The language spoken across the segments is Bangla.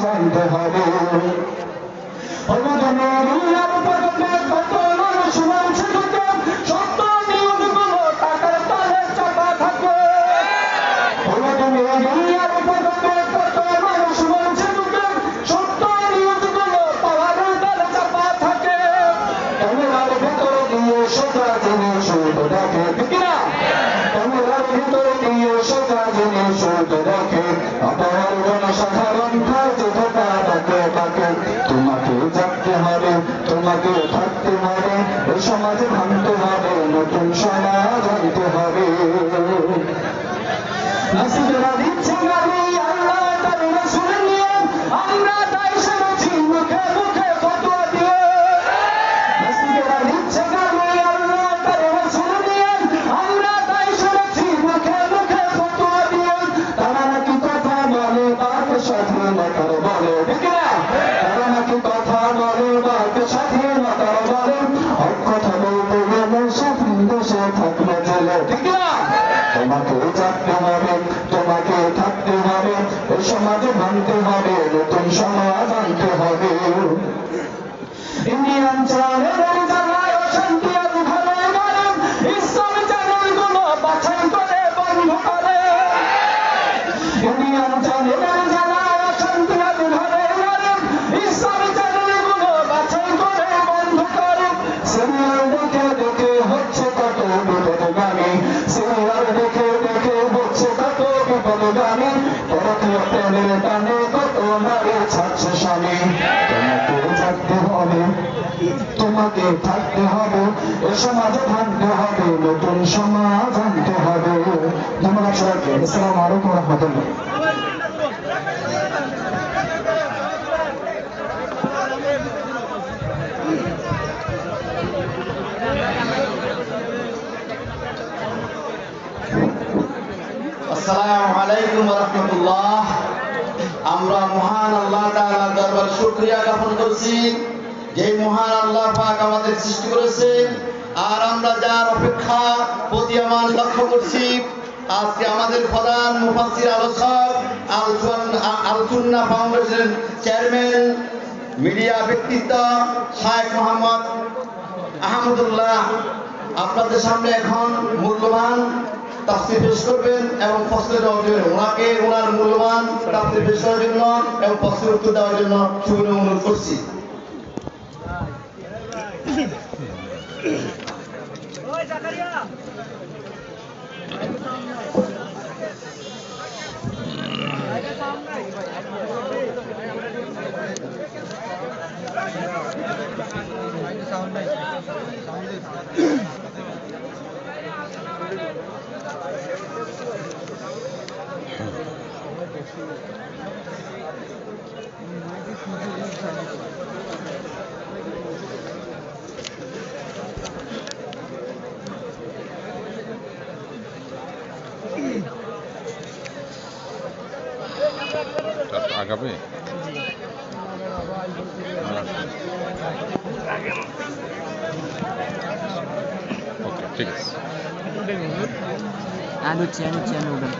জানতে হবে। সত্য নিয়মগুলো টাকার তালে চাপা থাকে। সত্য নিয়মগুলো পাহাড়ের তালে চাপা থাকে। ক্যামেরার ভেতরে দিয়ে সোজা জিনিস উল্টো দেখে, ঠিক না? ক্যামেরার ভেতরে দিয়ে সোজা জিনিস উল্টো দেখে। আপনার জনসাধারণ যে ধোকা তাকে তাকে তোমাকে জানতে হবে, তোমাকে থাকতে হবে, এই সমাজে ভাঙতে হবে, নতুন সমাজ আনতে হবে। নাসিরা দিচ্ছে গালি আল্লাহ তার রাসূল নিয়ে, আমরা তাই শুনেছি মুখে মুখে ফতোয়া দিয়ে। নাসিরা দিচ্ছে গালি আল্লাহ তার রাসূল নিয়ে, আমরা তাই শুনেছি মুখে মুখে ফতোয়া দিয়ে। তারা নাকি কথা বলে বাক স্বাধীনতার বলে, ঠিক না? তারা নাকি কথা বলে বাক স্বাধীনতার বলে, হক কথা বলতে গেলে স্বাধীন দেশে থাকলে চলে, ঠিক না? তোমাকে জানতে হবে, তোমাকে থাকতে হবে, এই সমাজে ভাঙতে হবে, নতুন সমাজ আনতে হবে। ইন্ডিয়ান চ্যানেলের জ্বালায় অশান্তি আজ ঘরে ঘরে, ইসলামী চ্যানেলগুলো বাছাই করে বন্ধ করে। ইন্ডিয়ান চ্যানেলের জ্বালায় অশান্তি আজ ঘরে ঘরে, ইসলামী চ্যানেলগুলো বাছাই করে বন্ধ করে। সিরিয়াল দেখে দেখে হচ্ছে কত বিপদগামী, সিরিয়াল দেখে দেখে হচ্ছে কত বিপদগামী। পরকীয় প্রেমের টানে কত নারী ছাড়ছে স্বামী। তোমাকে থাকতে হবে, তোমাকে থাকতে হবে, এ সমাজে ভাঙতে হবে, নতুন সমাজ আনতে হবে। ধন্যবাদ সবাইকে। আসসালামু আলাইকুম ওয়া রাহমাতুল্লাহ। আসসালামু আলাইকুম ওয়া রাহমাতুল্লাহ। আমরা মহান আল্লাহ তাআলার দরবারে শুকরিয়া জ্ঞাপন করছি, যে মহান আল্লাহ পাক আমাদের সৃষ্টি করেছেন, আর আমরা যার অপেক্ষা প্রতীয়মান লক্ষ্য করছি। আজকে আমাদের প্রধান মুফাসসির আলোচক আল সুন্নাহ ফাউন্ডেশন চেয়ারম্যান মিডিয়া ব্যক্তিত্ব শায়েখ মোহাম্মদ আহমদুল্লাহ আপনাদের সামনে এখন মূল্যবান তাফসীর পেশ করবেন এবং প্রশ্নের জবাব দেবেন। ওনাকে ওনার মূল্যবান তাফসীর পেশ করার জন্য এবং প্রশ্নের উত্তর দেওয়ার জন্য শুভেচ্ছা অনুরোধ করছি। আগাবে ওকে, ঠিক আছে। আনুচ্ছি উঠেন।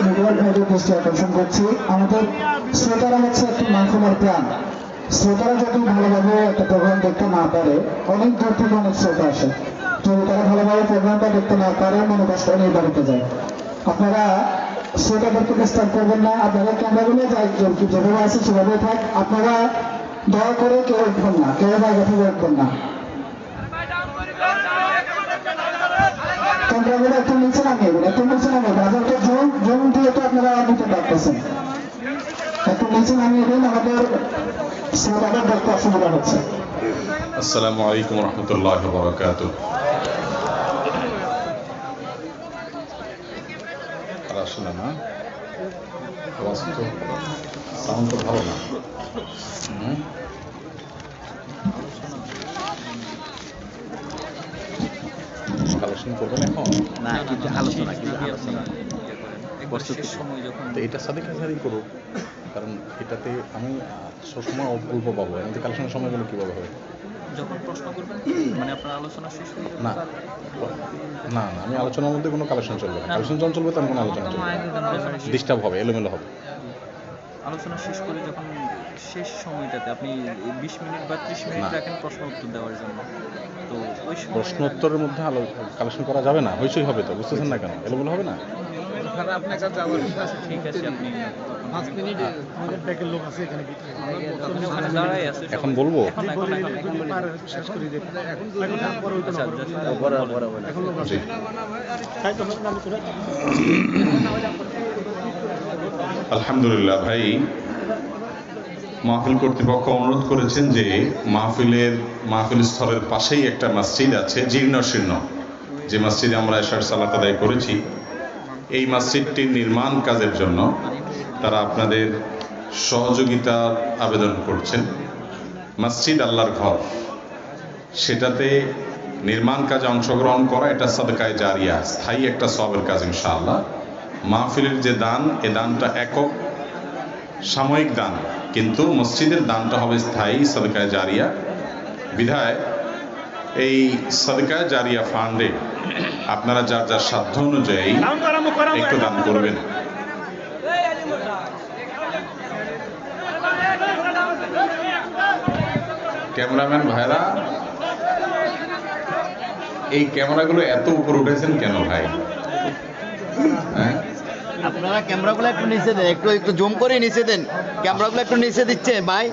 মিডিয়ার ভাইদের দৃষ্টি আকর্ষণ করছি, আমাদের শ্রোতারা হচ্ছে একটি মাহফিলের প্রাণ। শ্রোতারা যদি ভালোভাবে একটা প্রোগ্রাম দেখতে না পারে, অনেক দূর থেকে অনেক শ্রোতা আসে, যদি তারা ভালোভাবে প্রোগ্রামটা দেখতে না পারে মনে কষ্ট নিয়ে বাড়িতে যায়। আপনারা শ্রোতাদেরকে ডিস্টার্ব করবেন না, আপনারা ক্যামেরাগুলো যেভাবে আছে সেভাবে থাক। আপনারা দয়া করে কেউ উঠবেন না, কেউ জায়গা থেকে উঠবেন না। ক্যামেরাগুলো একটু নিচে নামিয়ে দেবেন, একটু নিচে নামিয়ে দেবেন। আপনাদের জুম দিয়ে তো আপনারা দিতে পারতেছেন, একটু নিচে নামিয়ে দিন, আমাদের শ্রোতাদের দেখতে অসুবিধা হচ্ছে। আসসালামু আলাইকুম রহমতুল্লাহি ওয়া বারাকাতুহু। আর আসলে না, আওয়াজ তো সাউন্ড তো ভালো না। আলোচনা করবেন এখন না, কিন্তু আলোচনা তো এটা সাদিক হাজারই করুক, কারণ এটাতে আমি সবসময় অল্প পাবো, আমাদের কালেকশনের সময়গুলো কীভাবে হবে? যখন প্রশ্ন করবেন মানে আপনার আলোচনা শেষ হয়ে যাবে। না না না, আমি আলোচনার মধ্যে কোনো কালেকশন চলবে না। কালেকশন যখন চলবে তখন কোনো আলোচনা চলবে না, ডিস্টার্ব হবে, এলোমেলো হবে। আলোচনা শেষ করে যখন শেষ সময়টাতে আপনি 20 মিনিট বা 30 মিনিট রাখেন প্রশ্ন উত্তর দেওয়ার জন্য, তো ওই প্রশ্ন উত্তরের মধ্যে কালেকশন করা যাবে না, হইচই হবে তো, বুঝতেছেন না কেন? এলোমেলো হবে না? ঠিক আছে, আপনি 5 মিনিট আমাদের ব্যাকের লোক আছে এখানে ওখানে দাঁড়াই আছে। এখন বলবো শেষ করে দিই এখন পরে ওইটা এখন লোক আছে তাই তো আলহামদুলিল্লাহ। ভাই, মাহফিল কর্তৃপক্ষ অনুরোধ করেছেন যে মাহফিল স্থলের পাশেই একটা মসজিদ আছে, জীর্ণ শীর্ণ, যে মসজিদে আমরা এশার সালাত আদায় করেছি, এই মসজিদটির নির্মাণ কাজের জন্য তারা আপনাদের সহযোগিতার আবেদন করছেন। মসজিদ আল্লাহর ঘর, সেটাতে নির্মাণ কাজে অংশগ্রহণ করা এটা সাদকায়ে জারিয়া, স্থায়ী একটা সওয়াবের কাজ ইনশাআল্লাহ। মাহফিলের যে দান, এ দানটা একক সাময়িক দান, কিন্তু মসজিদের দানটা হবে স্থায়ী সাদকায়ে জারিয়া। বিধায় এই সাদকায়ে জারিয়া ফান্ডে আপনারা যার যার সাধ্য অনুযায়ী একটু দান করবেন। ক্যামেরাম্যান ভাইরা, এই ক্যামেরাগুলো এত উপরে উঠেছেন কেন ভাই? হ্যাঁ, আপনারা ক্যামেরাগুলো একটু নিচে দেন, একটু জুম করে নিচে দেন, ক্যামেরাগুলো একটু নিচে দিচ্ছে ভাই।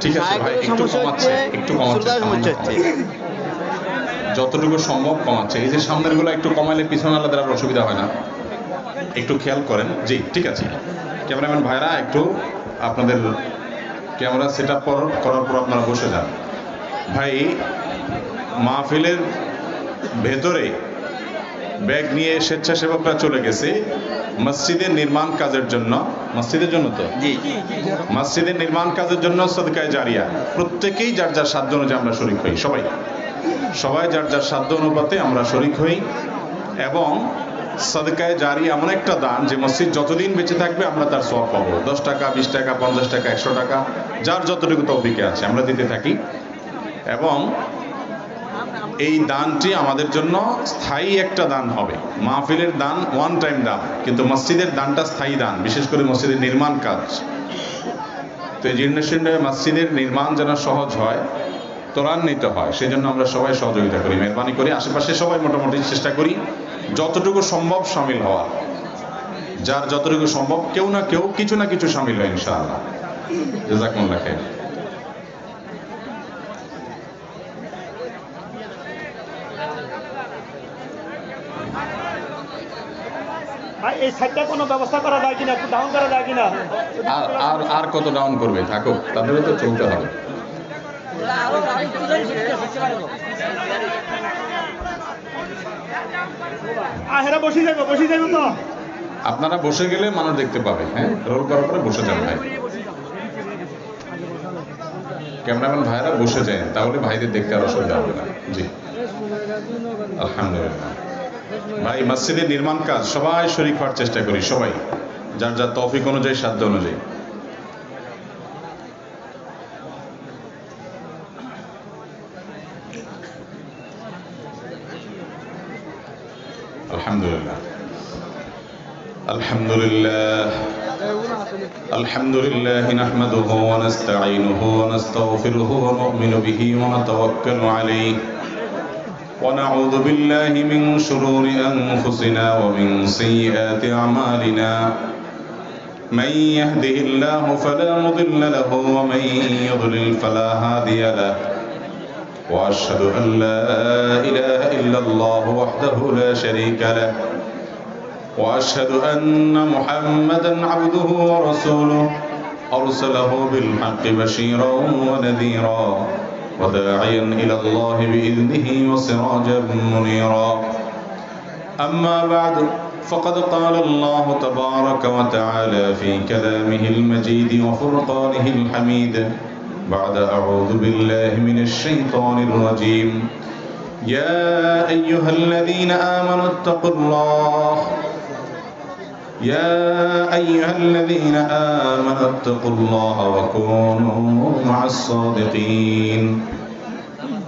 ঠিক আছে ভাই, একটু কমাচ্ছে, যতটুকু সম্ভব কমাচ্ছে। এই যে সামনের গুলো একটু কমাইলে পিছনে আলাদা আর অসুবিধা হয় না, একটু খেয়াল করেন। জি, ঠিক আছে। ক্যামেরাম্যান ভাইরা, একটু আপনাদের ক্যামেরা সেট আপ করার পর আপনারা বসে যান। ভাই, মাহফিলের ভেতরে ব্যাগ নিয়ে স্বেচ্ছাসেবকরা চলে গেছে মসজিদের নির্মাণ কাজের জন্য। মসজিদের জন্য তো মসজিদের নির্মাণ কাজের জন্য সাদকায়ে জারিয়া। প্রত্যেকেই যার যার সাধ্য অনুযায়ী আমরা শরীক হই, সবাই যার যার সাধ্য অনুপাতে আমরা শরীক হই। এবং সাদকায়ে জারিয়া এমন একটা দান যে মসজিদ যতদিন বেঁচে থাকবে আমরা তার সওয়াব পাবো। 10 টাকা, 20 টাকা, 50 টাকা, 100 টাকা, যার যতটুকু তৌফিকে আছে আমরা দিতে থাকি। এবং এই দানটি আমাদের জন্য স্থায়ী একটা দান হবে। মাহফিলের দান ওয়ান টাইম দান, কিন্তু মসজিদের দানটা স্থায়ী দান, বিশেষ করে মসজিদের নির্মাণ কাজ। তো এই জীর্ণশীর্ণ মসজিদের নির্মাণ যেন সহজ হয়, ত্বরান্বিত হয়, সেই জন্য আমরা সবাই সহযোগিতা করি, মেহরবানি করি। আশেপাশে সবাই মোটামুটি চেষ্টা করি যতটুকু সম্ভব শামিল হওয়ার। যার যতটুকু সম্ভব কেউ না কেউ কিছু না কিছু শামিল হয় ইনশাআল্লাহ। জাযাকুমুল্লাহ খাইর। এই সাইডটা কোনো ব্যবস্থা করা যায় কিনা, একটু ডাউন করা যায় কিনা? আর কত ডাউন করবে? থাকুক, তাদেরও তো চলতে হবে। হেরা বসে যাবো তো। আপনারা বসে গেলে মানুষ দেখতে পাবে। হ্যাঁ, রোল করার পরে বসে যান ভাই। ক্যামেরাম্যান ভাইরা বসে যায়, তাহলে ভাইদের দেখতে আর অসুবিধা হবে না। জি, আলহামদুলিল্লাহ। ভাই, মসজিদের নির্মাণ কাজ সবাই শরীক হওয়ার চেষ্টা করি, সবাই যার যার তৌফিক অনুযায়ী, সাধ্য অনুযায়ী। আলহামদুলিল্লাহ আলহামদুলিল্লাহ الحمد لله نحمده ونستعينه ونستغفره ونؤمن به ونتوكل عليه ونعوذ بالله من شرور أنفسنا ومن سيئات أعمالنا من يهده الله فلا مضل له ومن يضلل فلا هادي له وأشهد أن لا إله إلا الله وحده لا شريك له وأشهد أن محمدًا عبده ورسوله أرسله بالحق بشيرًا ونذيرًا وداعيًا إلى الله بإذنه وسراجًا منيرًا أما بعد فقد قال الله تبارك وتعالى في كلامه المجيد وفرقانه الحميد بعد أعوذ بالله من الشيطان الرجيم يا أيها الذين آمنوا اتقوا الله يا أيها الذين آمنوا اتقوا الله وكونوا مع الصادقين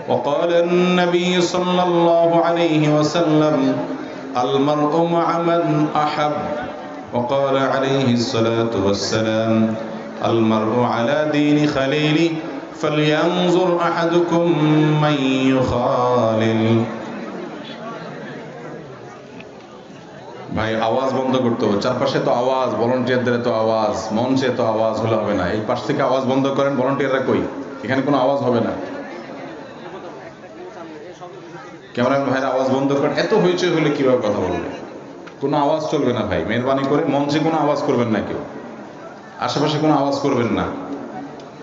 وقال النبي صلى الله عليه وسلم المرء مع من أحب وقال عليه الصلاة والسلام المرء على دين خليله فلينظر أحدكم من يخالل ভাই আওয়াজ বন্ধ করতে হবে চারপাশে তো আওয়াজ ভলান্টিয়ারদের তো আওয়াজ মঞ্চে তো আওয়াজ হলে হবে না এই পাশ থেকে আওয়াজ বন্ধ করেন ভলান্টিয়াররা কই এখানে কোনো আওয়াজ হবে না ক্যামেরাম্যান ভাইরা আওয়াজ বন্ধ করেন এত হইচই হলে কিভাবে কথা বলবে কোনো আওয়াজ চলবে না ভাই মেহরবানি করে মঞ্চে কোনো আওয়াজ করবেন না কেউ আশেপাশে কোনো আওয়াজ করবেন না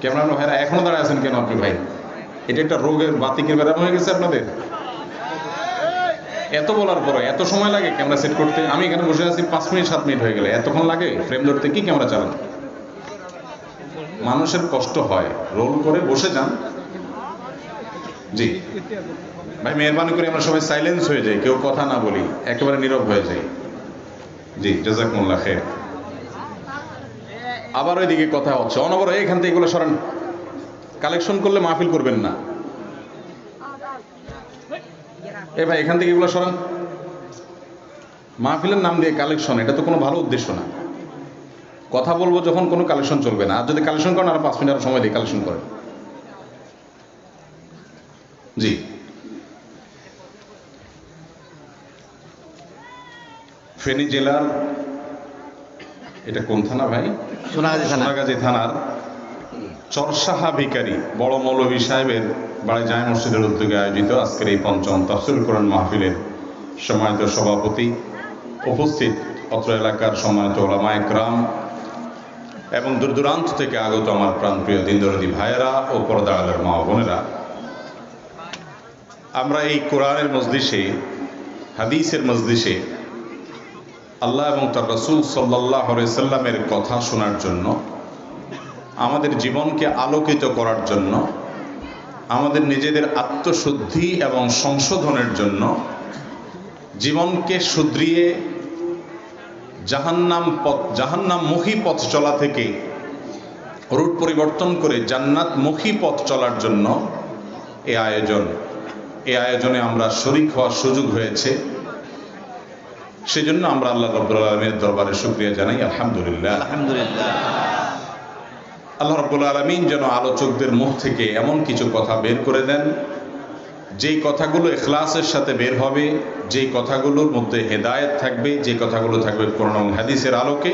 ক্যামেরাম্যান ভাইরা এখনো দাঁড়ায় আছেন কেন আপনি ভাই এটা একটা রোগের বাতিকের ব্যারাম হয়ে গেছে আপনাদের এত বলার পরে এত সময় লাগে ক্যামেরা সেট করতে আমি এখানে বসে আছি 5 মিনিট 7 মিনিট হয়ে গেলে এতক্ষণ লাগে ফ্রেম ধরতে কি ক্যামেরা চালান মানুষের কষ্ট হয় রোল করে বসে যান জি ভাই মেহরবানি করে আমরা সবাই সাইলেন্স হয়ে যাই কেউ কথা না বলি একেবারে নীরব হয়ে যাই জি জাযাকুমুল্লাহ খাইর আবার ওইদিকে কথা হচ্ছে অনবর এখান থেকে এগুলো সরান কালেকশন করলে মাহফিল করবেন না এ ভাই এখান থেকে এগুলো সরান মাহফিলের নাম দিয়ে কালেকশন এটা তো কোনো ভালো উদ্দেশ্য না কথা বলবো যখন কোনো কালেকশন চলবে না আর যদি কালেকশন করেন আর 5 মিনিট আর সময় দিয়ে কালেকশন করেন জি ফেনী জেলার এটা কোন থানা ভাই সোনাগাজী থানার চরসাহা ভিকারি বড় মৌলভী সাহেবের বাড়ি জামে মসজিদের উদ্যোগে আয়োজিত আজকের এই পঞ্চম তাফসীরুল কোরআন মাহফিলের সম্মানিত সভাপতি উপস্থিত অত্র এলাকার সম্মানিত উলামায়ে কেরাম এবং দূর দূরান্ত থেকে আগত আমার প্রাণপ্রিয় দিনদরদী ভাইয়েরা ও পর্দার আলের মা বোনেরা আমরা এই কোরআনের মজলিসে হাদিসের মজলিসে আল্লাহ এবং তার রাসূল সাল্লাল্লাহু আলাইহি সাল্লামের কথা শোনার জন্য আমাদের জীবনকে আলোকিত করার জন্য আমাদের নিজেদের আত্মশুদ্ধি এবং সংশোধনের জন্য জীবনকে শুধরিয়ে জাহান্নামমুখী পথ চলা থেকে রুট পরিবর্তন করে জান্নাতমুখী পথ চলার জন্য এই আয়োজনে আমরা শরীক হওয়ার সুযোগ হয়েছে সেজন্য আমরা আল্লাহ রাব্বুল আলামিনের দরবারে শুকরিয়া জানাই আলহামদুলিল্লাহ আল্লাহ রাব্বুল আলামিন যেন আলোচকদের মুখ থেকে এমন কিছু কথা বের করে দেন যেই কথাগুলো ইখলাসের সাথে বের হবে যেই কথাগুলোর মধ্যে হেদায়েত থাকবে যে কথাগুলো থাকবে কোরআন এবং হাদিসের আলোকে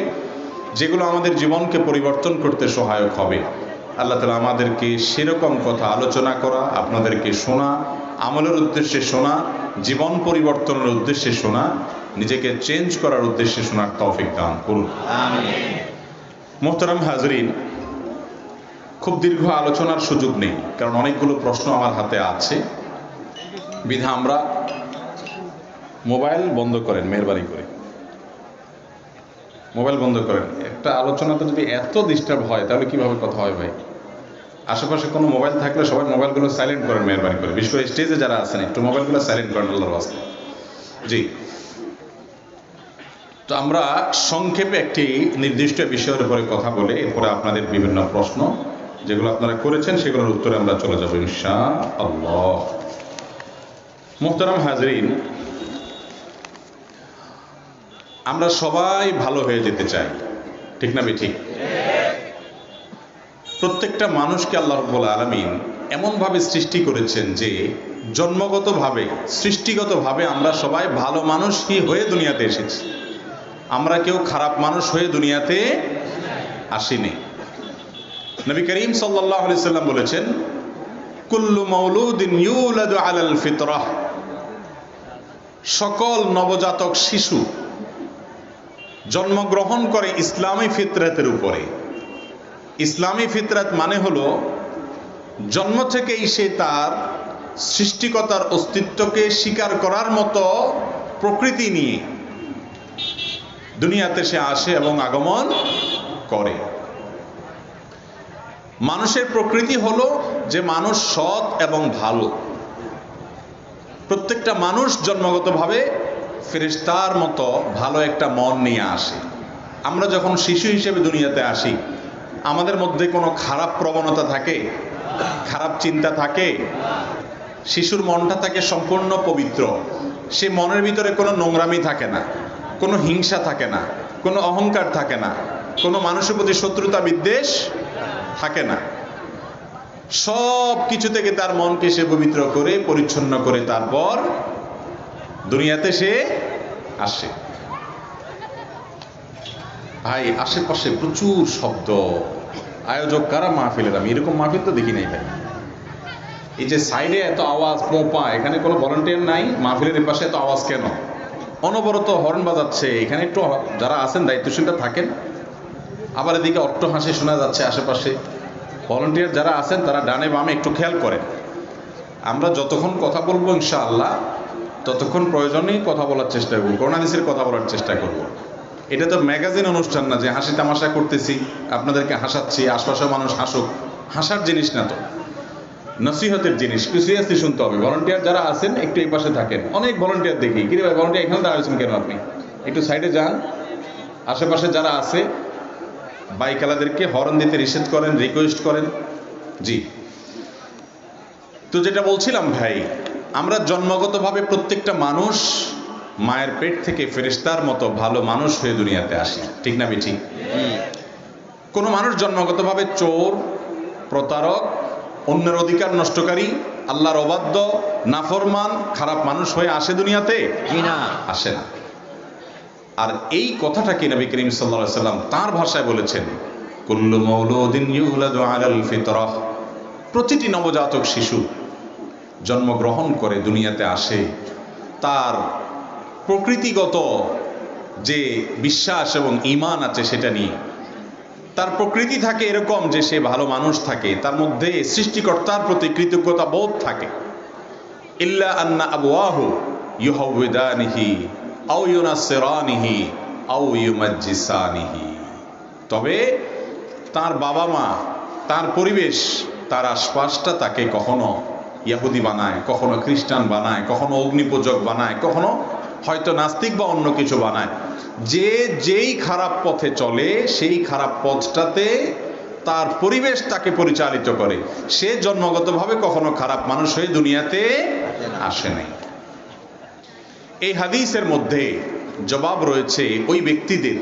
যেগুলো আমাদের জীবনকে পরিবর্তন করতে সহায়ক হবে আল্লাহ তাআলা আমাদেরকে সেরকম কথা আলোচনা করা আপনাদেরকে শোনা আমলের উদ্দেশ্যে শোনা জীবন পরিবর্তনের উদ্দেশ্যে শোনা নিজেকে চেঞ্জ করার উদ্দেশ্যে শোনার তৌফিক দান করুন আমিন মুহতারাম হাজরিন খুব দীর্ঘ আলোচনার সুযোগ নেই কারণ অনেকগুলো প্রশ্ন আমার হাতে আছে বিধা আমরা মোবাইল বন্ধ করেন মেহরবানি করে মোবাইল বন্ধ করেন একটা আলোচনাতে যদি এত ডিস্টার্ব হয় তাহলে কিভাবে কথা হয় ভাই আশেপাশে কোনো মোবাইল থাকলে সবাই মোবাইলগুলো সাইলেন্ট করেন মেহরবানি করে বিশেষ করে স্টেজে যারা আছেন একটু মোবাইলগুলো সাইলেন্ট করেন আল্লাহর ওয়াস্তে জি তো আমরা সংক্ষেপে একটি নির্দিষ্ট বিষয়ের উপরে কথা বলে এরপরে আপনাদের বিভিন্ন প্রশ্ন যেগুলো আপনারা করেছেন সেগুলোর উত্তরে আমরা চলে যাব ইনশাআল্লাহ মুহতারাম হাজরিন আমরা সবাই ভালো হয়ে যেতে চাই, ঠিক না ঠিক? প্রত্যেকটা মানুষকে আল্লাহ রাব্বুল আলামিন এমনভাবে সৃষ্টি করেছেন যে জন্মগতভাবে, সৃষ্টিগতভাবে আমরা সবাই ভালো মানুষই হয়ে দুনিয়াতে এসেছি। আমরা কেউ খারাপ মানুষ হয়ে দুনিয়াতে আসিনি। নবী করিম সাল্লাল্লাহু আলাইহি সাল্লাম বলেছেন, কুল্লু মাউলুদিন ইউলাদু আলাল ফিতরাহ, সকল নবজাতক শিশু জন্মগ্রহণ করে ইসলামী ফিতরাতের উপরে। ইসলামী ফিতরাত মানে হলো জন্ম থেকেই সে তার সৃষ্টিকতার অস্তিত্বকে স্বীকার করার মতো প্রকৃতি নিয়ে দুনিয়াতে সে আসে এবং আগমন করে। মানুষের প্রকৃতি হলো যে মানুষ সৎ এবং ভালো। প্রত্যেকটা মানুষ জন্মগতভাবে ফেরেশতার মতো ভালো একটা মন নিয়ে আসে। আমরা যখন শিশু হিসেবে দুনিয়াতে আসি, আমাদের মধ্যে কোনো খারাপ প্রবণতা থাকে, খারাপ চিন্তা থাকে? শিশুর মনটা থাকে সম্পূর্ণ পবিত্র। সে মনের ভিতরে কোনো নোংরামি থাকে না, কোনো হিংসা থাকে না, কোনো অহংকার থাকে না, কোনো মানুষের প্রতি শত্রুতা বিদ্বেষ থাকে না। সব কিছু থেকে তার মনকে সে পবিত্র করে, পরিচ্ছন্ন করে তারপর দুনিয়াতে সে আসে। ভাই, আশেপাশে প্রচুর শব্দ। আয়োজক কারা মাহফিলের? আমি এরকম মাহফিল তো দেখি নাই ভাই। এই যে সাইডে এত আওয়াজ, পোপা, এখানে কোনো ভলান্টিয়ার নাই? মাহফিলের এর পাশে এত আওয়াজ কেন? অনবরত হর্ন বাজাচ্ছে। এখানে একটু যারা আছেন দায়িত্বশীলরা থাকেন। আবার এদিকে অট্ট হাসি শোনা যাচ্ছে আশেপাশে। ভলান্টিয়ার যারা আছেন তারা ডানে বামে একটু খেয়াল করেন। আমরা যতক্ষণ কথা বলবো ইনশাআল্লাহ ততক্ষণ প্রয়োজনেই কথা বলার চেষ্টা করবো, কোরআন হাদিসের কথা বলার চেষ্টা করব। এটা তো ম্যাগাজিন অনুষ্ঠান না যে হাসি তামাশা করতেছি, আপনাদেরকে হাসাচ্ছি, আশপাশের মানুষ হাসুক। হাসার জিনিস না তো, নসিহতের জিনিস। সিরিয়াসলি শুনতে হবে। ভলান্টিয়ার যারা আছেন একটু এই পাশে থাকেন। অনেক ভলান্টিয়ার দেখি। কি রে ভাই, ভলান্টিয়ার এখানে দাঁড়িয়েছেন কেন? আপনি একটু সাইডে যান। আশেপাশে যারা আছে বাইকালাদেরকে হর্ন দিতে নিষেধ করেন, রিকোয়েস্ট করেন। জি, তো যেটা বলছিলাম ভাই, আমরা জন্মগতভাবে প্রত্যেকটা মানুষ মায়ের পেট থেকে ফেরেশতার মতো ভালো মানুষ হয়ে দুনিয়াতে আসি, ঠিক না বেঠিক? কোনো মানুষ জন্মগতভাবে চোর, প্রতারক, অন্যের অধিকার নষ্টকারী, আল্লাহর অবাধ্য, নাফরমান, খারাপ মানুষ হয়ে আসে দুনিয়াতে? না, আসে না। আর এই কথাটাকে নবী করিম সাল্লাল্লাহু আলাইহি সাল্লাম তার ভাষায় বলেছেন, কুল্লু মাউলুদিন ইউলাদু আলাল ফিতরাহ, প্রতিটি নবজাতক শিশু জন্মগ্রহণ করে দুনিয়াতে আসে তার প্রকৃতিগত যে বিশ্বাস এবং ঈমান আছে সেটা নিয়ে। তার প্রকৃতি থাকে এরকম যে সে ভালো মানুষ থাকে, তার মধ্যে সৃষ্টিকর্তার প্রতি কৃতজ্ঞতা বোধ থাকে। ইল্লা আন্না আবওয়াহু ইউহাউদানিহি আও ইউনাসসিরানিহি আও ইউমাজ্জিসানিহি, তবে তার বাবা মা, তার পরিবেশ, তার আশপাশটা তাকে কখনো ইহুদি বানায়, কখনো খ্রিস্টান বানায়, কখনো অগ্নিপূজক বানায়, কখনো হয়তো নাস্তিক বা অন্য কিছু বানায়। যে যেই খারাপ পথে চলে সেই খারাপ পথটাতে তার পরিবেশ তাকে পরিচালিত করে। সে জন্মগতভাবে কখনো খারাপ মানুষ হয়ে দুনিয়াতে আসে নাই। এই হাদিসের মধ্যে জবাব রয়েছে ওই ব্যক্তিদের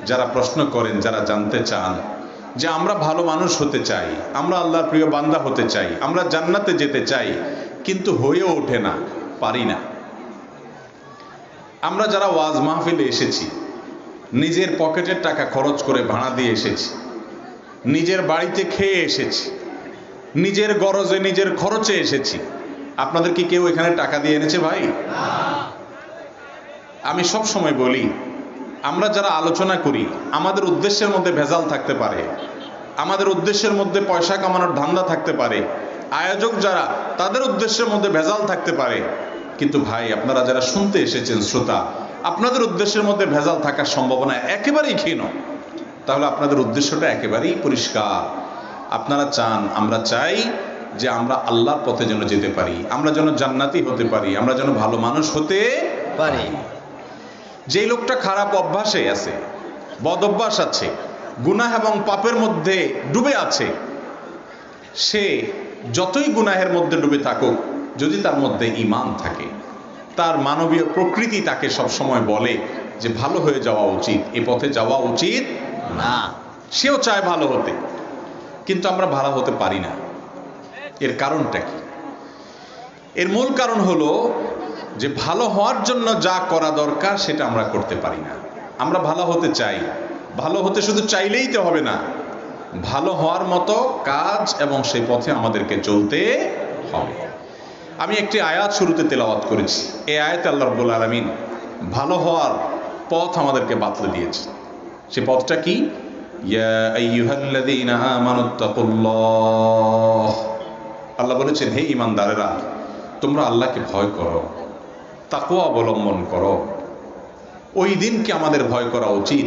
যারা প্রশ্ন করেন, যারা জানতে চান যে আমরা ভালো মানুষ হতে চাই, আমরা আল্লাহর প্রিয় বান্দা হতে চাই, আমরা জান্নাতে যেতে চাই, কিন্তু হয়ে ওঠে না, পারি না। আমরা যারা ওয়াজ মাহফিলে এসেছি, নিজের পকেটের টাকা খরচ করে ভাড়া দিয়ে এসেছি, নিজের বাড়িতে খেয়ে এসেছি, নিজের গরজে নিজের খরচে এসেছি। আপনাদের কি কেউ এখানে টাকা দিয়ে এনেছে ভাই? আমি সব সময় বলি, আমরা যারা আলোচনা করি আমাদের উদ্দেশ্যের মধ্যে ভেজাল থাকতে পারে, আমাদের উদ্দেশ্যের মধ্যে পয়সা কামানোর ধান্দা থাকতে পারে, আয়োজক যারা তাদের উদ্দেশ্যের মধ্যে ভেজাল থাকতে পারে, কিন্তু ভাই আপনারা যারা শুনতে এসেছেন শ্রোতা, আপনাদের উদ্দেশ্যের মধ্যে ভেজাল থাকার সম্ভাবনা একেবারেই ক্ষীণ। তাহলে আপনাদের উদ্দেশ্যটা একেবারেই পরিষ্কার। আপনারা চান, আমরা চাই যে আমরা আল্লাহর পথে যেন যেতে পারি, আমরা যেন জান্নাতি হতে পারি, আমরা যেন ভালো মানুষ হতে পারি। যেই লোকটা খারাপ অভ্যাসে আছে, বদ অভ্যাস আছে, গুনাহ এবং পাপের মধ্যে ডুবে আছে, সে যতই গুনাহের মধ্যে ডুবে থাকুক, যদি তার মধ্যে ঈমান থাকে, তার মানবীয় প্রকৃতি তাকে সব সময় বলে যে ভালো হয়ে যাওয়া উচিত, এই পথে যাওয়া উচিত না। সেও চায় ভালো হতে, কিন্তু আমরা ভালো হতে পারি না। এর কারণটা কি? এর মূল কারণ হলো যে ভালো হওয়ার জন্য যা করা দরকার সেটা আমরা করতে পারি না। আমরা ভালো হতে চাই, ভালো হতে শুধু চাইলেই তো হবে না, ভালো হওয়ার মতো কাজ এবং সেই পথে আমাদেরকে চলতে হবে। আমি একটি আয়াত শুরুতে তেলাওয়াত করেছি। এই আয়াতে আল্লাহ রাব্বুল আলামিন ভালো হওয়ার পথ আমাদেরকে বাতলে দিয়েছে। সে পথটা কি? ইয়া আইয়ুহাল্লাযীনা আমানুত্তাকুল্লাহ। আল্লাহ বলেছেন, হে ঈমানদারেরা, তোমরা আল্লাহকে ভয় করো, তাকওয়া অবলম্বন করো। ওই দিনকে আমাদের ভয় করা উচিত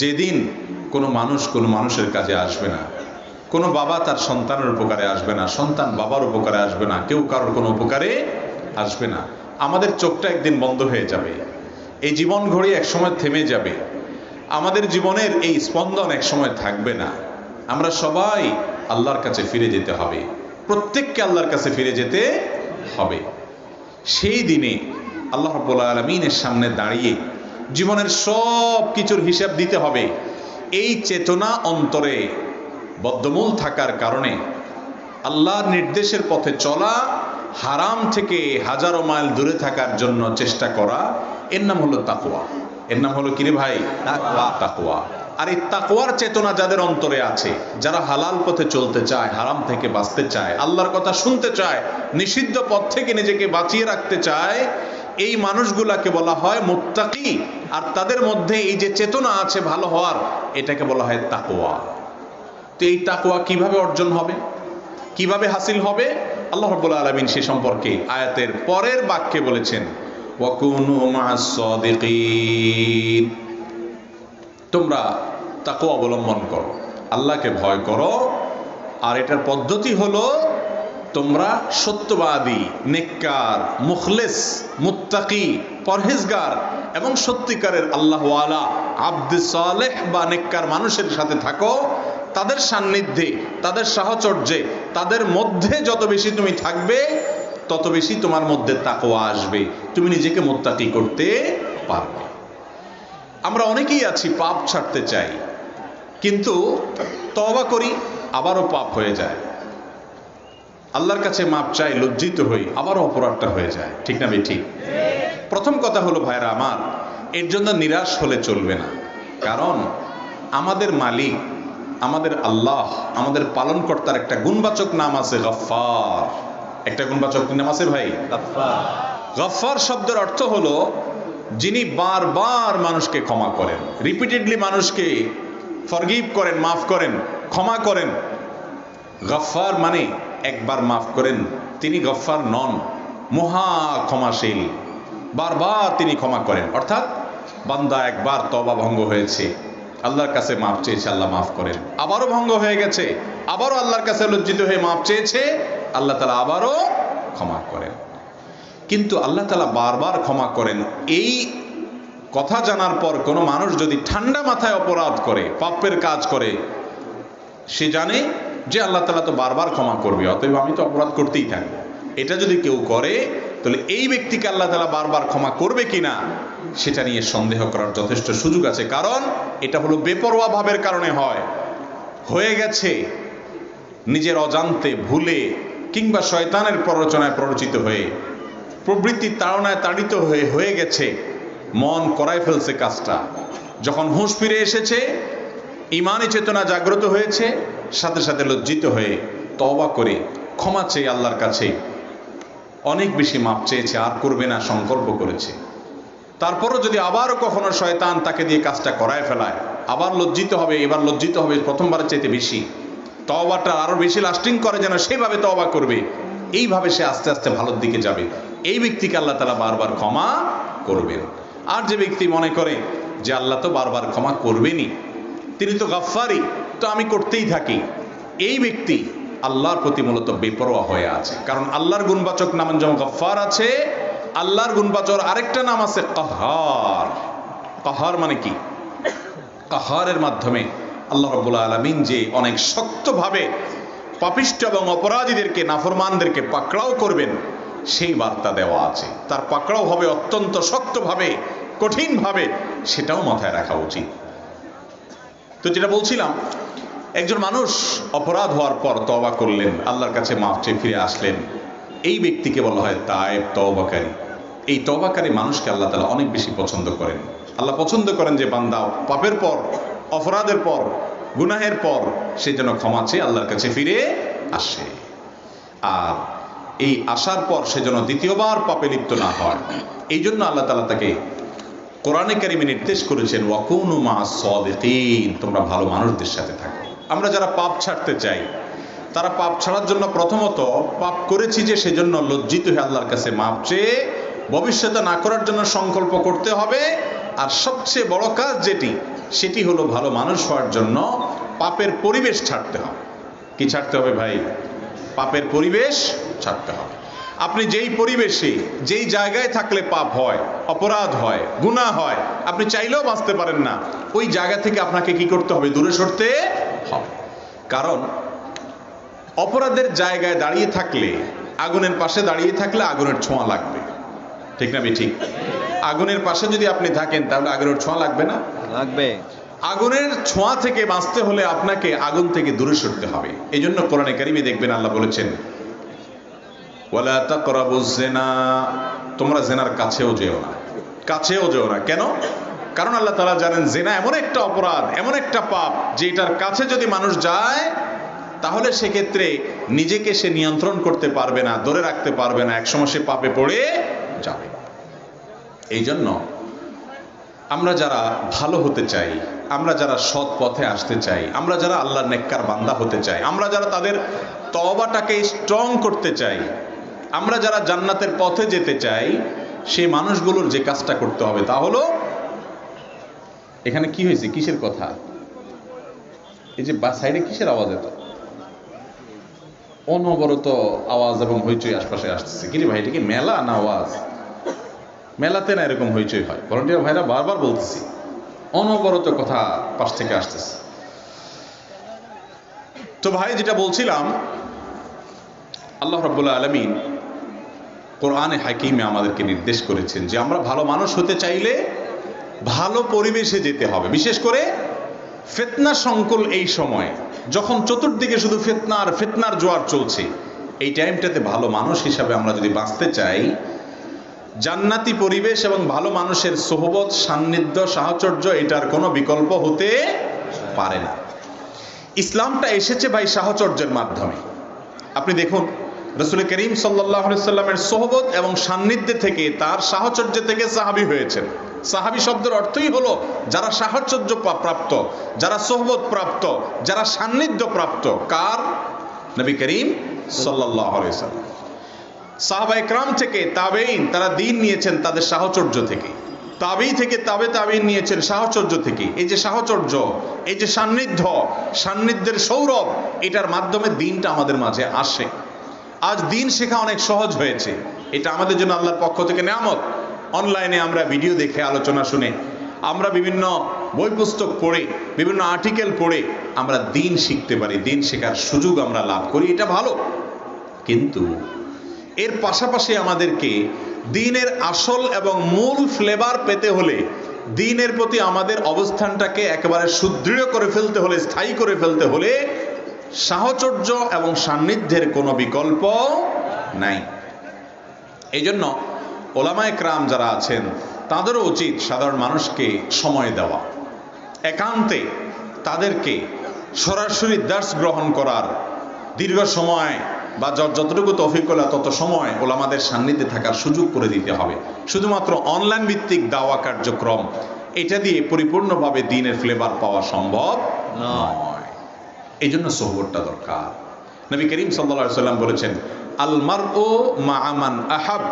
যেদিন কোনো মানুষ কোনো মানুষের কাজে আসবে না, কোনো বাবা তার সন্তানের উপকারে আসবে না, সন্তান বাবার উপকারে আসবে না, কেউ কারোর কোনো উপকারে আসবে না। আমাদের চোখটা একদিন বন্ধ হয়ে যাবে, এই জীবন ঘড়ি একসময় থেমে যাবে, আমাদের জীবনের এই স্পন্দন একসময় থাকবে না। আমরা সবাই আল্লাহর কাছে ফিরে যেতে হবে, প্রত্যেককে আল্লাহর কাছে ফিরে যেতে হবে। সেই দিনে আল্লাহ রাব্বুল আলামিনের সামনে দাঁড়িয়ে জীবনের সব কিছুর হিসাব দিতে হবে। এই চেতনা অন্তরে বদ্ধমূল থাকার কারণে আল্লাহর নির্দেশের পথে চলা, হারাম থেকে হাজারো মাইল দূরে থাকার জন্য চেষ্টা করা, এর নাম হলো তাকওয়া। এর নাম হলো কি রে ভাই? তাকওয়া। আর এই তাকওয়ার চেতনা যাদের অন্তরে আছে, যারা হালাল পথে চলতে চায়, হারাম থেকে বাঁচতে চায়, আল্লাহর কথা শুনতে চায়, নিষিদ্ধ পথ থেকে নিজেকে বাঁচিয়ে রাখতে চায়, এই মানুষগুলাকে বলা হয় মুত্তাকি। আর তাদের মধ্যে এই যে চেতনা আছে ভালো হওয়ার, এটাকে বলা হয় তাকওয়া। তো এই তাকওয়া কিভাবে অর্জন হবে, কিভাবে হাসিল হবে? আল্লাহ রাব্বুল আলামিন সে সম্পর্কে আয়াতের পরের বাক্যে বলেছেন, ওয়াকুনু মা'আস সাদিকিন। তোমরা তাকওয়া অবলম্বন করো, আল্লাহকে ভয় করো। আর এটার পদ্ধতি হলো তোমরা সত্যবাদী, নেককার, মুখলেস, মুত্তাকি, পরহেজগার এবং সত্যিকারের আল্লাহওয়ালা আব্দে সালেহ বা নেককার মানুষের সাথে থাকো। তাদের সান্নিধ্যে, তাদের সাহচর্যে, তাদের মধ্যে যত বেশি তুমি থাকবে তত বেশি তোমার মধ্যে তাকওয়া আসবে, তুমি নিজেকে মুত্তাকি করতে পারবে। আমরা অনেকেই আছি পাপ ছাড়তে চাই, কিন্তু তওবা করি আবারও পাপ হয়ে যায়, আল্লাহর কাছে মাপ চাই, লজ্জিত হই, আবারও অপরাধটা হয়ে যায়। ঠিক না ঠিক? প্রথম কথা হলো ভাইরা আমার, এর জন্য নিরাশ হলে চলবে না। কারণ আমাদের মালিক, আমাদের আল্লাহ, আমাদের পালনকর্তার একটা গুণবাচক নাম আছে গফফার। একটা গুণবাচক নাম আছে ভাই, গফফার। গফফার শব্দের অর্থ হলো যিনি বারবার মানুষকে ক্ষমা করেন, রিপিটেডলি মানুষকে ফরগিভ করেন, মাফ করেন, ক্ষমা করেন। গফফার মানে একবার মাফ করেন, তিনি গফফার নন, মহা ক্ষমাশীল, বারবার তিনি ক্ষমা করেন। অর্থাৎ বান্দা একবার তওবা ভঙ্গ হয়েছে, আল্লাহর কাছে মাফ চেয়েছে, আল্লাহ মাফ করেন। আবারও ভঙ্গ হয়ে গেছে, আবারও আল্লাহর কাছে লজ্জিত হয়ে মাফ চেয়েছে, আল্লাহ তাআলা আবারও ক্ষমা করেন। কিন্তু আল্লাহ তাআলা বারবার ক্ষমা করেন, এই কথা জানার পর কোনো মানুষ যদি ঠান্ডা মাথায় অপরাধ করে, পাপের কাজ করে, সে জানে যে আল্লাহ তাআলা তো বারবার ক্ষমা করবে, অতএব আমি তো অপরাধ করতেই থাকবো। এটা যদি কেউ করে, তাহলে এই ব্যক্তিকে আল্লাহ তাআলা বারবার ক্ষমা করবে কিনা সেটা নিয়ে সন্দেহ করার যথেষ্ট সুযোগ আছে। কারণ এটা হলো বেপরোয়া ভাবের কারণে হয়, হয়ে গেছে নিজের অজান্তে, ভুলে, কিংবা শয়তানের প্ররোচনায় প্ররোচিত হয়ে, প্রবৃত্তির তাড়নায় তাড়িত হয়ে গেছে, মন করায় ফেলছে কাজটা। যখন হুঁশ ফিরে এসেছে, ঈমানি চেতনা জাগ্রত হয়েছে, সাথে সাথে লজ্জিত হয়ে তওবা করে ক্ষমা চেয়ে আল্লাহর কাছে অনেক বেশি মাপ চেয়েছে, আর করবে না সংকল্প করেছে। তারপরও যদি আবারও কখনো শয়তান তাকে দিয়ে কাজটা করায় ফেলায়, আবার লজ্জিত হবে, এবার লজ্জিত হবে প্রথমবারের চাইতে বেশি, তওবাটা আরো বেশি লাস্টিং করে যেন সেভাবে তওবা করবে। এইভাবে সে আস্তে আস্তে ভালোর দিকে যাবে। এই ব্যক্তিকে আল্লাহ তাআলা বারবার ক্ষমা করবেন। আর যে ব্যক্তি মনে করে যে আল্লাহ তো বারবার ক্ষমা করবেনই, তিনি তো গফফারই, তো আমি করতেই থাকি, এই ব্যক্তি আল্লাহর প্রতি মূলত বেপরোয়া হয়ে আছে। কারণ আল্লাহর গুণবাচক নাম যেমন গফফার আছে, আল্লাহর গুণবাচক আরেকটা নাম আছে কাহার। কাহার মানে কি? কাহারের মাধ্যমে আল্লাহ রাব্বুল আলামিন যে অনেক শক্তভাবে পাপিষ্ঠ এবং অপরাধীদেরকে, নাফরমানদেরকে পাকড়াও করবেন, সেই বার্তা দেওয়া আছে। তার পাকড়াও হবে অত্যন্ত শক্তভাবে, কঠিনভাবে, সেটাও মাথায় রাখা উচিত। তো যেটা বলছিলাম, একজন মানুষ অপরাধ হওয়ার পর তওবা করলেন, আল্লাহর কাছে মাফ চেয়ে ফিরে আসলেন, এই ব্যক্তিকে বলা হয় তায়েব, তওবাকারী। এই তওবাকারী মানুষকে আল্লাহ তাআলা অনেক বেশি পছন্দ করেন। আল্লাহ পছন্দ করেন যে বান্দা পাপের পর, অপরাধের পর, গুনাহের পর সে যেন ক্ষমা চেয়ে আল্লাহর কাছে ফিরে আসে, আর এই আসার পর সে যেন দ্বিতীয়বার পাপে লিপ্ত না হয়। এই জন্য আল্লাহ তাআলা তাকে কোরআনে কারিমে নির্দেশ করেছেন, ওয়াকুনু মা'আস সাদিকিন, তোমরা ভালো মানুষদের সাথে থাকো। আমরা যারা পাপ ছাড়তে চাই, তারা পাপ ছাড়ার জন্য প্রথমত পাপ করেছি যে সেজন্য লজ্জিত হয়ে আল্লাহর কাছে মাপ চেয়ে ভবিষ্যতে না করার জন্য সংকল্প করতে হবে। আর সবচেয়ে বড় কাজ সেটি হলো ভালো মানুষ হওয়ার জন্য পাপের পরিবেশ ছাড়তে হবে। কি ছাড়তে হবে ভাই? পাপের পরিবেশ ছাড়তে হবে। আপনি যেই পরিবেশে, যেই জায়গায় থাকলে পাপ হয়, অপরাধ হয়, গুনাহ হয়, আপনি চাইলেও বাঁচতে পারেন না, ওই জায়গা থেকে আপনাকে কি করতে হবে? দূরে সরতে হবে। কারণ অপরাধের জায়গায় দাঁড়িয়ে থাকলে, আগুনের পাশে দাঁড়িয়ে থাকলে আগুনের ছোঁয়া লাগবে, ঠিক না? ঠিক। আগুনের পাশে যদি আপনি থাকেন তাহলে আগুনের ছোঁয়া লাগবে না? লাগবে। আগুনের ছোঁয়া থেকে বাঁচতে হলে আপনাকে আগুন থেকে দূরে সরতে হবে। এই জন্য কোরআনে কারিমে দেখবেন আল্লাহ বলেছেন, ওয়ালা তাকরাবুজ জিনা, তোমরা জিনার কাছেও যেও না, কাছেও যেও না। কেন? কারণ আল্লাহ তাআলা জানেন জিনা এমন একটা অপরাধ, এমন একটা পাপ যে এটার কাছে যদি মানুষ যায় তাহলে সেক্ষেত্রে নিজেকে সে নিয়ন্ত্রণ করতে পারবে না, ধরে রাখতে পারবে না, একসময় সে পাপে পড়ে যাবে। এই জন্য আমরা যারা ভালো হতে চাই, আমরা যারা সৎ পথে আসতে চাই, আমরা যারা আল্লাহর নেককার বান্দা হতে চাই, আমরা যারা তাদের তওবাটাকে স্ট্রং করতে চাই, আমরা যারা জান্নাতের পথে যেতে চাই, সেই মানুষগুলোর যে কাজটা করতে হবে তা হলো, এখানে কি হয়েছে? কিসের কথা? এই যে সাইডে কিসের আওয়াজ? এত অনবরত আওয়াজ এবং হইচই আশপাশে আসতেছে। কি রে ভাই, এটা কি মেলা না আওয়াজ? মেলাতে না এরকম হইচই হয়। ভলান্টিয়ার ভাইরা বারবার বলতেছি, অনবরত কথা পাশ থেকে আসতেছে। তো ভাই যেটা বলছিলাম, আল্লাহ রাব্বুল আলামিন কোরআনে হাকিমে আমাদেরকে নির্দেশ করেছেন যে আমরা ভালো মানুষ হতে চাইলে ভালো পরিবেশে যেতে হবে। বিশেষ করে ফিতনা সংকুল এই সময়, যখন চতুর্দিকে শুধু ফিতনা আর ফিতনার জোয়ার চলছে, এই টাইমটাতে ভালো মানুষ হিসাবে আমরা যদি বাঁচতে চাই, জান্নাতি পরিবেশ এবং ভালো মানুষের সোহবত, সান্নিধ্য, সাহচর্য, এটার কোনো বিকল্প হতে পারে না। ইসলামটা এসেছে ভাই সাহচর্যের মাধ্যমে। আপনি দেখুন, রাসূল করিম সাল্লাল্লাহু আলাইহি সাল্লামের সোহবত এবং সান্নিধ্যে থেকে, তার সাহচর্য থেকে সাহাবী হয়েছেন। সাহাবী শব্দের অর্থই হলো যারা সাহচর্য প্রাপ্ত, যারা সোহবত প্রাপ্ত, যারা সান্নিধ্য প্রাপ্ত। কার? নবী করিম সাল্লাল্লাহু আলাইহি সাল্লাম। সাহাবা ইকরাম থেকে তাবেঈন, তারা দ্বীন নিয়েছেন তাদের সাহচর্য থেকে। তাবেঈ থেকে তাবেঈন নিয়েছেন সাহচর্য থেকে। এই যে সাহচর্য, এই যে সান্নিধ্য, সান্নিধ্যের সৌরভ, এটার মাধ্যমে দ্বীনটা আমাদের মাঝে আসে। আজ দ্বীন শেখা অনেক সহজ হয়েছে। এটা আমাদের জন্য আল্লাহর পক্ষ থেকে নিয়ামত। অনলাইনে আমরা ভিডিও দেখে, আলোচনা শুনে, আমরা বিভিন্ন বই পুস্তক পড়ে, বিভিন্ন আর্টিকেল পড়ে আমরা দ্বীন শিখতে পারি, দ্বীন শেখার সুযোগ আমরা লাভ করি, এটা ভালো। কিন্তু এর পাশাপাশি আমাদেরকে দ্বীনের আসল এবং মূল ফ্লেভার পেতে হলে, দ্বীনের প্রতি আমাদের অবস্থানটাকে একেবারে সুদৃঢ় করে ফেলতে হলে, স্থায়ী করে ফেলতে হলে সাহচর্য এবং সান্নিধ্যের কোনো বিকল্প নাই। এই জন্য ওলামায়ে কেরাম যারা আছেন তাদেরও উচিত সাধারণ মানুষকে সময় দেওয়া, একান্তে তাদেরকে সরাসরি দার্স গ্রহণ করার দীর্ঘ সময় বা যতটুকু তৌফিক হলো তত সময় ওলামাদের সান্নিধ্যে থাকার সুযোগ করে দিতে হবে। শুধুমাত্র অনলাইন ভিত্তিক দাওয়া কার্যক্রম, এটা দিয়ে পরিপূর্ণভাবে দ্বীনের ফ্লেভার পাওয়া সম্ভব নয়। এই জন্য সোহবতটা দরকার। নবী করিম সাল্লাল্লাহু আলাইহি সাল্লাম বলেছেন, আল মারউ মা'a মান আহাব,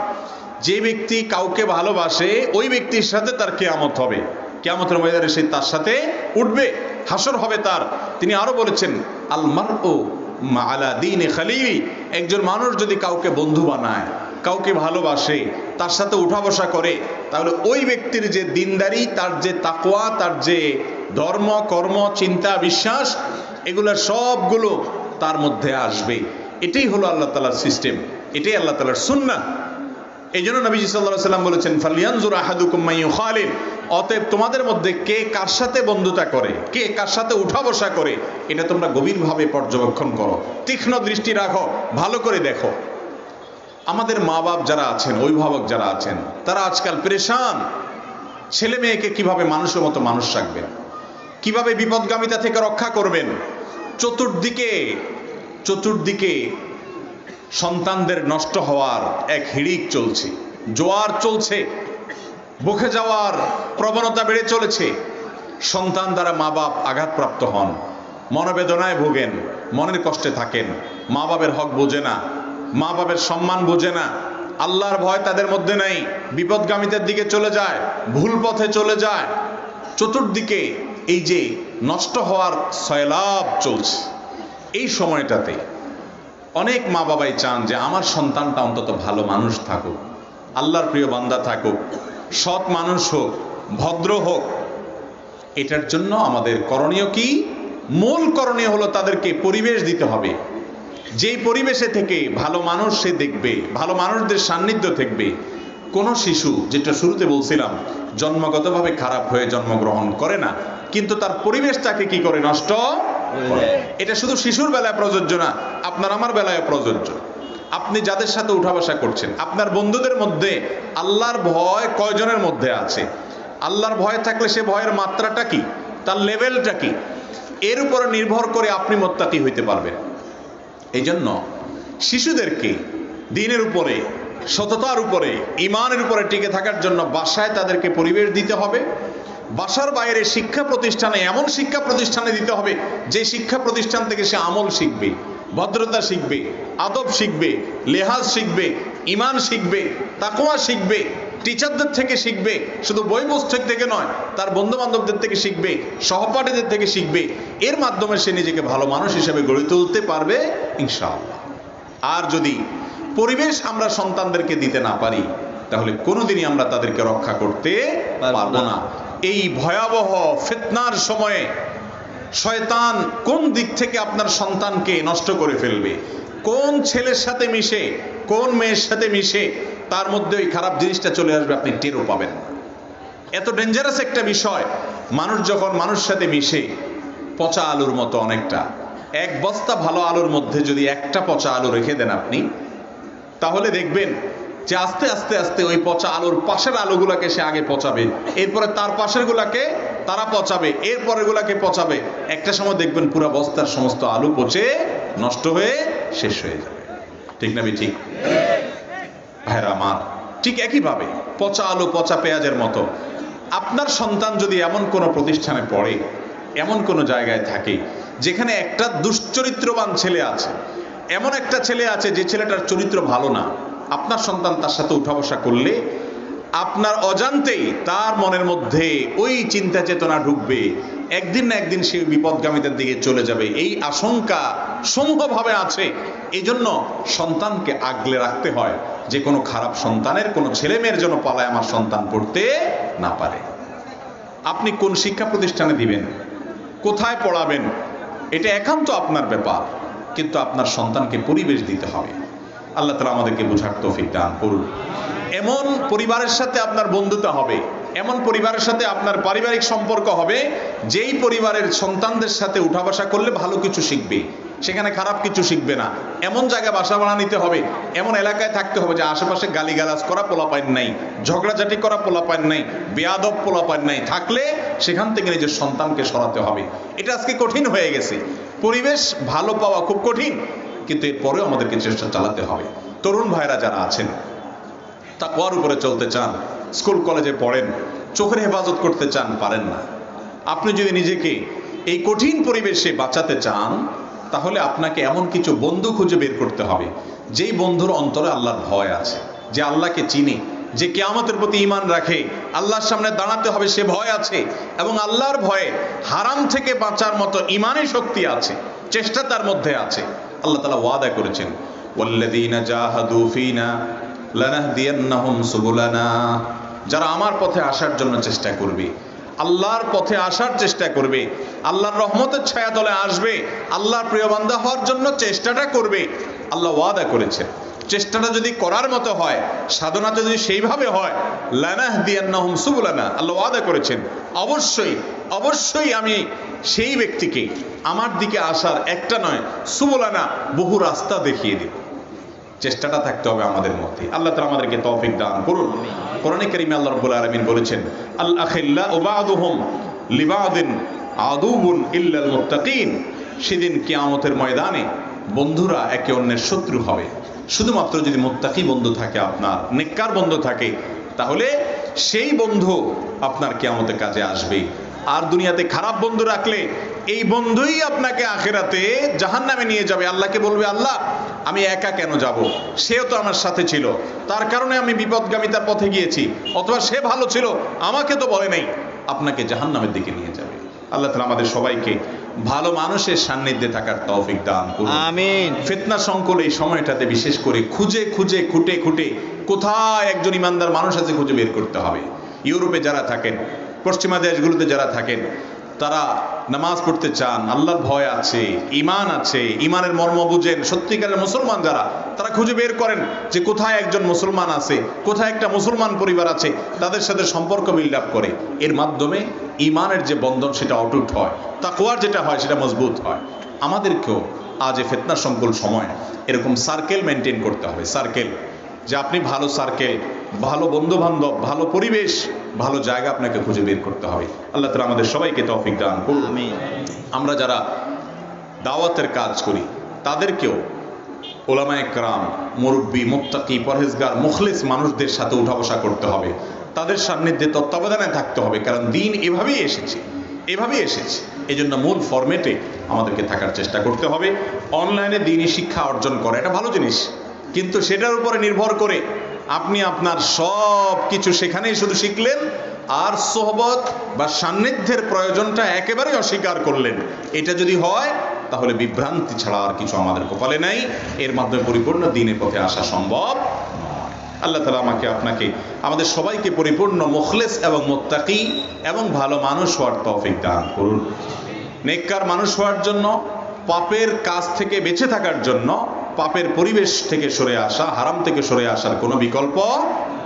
যে ব্যক্তি কাউকে ভালোবাসে ওই ব্যক্তির সাথে তার কিয়ামত হবে। কিয়ামতের ময়দানে সে তার সাথে উঠবে, হাসর হবে তার। তিনি আরো বলেছেন, আল মারউ মা'আলা দীনি খালিলি, একজন মানুষ যদি কাউকে বন্ধু বানায়, কাউকে ভালোবাসে, তার সাথে উঠা বসা করে, তাহলে ওই ব্যক্তির যে দিনদারি, তার যে তাকওয়া, তার যে ধর্ম, কর্ম, চিন্তা, বিশ্বাস, এগুলা সবগুলো তার মধ্যে আসবে। এটাই হলো আল্লাহ তাআলার সিস্টেম, এটাই আল্লাহ তাআলার সুন্নাহ। এই জন্য নবীজি সাল্লাল্লাহু আলাইহি সাল্লাম বলেছেন ফালিয়ানজুর আহাদুকুম মান ইউখালিল, অতএব তোমাদের মধ্যে কে কার সাথে বন্ধুতা করে, কে কার সাথে উঠা বসা করে, এটা তোমরা গভীরভাবে পর্যবেক্ষণ করো, তীক্ষ্ণ দৃষ্টি রাখো, ভালো করে দেখো। আমাদের মা বাপ যারা আছেন, অভিভাবক যারা আছেন, তারা আজকাল পেরেশান। ছেলে মেয়েকে কিভাবে মানুষের মতো মানুষ রাখবেন, কিভাবে বিপদগামিতা থেকে রক্ষা করবেন। চতুর্দিকে সন্তানদের নষ্ট হওয়ার এক হিড়িক চলছে, জোয়ার চলছে, বুকে যাওয়ার প্রবণতা বেড়ে চলেছে। সন্তান দ্বারা মা বাপ আঘাতপ্রাপ্ত হন, মনোবেদনায় ভোগেন, মনের কষ্টে থাকেন, মা বাপের হক বোঝে না, মা বাপের সম্মান বোঝে না, আল্লাহর ভয় তাদের মধ্যে নেই, বিপদগামিতার দিকে চলে যায়, ভুল পথে চলে যায়। চতুর্দিকে এই যে নষ্ট হওয়ার সয়লাব চলছে, এই সময়টাতে অনেক মা বাবাই চান যে আমার সন্তানটা অন্তত ভালো মানুষ থাকুক, আল্লাহর প্রিয় বান্দা থাকুক, সৎ মানুষ হোক, ভদ্র হোক। এটার জন্য আমাদের করণীয় কি? মূল করণীয় হলো তাদেরকে পরিবেশ দিতে হবে, যেই পরিবেশে থেকে ভালো মানুষ সে দেখবে, ভালো মানুষদের সান্নিধ্য থাকবে। কোন শিশু, যেটা শুরুতে বলছিলাম, জন্মগতভাবে খারাপ হয়ে জন্মগ্রহণ করে না, কিন্তু তার পরিবেশটাকে কি করে নষ্ট করে। এটা শুধু শিশুর বেলায় প্রযোজ্য না, আপনার আমার বেলায় প্রযোজ্য। আপনি যাদের সাথে উঠা বসা করছেন, আপনার বন্ধুদের মধ্যে আল্লাহর ভয় কয়জনের মধ্যে আছে? আল্লাহর ভয় থাকলে সে ভয়ের মাত্রাটা কি, তার লেভেলটা কি, এর উপরে নির্ভর করে আপনি মুত্তাকি হইতে পারবেন। এই জন্য শিশুদেরকে দ্বীনের উপরে, সততার উপরে, ঈমানের উপরে টিকে থাকার জন্য বাসায় তাদেরকে পরিবেশ দিতে হবে। বাসার বাইরে শিক্ষা প্রতিষ্ঠানে, এমন শিক্ষা প্রতিষ্ঠানে দিতে হবে যে শিক্ষা প্রতিষ্ঠান থেকে সে আমল শিখবে, ভদ্রতা শিখবে, আদব শিখবে, লেহাজ শিখবে, ঈমান শিখবে, তাকওয়া শিখবে, টিচারদের থেকে শিখবে, শুধু বই পুস্তক থেকে নয়, তার বন্ধু বান্ধবদের থেকে শিখবে, সহপাঠীদের থেকে শিখবে। এর মাধ্যমে সে নিজেকে ভালো মানুষ হিসেবে গড়ে তুলতে পারবে ইনশাআল্লাহ। আর যদি পরিবেশ আমরা সন্তানদেরকে দিতে না পারি, তাহলে কোনোদিনই আমরা তাদেরকে রক্ষা করতে পারবো না। এই ভয়াবহ ফিতনার সময়ে শয়তান কোন দিক থেকে আপনার সন্তানকে নষ্ট করে ফেলবে, কোন ছেলের সাথে মিশে, কোন মেয়ের সাথে মিশে তার মধ্যে ওই খারাপ জিনিসটা চলে আসবে, আপনি টেরও পাবেন না। এত ডেঞ্জারাস একটা বিষয়। মানুষ যখন মানুষের সাথে মিশে, পচা আলুর মতো অনেকটা, এক বস্তা ভালো আলুর মধ্যে যদি একটা পচা আলু রেখে দেন আপনি, তাহলে দেখবেন যে আস্তে আস্তে আস্তে ওই পচা আলুর পাশের আলুগুলাকে সে আগে পচাবে, এরপরে তার পাশের গুলাকে তারা পচাবে, এরপরের গুলাকে পচাবে। একটা সময় দেখবেন পুরো বস্তার সমস্ত আলু পচে নষ্ট হয়ে শেষ হয়ে যাবে। ঠিক না ঠিক ভাইরা আমার? ঠিক একইভাবে পচা আলু পচা পেঁয়াজের মতো আপনার সন্তান যদি এমন কোনো প্রতিষ্ঠানে পড়ে, এমন কোনো জায়গায় থাকে যেখানে একটা দুশ্চরিত্রবান ছেলে আছে, এমন একটা ছেলে আছে যে ছেলেটার চরিত্র ভালো না, আপনার সন্তান তার সাথে উঠা বসা করলে আপনার অজান্তেই তার মনের মধ্যে ওই চিন্তা চেতনা ঢুকবে, একদিন না একদিন সে বিপদগামীদের দিকে চলে যাবে। এই আশঙ্কা সমূহভাবে আছে। এই জন্য সন্তানকে আগলে রাখতে হয় যে কোনো খারাপ সন্তানের, কোনো ছেলে মেয়ের জন্য পালায় আমার সন্তান পড়তে না পারে। আপনি কোন শিক্ষা প্রতিষ্ঠানে দিবেন, কোথায় পড়াবেন, এটা একান্ত আপনার ব্যাপার, কিন্তু আপনার সন্তানকে পরিবেশ দিতে হবে। আল্লাহ তাআলা আমাদেরকে বোঝার তৌফিক দান করুন। এমন পরিবারের সাথে আপনার বন্ধুতা হবে, এমন পরিবারের সাথে আপনার পারিবারিক সম্পর্ক হবে, যেই পরিবারের সন্তানদের সাথে উঠা বসা করলে ভালো কিছু শিখবে, সেখানে খারাপ কিছু শিখবে না। এমন জায়গায় বাসা বানা নিতে হবে, এমন এলাকায় থাকতে হবে যে আশেপাশে গালিগালাজ করা পোলাপাইন নাই, ঝগড়াঝাটি করা পোলাপাইন নাই, বেয়াদব পোলাপাইন নাই। থাকলে সেখান থেকে নিজের সন্তানকে সরাতে হবে। এটা আজকে কঠিন হয়ে গেছে, পরিবেশ ভালো পাওয়া খুব কঠিন, কিন্তু এরপরেও আমাদেরকে চেষ্টা চালাতে হবে। তরুণ ভাইরা যারা আছেন, তাকওয়ার উপরে চলতে চান, স্কুল কলেজে পড়েন, চোখের হেফাজত করতে চান, পারেন না। আপনি যদি নিজেকে এই কঠিন পরিবেশে বাঁচাতে চান, তাহলে আপনাকে এমন কিছু বন্ধু খুঁজে বের করতে হবে যেই বন্ধুর অন্তরে আল্লাহর ভয় আছে, যে আল্লাহকে চিনে, যে কিয়ামতের প্রতি ঈমান রাখে, আল্লাহর সামনে দাঁড়াতে হবে সে ভয় আছে, এবং আল্লাহর ভয়ে হারাম থেকে বাঁচার মতো ঈমানের শক্তি আছে, চেষ্টা তার মধ্যে আছে। আল্লাহ তাআলা ওয়াদা করেছেন, ওয়াল্লাযীনা জাহাদু ফীনা লানাহদিয়ান্নাহুম সুবুলানা, যারা আমার পথে আসার জন্য চেষ্টা করবে, আল্লাহর পথে আসার চেষ্টা করবে, আল্লাহর রহমতের ছায়া তলে আসবে, আল্লাহর প্রিয় বান্দা হওয়ার জন্য চেষ্টাটা করবে, আল্লাহ ওয়াদা করেছেন চেষ্টাটা যদি করার মতো হয়, সাধনাটা যদি সেইভাবে হয়, লানাহদিয়ান্নাহুম সুবুলানা, আল্লাহ ওয়াদা করেছেন অবশ্যই অবশ্যই আমি সেই ব্যক্তিকে আমার দিকে আসার একটা নয় সুবুলানা বহু রাস্তা দেখিয়ে দেব। চেষ্টাটা থাকতে হবে আমাদের মধ্যে। আল্লাহ তাআলা আমাদেরকে তৌফিক দান করুন। কোরআনে কারীমে আল্লাহ রাব্বুল আলামিন বলেছেন, আল আখিল্লাউ বা'দুহুম লিবা'দিন আদুবুন ইল্লাল মুত্তাকিন। সেদিন কিয়ামতের ময়দানে বন্ধুরা একে অন্যের শত্রু হবে, শুধুমাত্র যদি মুত্তাকি বন্ধু থাকে, আপনার নেককার বন্ধু থাকে, তাহলে সেই বন্ধু আপনার কিয়ামতের কাজে আসবে। আর দুনিয়াতে খারাপ বন্ধু রাখলে এই বন্ধুই আপনাকে আখিরাতে জাহান্নামে নিয়ে যাবে। আল্লাহকে বলবে, আল্লাহ আমি একা কেন যাব, সেও তো আমার সাথে ছিল, তার কারণে আমি বিপদগামিতার পথে গিয়েছি, অথবা সে ভালো ছিল আমাকে তো বলে নাই। আপনাকে জাহান্নামের দিকে নিয়ে যাবে। আল্লাহ তাআলা আমাদের সবাইকে ভালো মানুষের সান্নিধ্যে থাকার তৌফিক দান করুন। আমিন। ফিতনা সংকুল এই সময়টাতে বিশেষ করে খুঁজে খুঁজে খুঁটে খুঁটে কোথায় একজন ইমানদার মানুষ আছে খুঁজে বের করতে হবে। ইউরোপে যারা থাকেন, পশ্চিমা দেশগুলোতে যারা থাকেন, তারা নামাজ পড়তে চান, আল্লাহর ভয় আছে, ইমান আছে, ইমানের মর্ম বুঝেন, সত্যিকারের মুসলমান যারা, তারা খুঁজে বের করেন যে কোথায় একজন মুসলমান আছে, কোথায় একটা মুসলমান পরিবার আছে, তাদের সাথে সম্পর্ক বিল্ড আপ করে। এর মাধ্যমে ইমানের যে বন্ধন সেটা অটুট হয়, তাকওয়ার যেটা হয় সেটা মজবুত হয়। আমাদেরকেও আজ এই ফিতনা সংকুল সময় এরকম সার্কেল মেনটেন করতে হবে। সার্কেল, যে আপনি ভালো সার্কেল, ভালো বন্ধু বান্ধব, ভালো পরিবেশ, ভালো জায়গা আপনাকে খুঁজে বের করতে হবে। আল্লাহ তাআলা আমাদের সবাইকে তৌফিক দান করুন। আমিন। আমরা যারা দাওয়াতের কাজ করি তাদেরকেও ওলামায়ে কেরাম, মুরব্বী, মুত্তাকি, পরহেজগার, মুখলিস মানুষদের সাথে উঠা বসা করতে হবে, তাদের সান্নিধ্যে তত্ত্বাবধানে থাকতে হবে। কারণ দিন এভাবেই এসেছে, এভাবেই এসেছে। এই জন্য মূল ফরম্যাটে আমাদেরকে থাকার চেষ্টা করতে হবে। অনলাইনে দিনই শিক্ষা অর্জন করা এটা ভালো জিনিস, কিন্তু সেটার উপরে নির্ভর করে আপনি আপনার সব কিছু সেখানেই শুধু শিখলেন আর সোহবত বা সান্নিধ্যের প্রয়োজনটা একেবারেই অস্বীকার করলেন, এটা যদি হয় তাহলে বিভ্রান্তি ছাড়া আর কিছু আমাদের কপালে নাই। এর মাধ্যমে পরিপূর্ণ দ্বীনের পথে আসা সম্ভব নয়। আল্লাহ তাআলা আমাকে আপনাকে আমাদের সবাইকে পরিপূর্ণ মুখলিস এবং মুত্তাকি এবং ভালো মানুষ হওয়ার তৌফিক দান করুন। নেককার মানুষ হওয়ার জন্য, পাপের কাজ থেকে বেঁচে থাকার জন্য, পাপের পরিবেশ থেকে সরে আসা, হারাম থেকে সরে আসার কোনো বিকল্প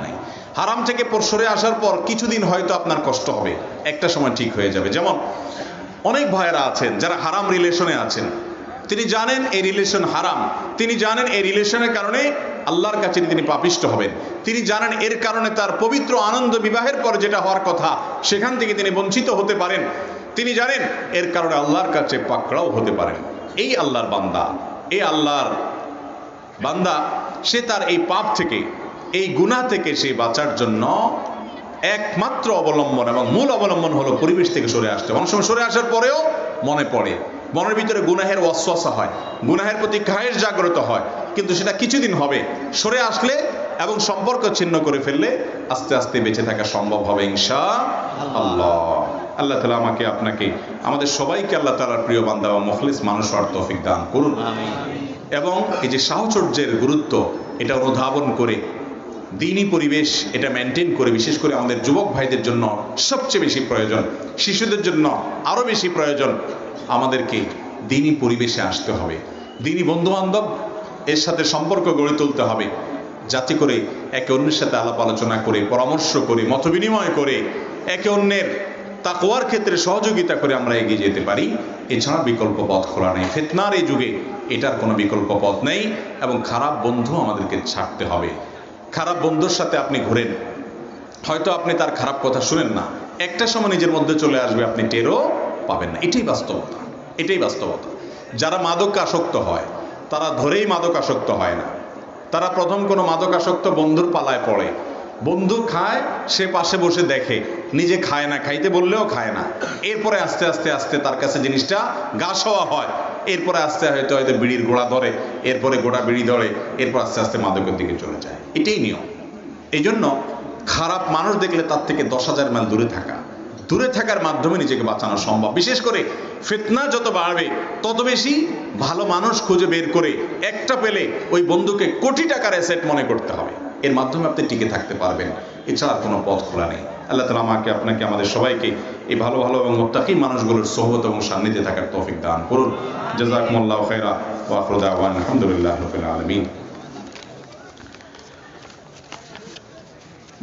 নাই। হারাম থেকে সরে আসার পর কিছুদিন হয়তো আপনার কষ্ট হবে, একটা সময় ঠিক হয়ে যাবে। যেমন অনেক ভাইয়েরা আছেন যারা হারাম রিলেশনে আছেন, তিনি জানেন এই রিলেশন হারাম, তিনি জানেন এই রিলেশনের কারণে আল্লাহর কাছে তিনি পাপিষ্ট হবেন, তিনি জানেন এর কারণে তার পবিত্র আনন্দ বিবাহের পর যেটা হওয়ার কথা সেখান থেকে তিনি বঞ্চিত হতে পারেন, তিনি জানেন এর কারণে আল্লাহর কাছে পাকড়াও হতে পারেন। এই আল্লাহর বান্দা, এই আল্লাহর বান্দা, সে তার এই পাপ থেকে, এই গুনাহ থেকে সে বাঁচার জন্য একমাত্র অবলম্বন এবং মূল অবলম্বন হলো পরিবেশ থেকে সরে আসতে। অনেক সময় সরে আসার পরেও মনে পড়ে, মনের ভিতরে গুনাহের ওয়াসওয়াসা হয়, গুনাহের প্রতি খায়েশ জাগ্রত হয়, কিন্তু সেটা কিছুদিন হবে। সরে আসলে এবং সম্পর্ক ছিন্ন করে ফেললে আস্তে আস্তে বেঁচে থাকা সম্ভব হবে ইনশাআল্লাহ। আল্লাহ তাআলা আমাকে আপনাকে আমাদের সবাইকে আল্লাহ তাআলার প্রিয় বান্দা ও মুখলিস মানুষ হওয়ার তৌফিক দান করুন। এবং এই যে সাহচর্যের গুরুত্ব এটা অনুধাবন করে দ্বীনি পরিবেশ এটা মেনটেন করে, বিশেষ করে আমাদের যুবক ভাইদের জন্য সবচেয়ে বেশি প্রয়োজন, শিশুদের জন্য আরো বেশি প্রয়োজন, আমাদেরকে দ্বীনি পরিবেশে আসতে হবে। দ্বীনি বন্ধু বান্ধব এর সাথে সম্পর্ক গড়ে তুলতে হবে, যাতে করে একে অন্যের সাথে আলাপ আলোচনা করে, পরামর্শ করে, মত বিনিময় করে, একে অন্যের তাকওয়ার ক্ষেত্রে সহযোগিতা করে আমরা এগিয়ে যেতে পারি। এছাড়া বিকল্প পথ খোলা নেই। ফিতনার এই যুগে এটার কোনো বিকল্প পথ নেই। এবং খারাপ বন্ধু আমাদেরকে ছাড়তে হবে। খারাপ বন্ধুর সাথে আপনি ঘুরেন, হয়তো আপনি তার খারাপ কথা শুনেন না, একটা সময় নিজের মধ্যে চলে আসবে, আপনি টেরও পাবেন না। এটাই বাস্তবতা, এটাই বাস্তবতা। যারা মাদক আসক্ত হয় তারা ধরেই মাদক আসক্ত হয় না, তারা প্রথম কোনো মাদক আসক্ত বন্ধুর পালায় পড়ে, বন্ধু খায়, সে পাশে বসে দেখে, নিজে খায় না, খাইতে বললেও খায় না। এরপরে আস্তে আস্তে আস্তে তার কাছে জিনিসটা গা সওয়া হয়, এরপরে আস্তে হয়তো হয়তো বিড়ির গোড়া ধরে, এরপরে গোড়া বিড়ি ধরে, এরপর আস্তে আস্তে মাদকের দিকে চলে যায়। এটাই নিয়ম। এই জন্য খারাপ মানুষ দেখলে তার থেকে 10,000 মাইল দূরে থাকা, দূরে থাকার মাধ্যমে নিজেকে বাঁচানো সম্ভব। বিশেষ করে ফিতনা যত বাড়বে তত বেশি ভালো মানুষ খুঁজে বের করে একটা পেলে ওই বন্ধুকে কোটি টাকার অ্যাসেট মনে করতে হবে, এর মাধ্যমে আপনি টিকে থাকতে পারবেন। এছাড়া কোনো পথ খোলা নেই। আল্লাহ তাআলা আমাকে আপনাকে আমাদের সবাইকে এই ভালো ভালো এবং মুত্তাকি মানুষগুলোর সোহবত এবং সান্নিধ্যে থাকার তৌফিক দান করুন। জাযাকুমুল্লাহু খাইরা ওয়া আখিরু দাওয়ানা আলহামদুলিল্লাহি রাব্বিল আলামিন।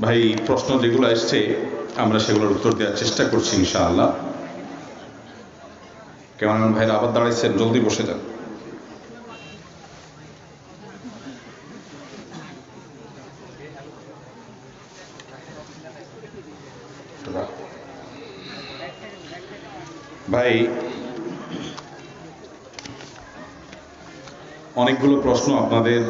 ভাই প্রশ্ন যেগুলো এসছে আমরা সেগুলোর উত্তর দেওয়ার চেষ্টা করছি ইনশাআল্লাহ। কেমন ভাইরা আবার দাঁড়াইছেন, জলদি বসে যান। ভাই অনেকগুলো প্রশ্ন আপনাদের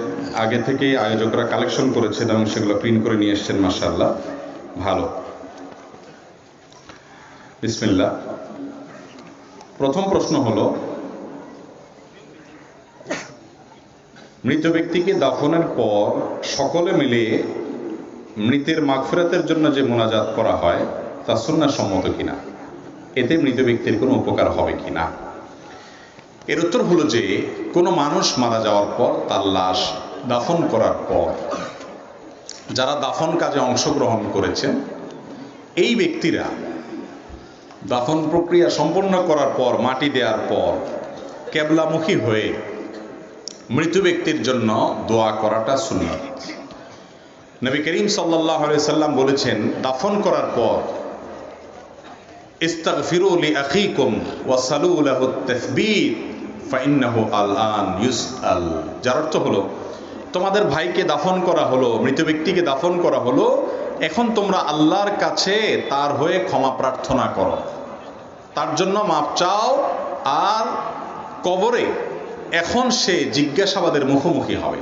আগে থেকে আয়োজকরা কালেকশন করেছেন এবং সেগুলো প্রিন্ট করে নিয়ে এসছেন, মাশাআল্লাহ, ভালো। বিসমিল্লাহ। প্রথম প্রশ্ন হলো, মৃত ব্যক্তিকে দাফনের পর সকলে মিলে মৃতের মাগফিরাতের জন্য যে মোনাজাত করা হয় তা সুন্নাহ সম্মত কিনা, এতে মৃত ব্যক্তির কোনো উপকার হবে কিনা? এর উত্তর হলো যে কোনো মানুষ মারা যাওয়ার পর তার লাশ দাফন করার পর যারা দাফন কাজে অংশগ্রহণ করেছেন এই ব্যক্তিরা দাফন প্রক্রিয়া সম্পন্ন করার পর মাটি দেওয়ার পর কেবলামুখী হয়ে মৃত ব্যক্তির জন্য দোয়া করাটা সুন্নাত। নবী করিম সাল্লাল্লাহু আলাইহি সাল্লাম বলেছেন, দাফন করার পর ইস্তাগফিরু লিআখিকুম ওয়াসালু লাহু তাসবীত ফাইন্নাহু আলআন ইউসআল। যার অর্থ হলো, তোমাদের ভাইকে দাফন করা হলো, মৃত ব্যক্তিকে দাফন করা হলো, এখন তোমরা আল্লাহর কাছে তার হয়ে ক্ষমা প্রার্থনা করো, তার জন্য মাপ চাও, আর কবরে এখন সে জিজ্ঞাসাবাদের মুখোমুখি হবে।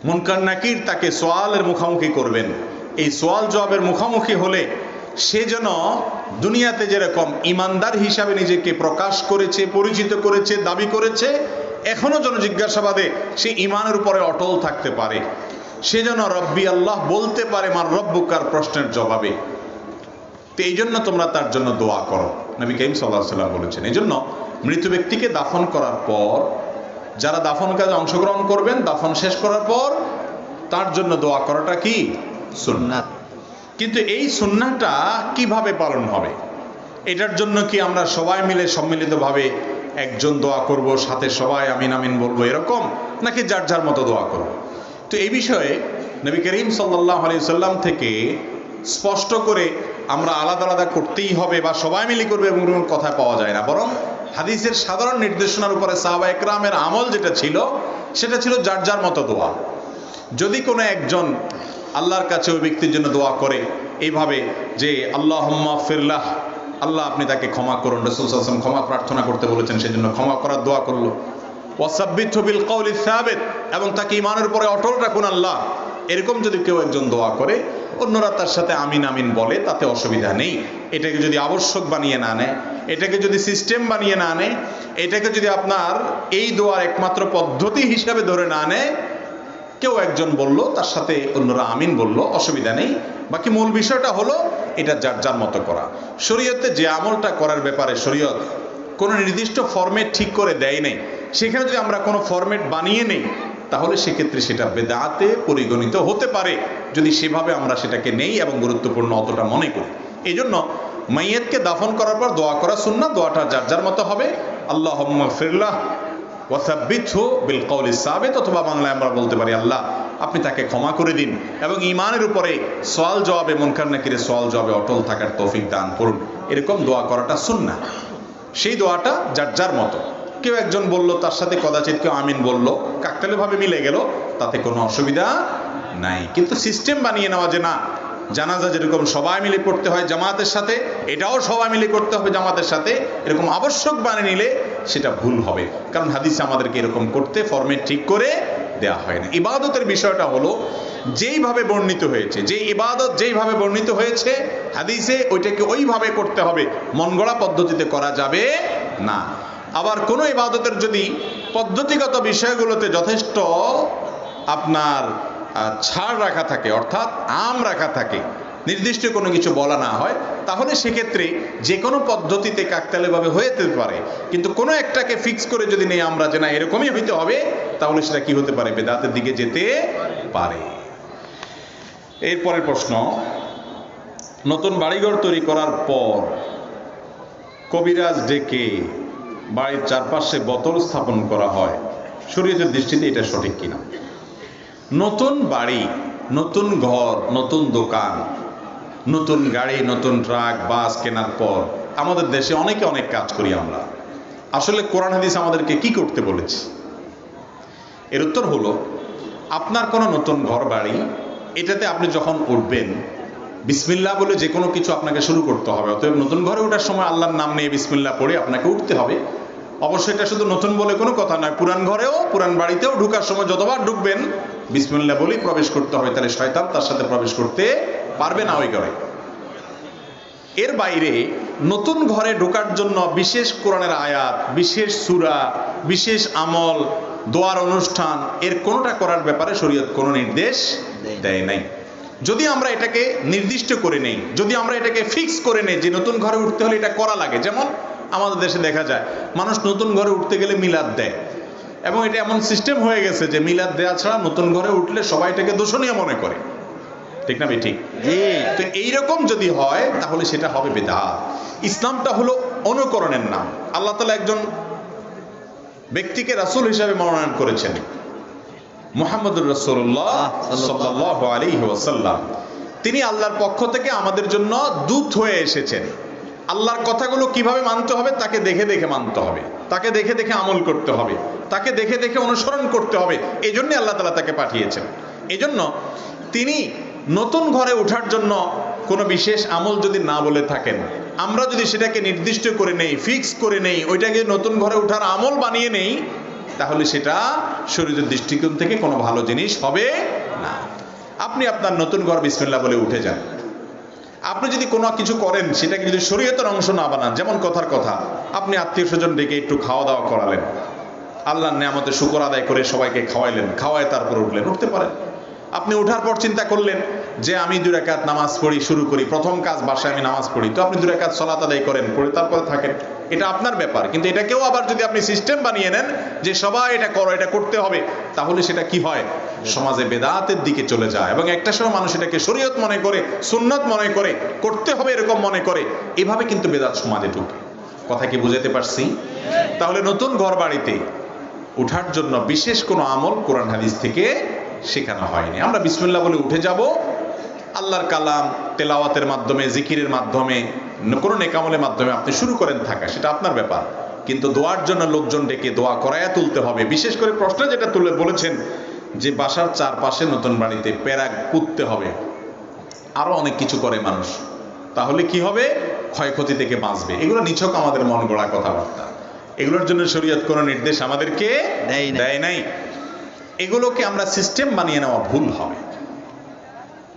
মুনকার নাকির তাকে সোয়ালের মুখোমুখি করবেন। এই সোয়াল জবাবের মুখোমুখি হলে সে যেন দুনিয়াতে যেরকম ইমানদার হিসাবে নিজেকে প্রকাশ করেছে, পরিচিত করেছে, দাবি করেছে, এখনো যেন জিজ্ঞাসাবাদে সে ইমানের উপরে অটল থাকতে পারে, সে যেন রব্বি আল্লাহ বলতে পারে মার রব্বুকার প্রশ্নের জবাবে। তো এই জন্য তোমরা তার জন্য দোয়া করো, নবী করিম সাল্লাল্লাহু আলাইহি ওয়াসাল্লাম বলেছেন। এই জন্য মৃত ব্যক্তিকে দাফন করার পর যারা দাফন কাজে অংশগ্রহণ করবেন, দাফন শেষ করার পর তার জন্য দোয়া করাটা কি সুন্নাত। কিন্তু এই সুন্নাহটা কিভাবে পালন হবে? এটার জন্য কি আমরা সবাই মিলে সম্মিলিতভাবে একজন দোয়া করব, সাথে সবাই আমিন আমিন বলবো এরকম, নাকি যার যার মতো দোয়া করব? তো এই বিষয়ে নবী করিম সাল্লাল্লাহু আলাইহি সাল্লাম থেকে স্পষ্ট করে আমরা আলাদা আলাদা করতেই হবে বা সবাই মিলে করবে এবং কোনো কথা পাওয়া যায় না। বরং হাদিসের সাধারণ নির্দেশনার উপরে সাহাবা একরামের আমল যেটা ছিল সেটা ছিল যার যার মতো দোয়া। যদি কোনো একজন আল্লাহর কাছে ওই ব্যক্তির জন্য দোয়া করে এইভাবে যে আল্লাহুম্মা ফিরলাহ, আল্লাহ আপনি তাকে ক্ষমা করুন, রাসূল সাল্লাল্লাহু আলাইহি ওয়াসাল্লাম ক্ষমা প্রার্থনা করতে বলেছেন, সেজন্য ক্ষমা করার দোয়া করলো, ওয়াসাব্বিতহু বিল কওলি সাবিত, এবং তাকে ঈমানের উপরে অটল রাখুন আল্লাহ, এরকম যদি কেউ একজন দোয়া করে, অন্যরা তার সাথে আমিন আমিন বলে, তাতে অসুবিধা নেই। এটাকে যদি আবশ্যক বানিয়ে না নেয়, এটাকে যদি সিস্টেম বানিয়ে না নেয়, এটাকে যদি আপনার এই দোয়ার একমাত্র পদ্ধতি হিসাবে ধরে না নেয়, কেউ একজন বলল তার সাথে অন্যরা আমিন বলল, অসুবিধা নেই। বাকি মূল বিষয়টা হলো এটা যার যার মতো করা। শরীয়তে যে আমলটা করার ব্যাপারে শরীয়ত কোনো নির্দিষ্ট ফরম্যাট ঠিক করে দেয় নেই, সেখানে যদি আমরা কোনো ফরম্যাট বানিয়ে নেই তাহলে সেক্ষেত্রে সেটা বেদাতে পরিগণিত হতে পারে, যদি সেভাবে আমরা সেটাকে নেই এবং গুরুত্বপূর্ণ অতটা মনে করি। এই জন্য মাইয়াতকে দাফন করার পর দোয়া করা সুন্নাত, দোয়াটা যার যার মতো হবে, আল্লাহুম্মা ফিরলাহ ওয়াসাব্বিতহু বিল কওলি সাবিত, অথবা বাংলায় আমরা বলতে পারি আল্লাহ আপনি তাকে ক্ষমা করে দিন এবং ঈমানের উপরে সওয়াল জবাবে, মুনকার নাকিরের সওয়াল জবাবে অটল থাকার তৌফিক দান করুন। এরকম দোয়া করাটা সুন্নাহ। সেই দোয়াটা যার যার মতো, কেউ একজন বলল, তার সাথে কদাচিৎ কেউ আমিন বলল, কাকতালীয়ভাবে মিলে গেল, তাতে কোনো অসুবিধা নাই। কিন্তু সিস্টেম বানিয়ে নেওয়া যে না, জানাজা যেরকম সবাই মিলে পড়তে হয় জামাতের সাথে, এটাও সবাই মিলে করতে হবে জামাতের সাথে, এরকম আবশ্যক বানিয়ে নিলে সেটা ভুল হবে। কারণ হাদিসে আমাদেরকে এরকম করতে ফরম্যাট ঠিক করে দেয়া হয় না। ইবাদতের বিষয়টা হলো যেইভাবে বর্ণিত হয়েছে, যে ইবাদত যেইভাবে বর্ণিত হয়েছে হাদিসে, ওইটাকে ওইভাবে করতে হবে, মন গড়া পদ্ধতিতে করা যাবে না। আবার কোনো ইবাদতের যদি পদ্ধতিগত বিষয়গুলোতে যথেষ্ট আপনার ছাড় রাখা থাকে, অর্থাৎ আম রাখা থাকে, নির্দিষ্ট কোনো কিছু বলা না হয়, তাহলে সেক্ষেত্রে যে কোনো পদ্ধতিতে কাকতালীয়ভাবে হয়ে যেতে পারে। কিন্তু কোনো একটাকে ফিক্স করে যদি নেই আমরা যে না এরকমই হইতে হবে, তাহলে সেটা কি হতে পারে? বেদাতের দিকে যেতে পারে। এরপরের প্রশ্ন, নতুন বাড়িঘর তৈরি করার পর কবিরাজ ডেকে বাড়ির চারপাশে বোতল স্থাপন করা হয়, শরীয়তের দৃষ্টিতে এটা সঠিক কিনা? নতুন বাড়ি নতুন ঘর, নতুন দোকান, নতুন গাড়ি, নতুন ট্রাক, বাস কেনার পর আমাদের দেশে অনেকে অনেক কাজ করি আমরা। আসলে কোরআন হাদিস আমাদেরকে কি করতে বলেছে? এর উত্তর হলো, আপনার কোনো নতুন ঘর বাড়ি, এটাতে আপনি যখন উঠবেন বিসমিল্লাহ বলে যে কোনো কিছু আপনাকে শুরু করতে হবে। অতএব নতুন ঘরে ওঠার সময় আল্লাহর নাম নিয়ে বিসমিল্লাহ পড়ে আপনাকে উঠতে হবে। অবশ্যই এটা শুধু নতুন বলে কোনো কথা নয়, পুরান ঘরেও পুরান বাড়িতেও ঢুকার সময় যতবার ঢুকবেন বিসমিল্লাহ বলেই প্রবেশ করতে হবে, তাহলে শয়তান তার সাথে প্রবেশ করতে পারবে না ওই ঘরে। এর বাইরে নতুন ঘরে ঢোকার জন্য বিশেষ কোরআনের আয়াত, বিশেষ সূরা, বিশেষ আমল, দোয়ার অনুষ্ঠান, এর কোনোটা করার ব্যাপারে শরীয়ত কোনো নির্দেশ দেয় নাই। যদি আমরা এটাকে নির্দিষ্ট করে নেই, যদি আমরা এটাকে ফিক্স করে নেই যে নতুন ঘরে উঠতে হলে এটা করা লাগে, যেমন আমাদের দেশে দেখা যায় মানুষ নতুন ঘরে উঠতে গেলে মিলাদ দেয়, এবং এটা এমন সিস্টেম হয়ে গেছে যে মিলাদ দেওয়া ছাড়া নতুন ঘরে উঠলে সবাই এটাকে দোষণীয় মনে করে, ঠিক না ভাই? ঠিক। তো এইরকম যদি হয় তাহলে সেটা হবে বিদআত। ইসলামটা হলো অনুকরণের নাম। আল্লাহ তাআলা একজন ব্যক্তিকে রাসূল হিসেবে মনোনয়ন করেছেন, মুহাম্মদুর রাসূলুল্লাহ সাল্লাল্লাহু আলাইহি ওয়াসাল্লাম। তিনি আল্লাহর পক্ষ থেকে আমাদের জন্য দূত হয়ে এসেছেন। আল্লাহর কথাগুলো কিভাবে মানতে হবে তাকে দেখে দেখে মানতে হবে, তাকে দেখে দেখে আমল করতে হবে, তাকে দেখে দেখে অনুসরণ করতে হবে। এই জন্য আল্লাহ তাআলা তাকে পাঠিয়েছেন। এই জন্য তিনি নতুন ঘরে ওঠার জন্য কোনো বিশেষ আমল যদি না বলে থাকেন, আমরা যদি সেটাকে নির্দিষ্ট করে নেই, ফিক্স করে নেই, ওইটাকে নতুন ঘরে ওঠার আমল বানিয়ে নেই, তাহলে সেটা শরীয়তের দৃষ্টিকোণ থেকে কোনো ভালো জিনিস হবে না। আপনি আপনার নতুন ঘর বিসমিল্লাহ বলে উঠে যান। আপনি যদি কোনো কিছু করেন সেটাকে যদি শরীয়তের অংশ না বানান, যেমন কথার কথা আপনি আত্মীয় স্বজন ডেকে একটু খাওয়া দাওয়া করালেন, আল্লাহর নেয়ামতের শুকর আদায় করে সবাইকে খাওয়াইলেন, খাওয়ায় তারপর উঠলেন, উঠতে পারেন। আপনি উঠার পর চিন্তা করলেন যে আমি 2 রাকাত নামাজ পড়ি, শুরু করি, প্রথম কাজ বাসায় আমি নামাজ পড়ি, তো আপনি 2 রাকাত সালাত আদায় করেন, পড়ে তারপরে থাকেন, এটা আপনার ব্যাপার। কিন্তু এটাকেও আবার যদি আপনি সিস্টেম বানিয়ে নেন যে সবাই এটা করো, এটা করতে হবে, তাহলে সেটা কি হয়? সমাজে বেদাতের দিকে চলে যায়, এবং একটা সময় মানুষ এটাকে শরীয়ত মনে করে, সুন্নাত মনে করে, করতে হবে এরকম মনে করে, এভাবে কিন্তু বেদাত সমাজে ঢুকে। কথা কি বুঝাতে পারছি? তাহলে নতুন ঘর বাড়িতে উঠার জন্য বিশেষ কোনো আমল কোরআন হাদিস থেকে শেখানো হয়নি। আমরা বিসমিল্লাহ বলে উঠে যাব, আল্লাহর কালাম তেলাওয়াতের মাধ্যমে, জিকিরের মাধ্যমে, কোনো নেকামলের মাধ্যমে আপনি শুরু করেন থাকা, সেটা আপনার ব্যাপার। কিন্তু দোয়ার জন্য লোকজন ডেকে দোয়া করায়া তুলতে হবে। বিশেষ করে প্রশ্ন যেটা তুলে বলেছেন যে বাসার চারপাশে নতুন বাড়িতে প্যারাক পুঁততে হবে, আরো অনেক কিছু করে মানুষ, তাহলে কি হবে? ক্ষয়ক্ষতি থেকে বাঁচবে। এগুলো নিছক আমাদের মন গড়া কথাবার্তা, এগুলোর জন্য শরীয়ত কোনো নির্দেশ আমাদেরকে দেয় নাই। এগুলোকে আমরা সিস্টেম বানিয়ে নেওয়া ভুল হবে।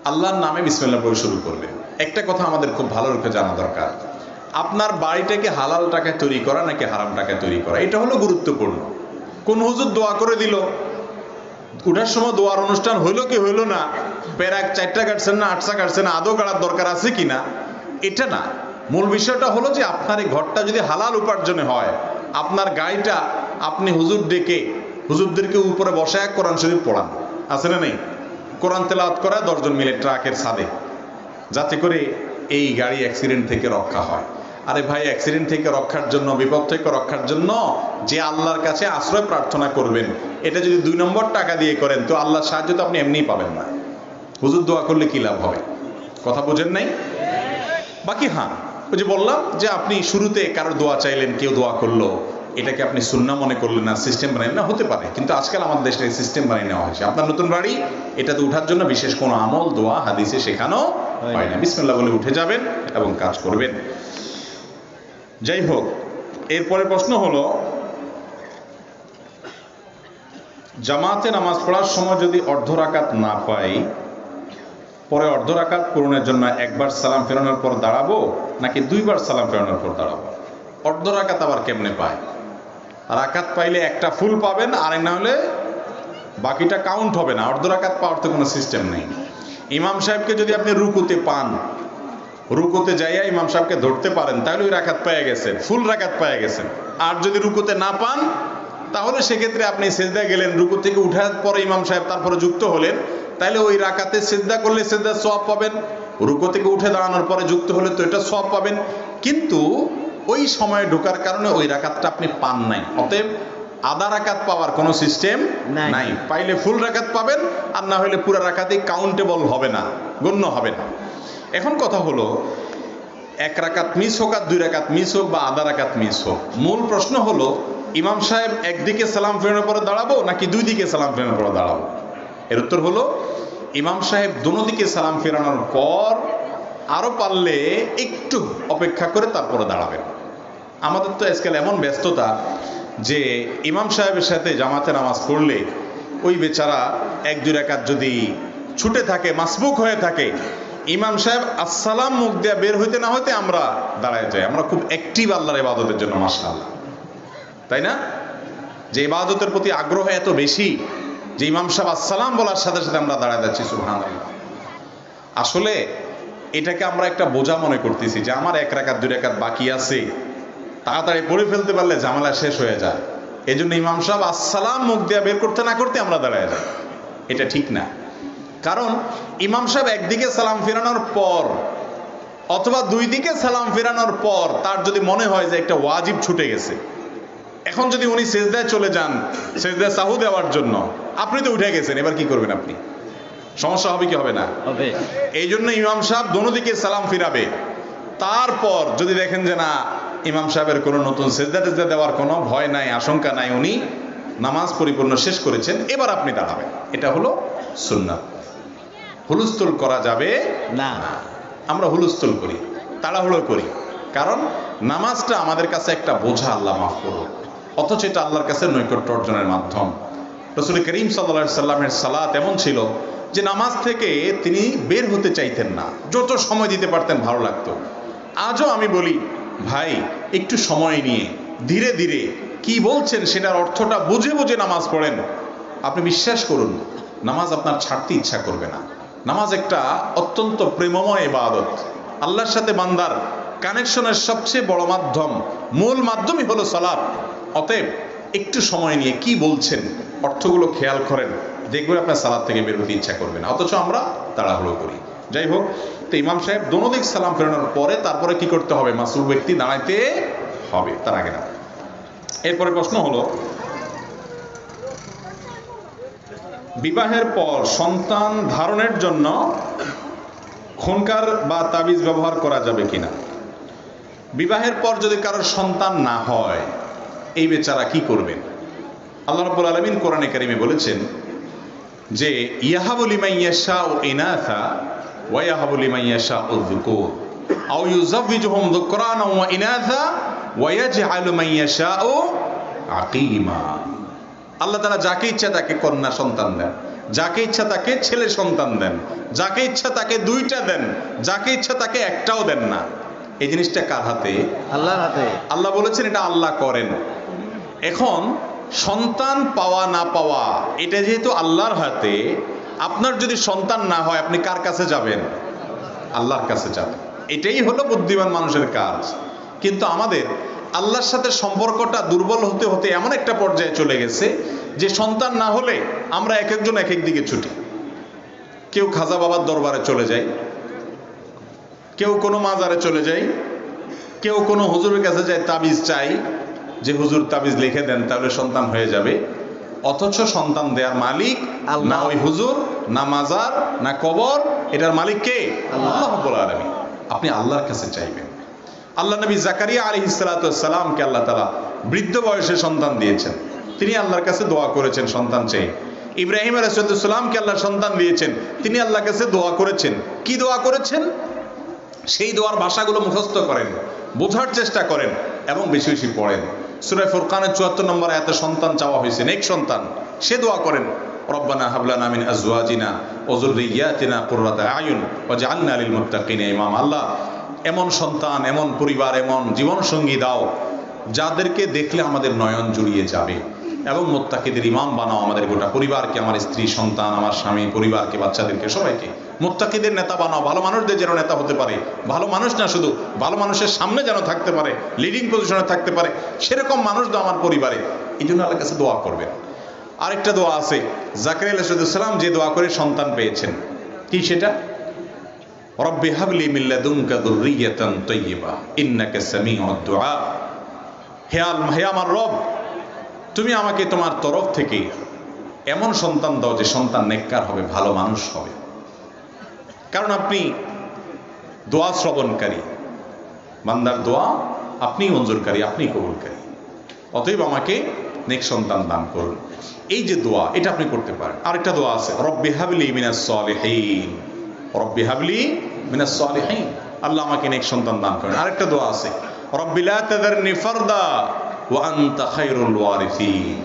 আল্লাহর নামে বিসমিল্লাহ বলে শুরু করবে। একটা কথা আমাদের খুব ভালো রূপে জানা দরকার, আপনার বাড়িটাকে হালাল টাকায় তৈরি করা নাকি হারাম টাকায় তৈরি করা, এটা হলো গুরুত্বপূর্ণ। কোন হুজুর দোয়া করে দিল, উঠার সময় দোয়ার অনুষ্ঠান হইলো কি হইলো না, প্যারাক 4টা কাটছেন না 8টা কাটছেন না, আদৌ কাটার দরকার আছে কিনা, এটা না। মূল বিষয়টা হলো যে আপনার এই ঘরটা যদি হালাল উপার্জনে হয়, আপনার গাড়িটা আপনি হুজুর ডেকে হুজুরদেরকে উপরে বসায় কোরআন শরীফ পড়ান, আছে না নেই? কোরআন তেলাওয়াত করা 10 জন মিলে ট্রাকের ছাদে, যাতে করে এই গাড়ি অ্যাক্সিডেন্ট থেকে রক্ষা হয়। আরে ভাই, অ্যাক্সিডেন্ট থেকে রক্ষার জন্য, বিপদ থেকে রক্ষার জন্য যে আল্লাহর কাছে আশ্রয় প্রার্থনা করবেন, এটা যদি 2 নম্বর টাকা দিয়ে করেন, তো আল্লাহর সাহায্য তো আপনি এমনিই পাবেন না। হুজুর দোয়া করলে কি লাভ হবে? কথা বুঝেন নাই? বাকি হ্যাঁ, ওই যে বললাম যে আপনি শুরুতে কারো দোয়া চাইলেন, কেউ দোয়া করলো, এটাকে আপনি সুন্নাহ মনে করলেন না, সিস্টেম বানালেন না, হতে পারে। কিন্তু আজকাল আমাদের দেশে সিস্টেম বানিয়ে নেওয়া হয়েছে। আপনার নতুন বাড়ি, এটাতে উঠার জন্য বিশেষ কোনো আমল, দোয়া হাদিসে শেখানো হয় না। বিসমিল্লাহ বলে উঠে যাবেন এবং কাজ করবেন। যাই হোক, এরপরে প্রশ্ন হলো, জামাতে নামাজ পড়ার সময় যদি অর্ধ রাকাত না পাই, পরে অর্ধ রাকাত পূরণের জন্য একবার সালাম ফেরানোর পর দাঁড়াবো নাকি 2 বার সালাম ফেরানোর পর দাঁড়াবো? অর্ধ রাকাত আবার কেমনে পায়? রাকাত পাইলে একটা ফুল পাবেন, আর না হলে বাকিটা কাউন্ট হবে না। অর্ধ রাকাত পাওয়ার তো কোনো সিস্টেম নেই। ইমাম সাহেবকে যদি আপনি রুকুতে পান, রুকুতে যাইয়া ইমাম সাহেবকে ধরতে পারেন, তাহলে ওই রাকাত পেয়ে গেছেন, ফুল রাকাত পেয়ে গেছেন। আর যদি রুকুতে না পান, তাহলে সেক্ষেত্রে আপনি সিজদা গেলেন, রুকু থেকে উঠার পরে ইমাম সাহেব তারপরে যুক্ত হলেন, তাহলে ওই রাকাতে সিজদা করলে সিজদার সওয়াব পাবেন, রুকু থেকে উঠে দাঁড়ানোর পরে যুক্ত হলে তো এটা সওয়াব পাবেন। কিন্তু ওই সময়ে ঢোকার কারণে ওই রাকাতটা আপনি পান নাই। অতএব আধা রাকাত পাওয়ার কোনো সিস্টেম নাই। নাই। পাইলে ফুল রাকাত পাবেন, আর না হলে পুরো রাকাতই কাউন্টেবল হবে না, গণ্য হবে না। এখন কথা হলো, এক রাকাত মিস হোক আর দুই রাকাত মিস হোক বা আধা রাকাত মিস হোক, মূল প্রশ্ন হলো ইমাম সাহেব একদিকে সালাম ফেরানোর পরে দাঁড়াবো নাকি দুই দিকে সালাম ফেরানোর পরে দাঁড়াবো? এর উত্তর হলো ইমাম সাহেব দোনো দিকে সালাম ফেরানোর পর আরো পারলে একটু অপেক্ষা করে তারপরে দাঁড়াবেন। আমাদের তো আজকাল এমন ব্যস্ততা যে ইমাম সাহেবের সাথে জামাতে নামাজ পড়লে ওই বেচারা এক দুই রাকাত যদি ছুটে থাকে, মাসবুক হয়ে থাকে, ইমাম সাহেব আসসালাম মুখ দিয়ে বের হইতে না হইতে আমরা দাঁড়ায় যাই। আমরা খুব অ্যাক্টিভ আল্লাহর ইবাদতের জন্য, মাশাআল্লাহ, তাই না? যে ইবাদতের প্রতি আগ্রহ এত বেশি যে ইমাম সাহেব আসসালাম বলার সাথে সাথে আমরা দাঁড়ায় যাচ্ছি, সুবহানাল্লাহ। আসলে এটাকে আমরা একটা বোঝা মনে করতেছি যে আমার এক রাকাত দুই রাকাত বাকি আছে, তাড়াতাড়ি পড়ে ফেলতে পারলে ঝামেলা শেষ হয়ে যায়। এই জন্য ইমাম সাহেব আসসালাম মুখ দিয়ে বের করতে না করতে আমরা দাঁড়ায় যাই। এটা ঠিক না। কারণ ইমাম সাহেব একদিকে সালাম ফেরানোর পর অথবা দুই দিকে সালাম ফেরানোর পর তার যদি মনে হয় যে একটা ওয়াজিব ছুটে গেছে, এখন যদি উনি সেজদায় চলে যান সেজদায় সাহু দেওয়ার জন্য, আপনি তো উঠে গেছেন, এবার কি করবেন আপনি? সমস্যা হবে কি হবে না? হবে। এই জন্য ইমাম সাহেব দোনো দিকে সালাম ফিরাবে। তারপর যদি দেখেন যে না, ইমাম সাহেবের কোনো নতুন সেজদা টেজদা দেওয়ার কোনো ভয় নাই, আশঙ্কা নাই, উনি নামাজ পরিপূর্ণ শেষ করেছেন, এবার আপনি দাঁড়াবেন। এটা হলো সুন্নাত। হুলস্থুল করা যাবে না। আমরা হুলস্থুল করি, তাড়াহুড়ো করি, কারণ নামাজটা আমাদের কাছে একটা বোঝা, আল্লাহ মাফ করুন, অথচ এটা আল্লাহর কাছে নৈকট্য অর্জনের মাধ্যম। রাসূল করিম সাল্লাল্লাহু আলাইহি সাল্লামের সালাত এমন ছিল যে নামাজ থেকে তিনি বের হতে চাইতেন না, যত সময় দিতে পারতেন ভালো লাগতো। আজও আমি বলি, ভাই একটু সময় নিয়ে ধীরে ধীরে কি বলছেন সেটার অর্থটা বুঝে বুঝে নামাজ পড়েন। আপনি বিশ্বাস করুন, নামাজ আপনার ছাড়তে ইচ্ছা করবে না। নামাজ একটা অত্যন্ত প্রেমময় ইবাদত। আল্লাহর সাথে বান্দার কানেকশনের সবচেয়ে বড় মাধ্যম, মূল মাধ্যমই হলো সালাত। অতএব একটু সময় নিয়ে কি বলছেন অর্থগুলো খেয়াল করেন, দেখবেন আপনার সালাত থেকে বের হতে ইচ্ছা করবে না, অথচ আমরা তাড়াহুড়ো করি। যাই হোক, তো ইমাম সাহেব দোনো দিক সালাম ফেরানোর পরে তারপরে কি করতে হবে? মাসুল ব্যক্তি দাঁড়াইতে হবে, তার আগে না। এরপরে প্রশ্ন হলো, বিবাহের পর সন্তান ধারণের জন্য খুনকার বা তাবিজ ব্যবহার করা যাবে কিনা? বিবাহের পর যদি কারোর সন্তান না হয়, এই বেচারা কি করবেন? আল্লাহ রাব্বুল আলামিন কোরআনে কারিমে বলেছেন যে ইয়াহাবু লিমান ইয়াশাউ ইনাসা ওয়া ইয়াহাবু লিমান ইয়াশাউ যুকুর আও ইউযাওয়িজুহুম যুকরানা ওয়া ইনাসা ওয়া ইয়াজআলু মান ইয়াশাউ আকীমা। আল্লাহ তাআলা যাকে ইচ্ছা তাকে কন্যা সন্তান দেন, যাকে ইচ্ছা তাকে ছেলে সন্তান দেন, যাকে ইচ্ছা তাকে দুইটা দেন, যাকে ইচ্ছা তাকে একটাও দেন না। এই জিনিসটা কার হাতে? আল্লাহর হাতে। আল্লাহ বলেছেন এটা আল্লাহ করেন। এখন সন্তান পাওয়া না পাওয়া এটা যেহেতু আল্লাহর হাতে, আপনার যদি সন্তান না হয় আপনি কার কাছে যাবেন? আল্লাহর কাছে যাবেন। এটাই হলো বুদ্ধিমান মানুষের কাজ। কিন্তু আমাদের আল্লাহর সাথে সম্পর্কটা দুর্বল হতে হতে এমন একটা পর্যায়ে চলে গেছে যে সন্তান না হলে আমরা এক একজন এক এক দিকে ছুটি। কেউ খাজা বাবার দরবারে চলে যায়, কেউ কোনো মাজারে চলে যায়, কেউ কোনো হুজুরের কাছে যায় তাবিজ চাই যে হুজুর তাবিজ লিখে দেন তাহলে সন্তান হয়ে যাবে। অথচ সন্তান দেওয়ার মালিক না ওই হুজুর, না মাজার, না কবর, এটার মালিক কে? আল্লাহ রাব্বুল আলামিন। আপনি আল্লাহর কাছে চাইবেন। আল্লাহ নবী জাকারিয়া আলাইহিস সালাতু ওয়াস সালামকে আল্লাহ তাআলা বৃদ্ধ বয়সে সন্তান দিয়েছেন, তিনি আল্লাহর কাছে দোয়া করেছেন সন্তান চেয়ে। ইব্রাহিম আলাইহিস সালামকে আল্লাহ সন্তান দিয়েছেন, তিনি আল্লাহর কাছে দোয়া করেছেন। কি দোয়া করেছেন? সেই দোয়ার ভাষাগুলো মুখস্থ করেন, বোঝার চেষ্টা করেন এবং বেশি বেশি পড়েন। সূরা ফুরকানের ৭৪ নম্বর আয়াতে সন্তান চাওয়া হয়েছে, নেক সন্তান। সে দোয়া করেন, রব্বানা হাবলানা মিন আজওয়াজিনা ওয়া যুররিয়াতিনা কুররাতা আয়ুন ওয়াজআলনা লিল মুত্তাকিনা ইমামা। আল্লাহ এমন সন্তান, এমন পরিবার, এমন জীবন সঙ্গী দাও যাদেরকে দেখলে আমাদের নয়ন জুড়িয়ে যাবে, এবং মুত্তাকিদের ইমাম বানাও আমাদের গোটা পরিবারকে, আমার স্ত্রী, সন্তান, আমার স্বামী, পরিবারকে, বাচ্চাদেরকে, সবাইকে মুত্তাকিদের নেতা বানাও। ভালো মানুষদের যেন নেতা হতে পারে, ভালো মানুষ না শুধু, ভালো মানুষের সামনে যেন থাকতে পারে, লিডিং পজিশনে থাকতে পারে, সেরকম মানুষ দাও আমার পরিবারে। এই জন্য আল্লাহর কাছে দোয়া করবেন। আরেকটা দোয়া আছে, জাকারিয়া আলাইহিস সালাম যে দোয়া করে সন্তান পেয়েছেন, কি সেটা? রব্বি হাবলি মিন লাদুনকা তুমি আমাকে তোমার তরফ থেকে এমন সন্তান দাও যে সন্তান নেককার হবে, ভালো মানুষ হবে। কারণ আপনি দোয়া শ্রবণকারী, বান্দার দোয়া আপনি মঞ্জুরকারী, আপনি কবুলকারী। অতএব আমাকে নেক সন্তান দান করুন। এই যে দোয়া, এটা আপনি করতে পারেন। আরেকটা দোয়া আছে, রব্বি হাবলি মিনাস সালিহিন, রব্বি হাবলি মিনাস সালিহিন, আল্লাহ আমাকে নেক সন্তান দান করেন। আরেকটা দোয়া আছে, রব্বি লা তাযারনি ফারদা ওয়া আনতা খায়রুল ওয়ারিসিন,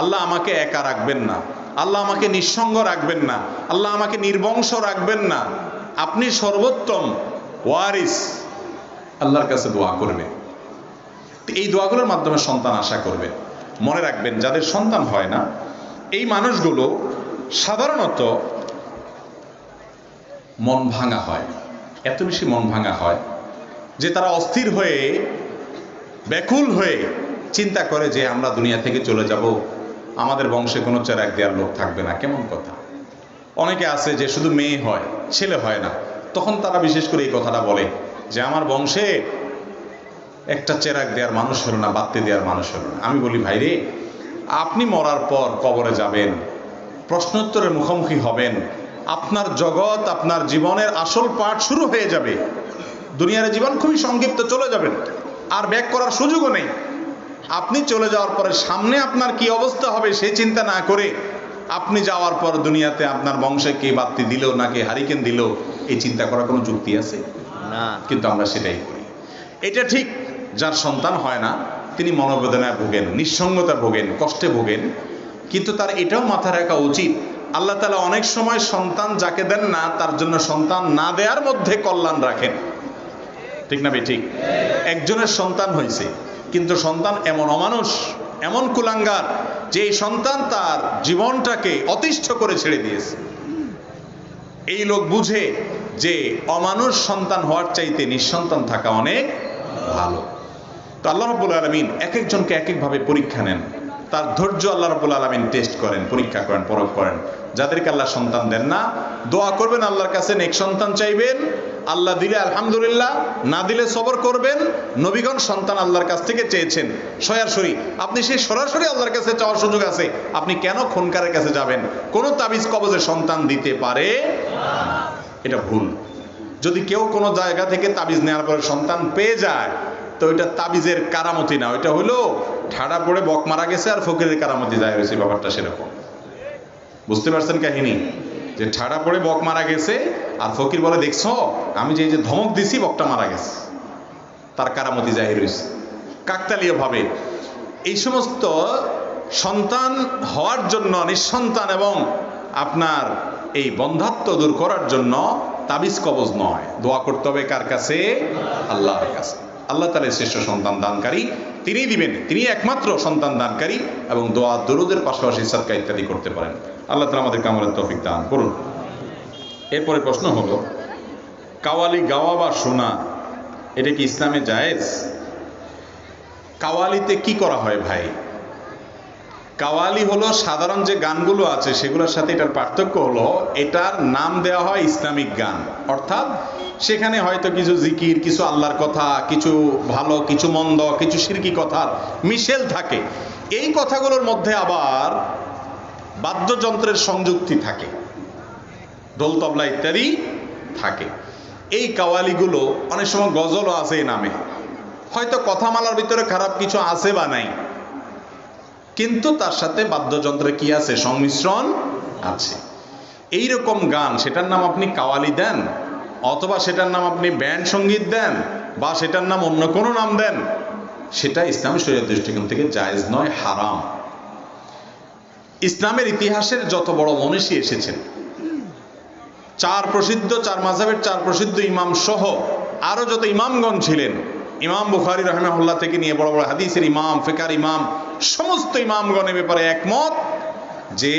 আল্লাহ আমাকে একা রাখবেন না, আল্লাহ আমাকে নিঃসঙ্গ রাখবেন না, আল্লাহ আমাকে নির্বংশ রাখবেন না, আপনি সর্বোত্তম ওয়ারিস। আল্লাহর কাছে দোয়া করবেন। এই দোয়াগুলোর মাধ্যমে সন্তান আশা করবে। মনে রাখবেন, যাদের সন্তান হয় না এই মানুষগুলো সাধারণত মন ভাঙা হয়, এত বেশি মন ভাঙা হয় যে তারা অস্থির হয়ে, ব্যাকুল হয়ে চিন্তা করে যে আমরা দুনিয়া থেকে চলে যাব, আমাদের বংশে কোনো চেরাগ দেওয়ার লোক থাকবে না। কেমন কথা! অনেকে আছে যে শুধু মেয়ে হয়, ছেলে হয় না, তখন তারা বিশেষ করে এই কথাটা বলে যে আমার বংশে একটা চেরাগ দেওয়ার মানুষ হলো না, বাত্তি দেওয়ার মানুষ হলো না। আমি বলি, ভাইরে, আপনি মরার পর কবরে যাবেন, প্রশ্নোত্তরের মুখোমুখি হবেন, আপনার জগৎ, আপনার জীবনের আসল পাঠ শুরু হয়ে যাবে। দুনিয়ার জীবন খুবই সংক্ষিপ্ত, চলে যাবেন, আর ব্যাক করার সুযোগও নেই। আপনি চলে যাওয়ার পরে সামনে আপনার কি অবস্থা হবে সেই চিন্তা না করে, আপনি যাওয়ার পর দুনিয়াতে আপনার বংশে কে বাত্তি দিল না কে হারিকেন দিল, এই চিন্তা করার কোনো যুক্তি আছে না। কিন্তু আমরা সেটাই করি। এটা ঠিক, যার সন্তান হয় না তিনি মনোবেদনায় ভোগেন, নিঃসঙ্গতা ভোগেন, কষ্টে ভোগেন। কিন্তু তার এটাও মাথায় রাখা উচিত, আল্লাহ তাআলা অনেক সময় সন্তান যাকে দেন না তার জন্য সন্তান না দেওয়ার মধ্যে কল্যাণ রাখেন। ঠিক না ঠিক? একজনের সন্তান হয়েছে, কিন্তু সন্তান এমন অমানুষ, এমন কুলাঙ্গার যে এই সন্তান তার জীবনটাকে অতিষ্ঠ করে ছেড়ে দিয়েছে। এই লোক বুঝে যে অমানুষ সন্তান হওয়ার চাইতে নিঃসন্তান থাকা অনেক ভালো। তো আল্লাহ রাব্বুল আলামিন এক একজনকে এক একভাবে পরীক্ষা নেন, তার ধৈর্য আল্লাহ রাব্বুল আলামিন টেস্ট করেন, পরীক্ষা করেন, পরখ করেন। যাদেরকে আল্লাহ সন্তান দেন না, দোয়া করবেন, আল্লাহর কাছে নেক সন্তান চাইবেন। আল্লাহ দিলে আলহামদুলিল্লাহ, না দিলে সবর করবেন। নবীগণ সন্তান আল্লাহর কাছ থেকে চেয়েছেন সরাসরি, আপনি সেই সরাসরি আল্লাহর কাছে চাওয়ার সুযোগ আছে। আপনি কেন খুনকারের কাছে যাবেন? কোন তাবিজ কবজে সন্তান দিতে পারে না, এটা ভুল। যদি কেউ কোনো জায়গা থেকে তাবিজ নেওয়ার পরে সন্তান পেয়ে যায়, তো ওইটা তাবিজের কারামতি না, ওইটা হলো ঠাড়া পড়ে বক মারা গেছে আর ফকিরের কারামতি যায় হয়েছে, ব্যাপারটা সেরকম। বুঝতে পারছেন কাহিনী? যে ঠাড়া পড়ে বক মারা গেছে আর ফকির বলে, দেখছো আমি যে ধমক দিছি বকটা মারা গেছে, তার কারামতি জাহির হয়েছে। কাকতালীয় ভাবে এই সমস্ত সন্তান হওয়ার জন্য, নিঃসন্তান এবং আপনার এই বন্ধাত্ব দূর করার জন্য তাবিজ কবজ নয়, দোয়া করতে হবে কার কাছে? আল্লাহর কাছে। আল্লাহ তাআলা শ্রেষ্ঠ সন্তান দানকারী, তিনিই দিবেন, তিনি একমাত্র সন্তান দানকারী, এবং দোয়া দরুদের পাশাপাশি সাদকা ইত্যাদি করতে পারেন। আল্লাহ তাআলা আমাদের আমলের তৌফিক দান করুন। এরপরে প্রশ্ন হলো, কাওয়ালি গাওয়া বা শোনা এটা কি ইসলামে জায়েজ? কাওয়ালিতে কি করা হয় ভাই? কাওয়ালি হলো সাধারণ যে গানগুলো আছে সেগুলোর সাথে এটার পার্থক্য হলো, এটার নাম দেওয়া হয় ইসলামিক গান, অর্থাৎ সেখানে হয়তো কিছু জিকির, কিছু আল্লাহর কথা, কিছু ভালো, কিছু মন্দ, কিছু শিরকি কথার মিশেল থাকে। এই কথাগুলোর মধ্যে আবার বাদ্যযন্ত্রের সংযুক্তি থাকে, ঢোল তবলা ইত্যাদি থাকে। এই কাওয়ালিগুলো অনেক সময় গজলও আছে এই নামে, হয়তো কথামালার ভিতরে খারাপ কিছু আছে বা নাই, কিন্তু তার সাথে বাদ্যযন্ত্রের কি আছে? সংমিশ্রণ আছে। এইরকম গান, সেটার নাম আপনি কাওয়ালি দেন, অথবা সেটার নাম আপনি ব্যান্ড সঙ্গীত দেন, বা সেটার নাম অন্য কোনো নাম দেন, সেটা ইসলামী শরীয়তের দৃষ্টিকোণ থেকে জায়েজ নয়, হারাম। ইসলামের ইতিহাসের যত বড় মনীষী এসেছেন, চার মাযহাবের চার প্রসিদ্ধ ইমাম সহ আরো যত ইমামগণ ছিলেন, ইমাম বুখারী রাহিমাহুল্লাহ থেকে নিয়ে বড় বড় হাদিসের ইমাম, ফিকহের ইমাম, সমস্ত ইমামগণের ব্যাপারে একমত যে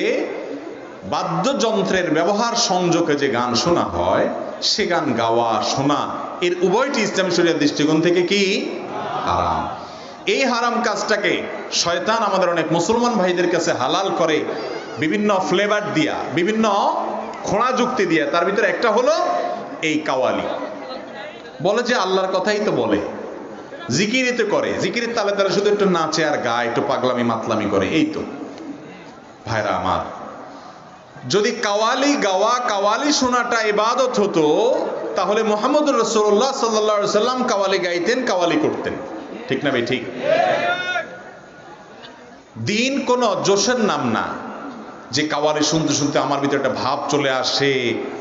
বাদ্যযন্ত্রের ব্যবহার সংযোগে যে গান শোনা হয়, সে গান গাওয়া, শোনা, এর উভয়টি ইসলামী শরীয়তের দৃষ্টিকোণ থেকে কি? হারাম। এই হারাম কাজটাকে শয়তান আমাদের অনেক মুসলমান ভাইদের কাছে হালাল করে বিভিন্ন ফ্লেভার দিয়া, বিভিন্ন খোঁড়া যুক্তি দিয়া। তার ভিতরে একটা হলো এই কাওয়ালি। বলে যে আল্লাহর কথাই তো বলে, জিকিরই তো করে, জিকিরের তালে তালে শুধু একটু নাচে আর গায়, একটু পাগলামি মাতলামি করে, এই তো। ভাইরা আমার, যদি কাওয়ালি গাওয়া, কাওয়ালি শোনাটা ইবাদত হতো, তাহলে মুহাম্মদুর রাসূলুল্লাহ সাল্লাল্লাহু আলাইহি সাল্লাম কাওয়ালি গাইতেন, কাওয়ালি করতেন, ঠিক না ভাই? ঠিক। দিন কোন জোশের নাম না যে কাওয়ালি শুনতে শুনতে আমার ভিতরে একটা ভাব চলে আসে,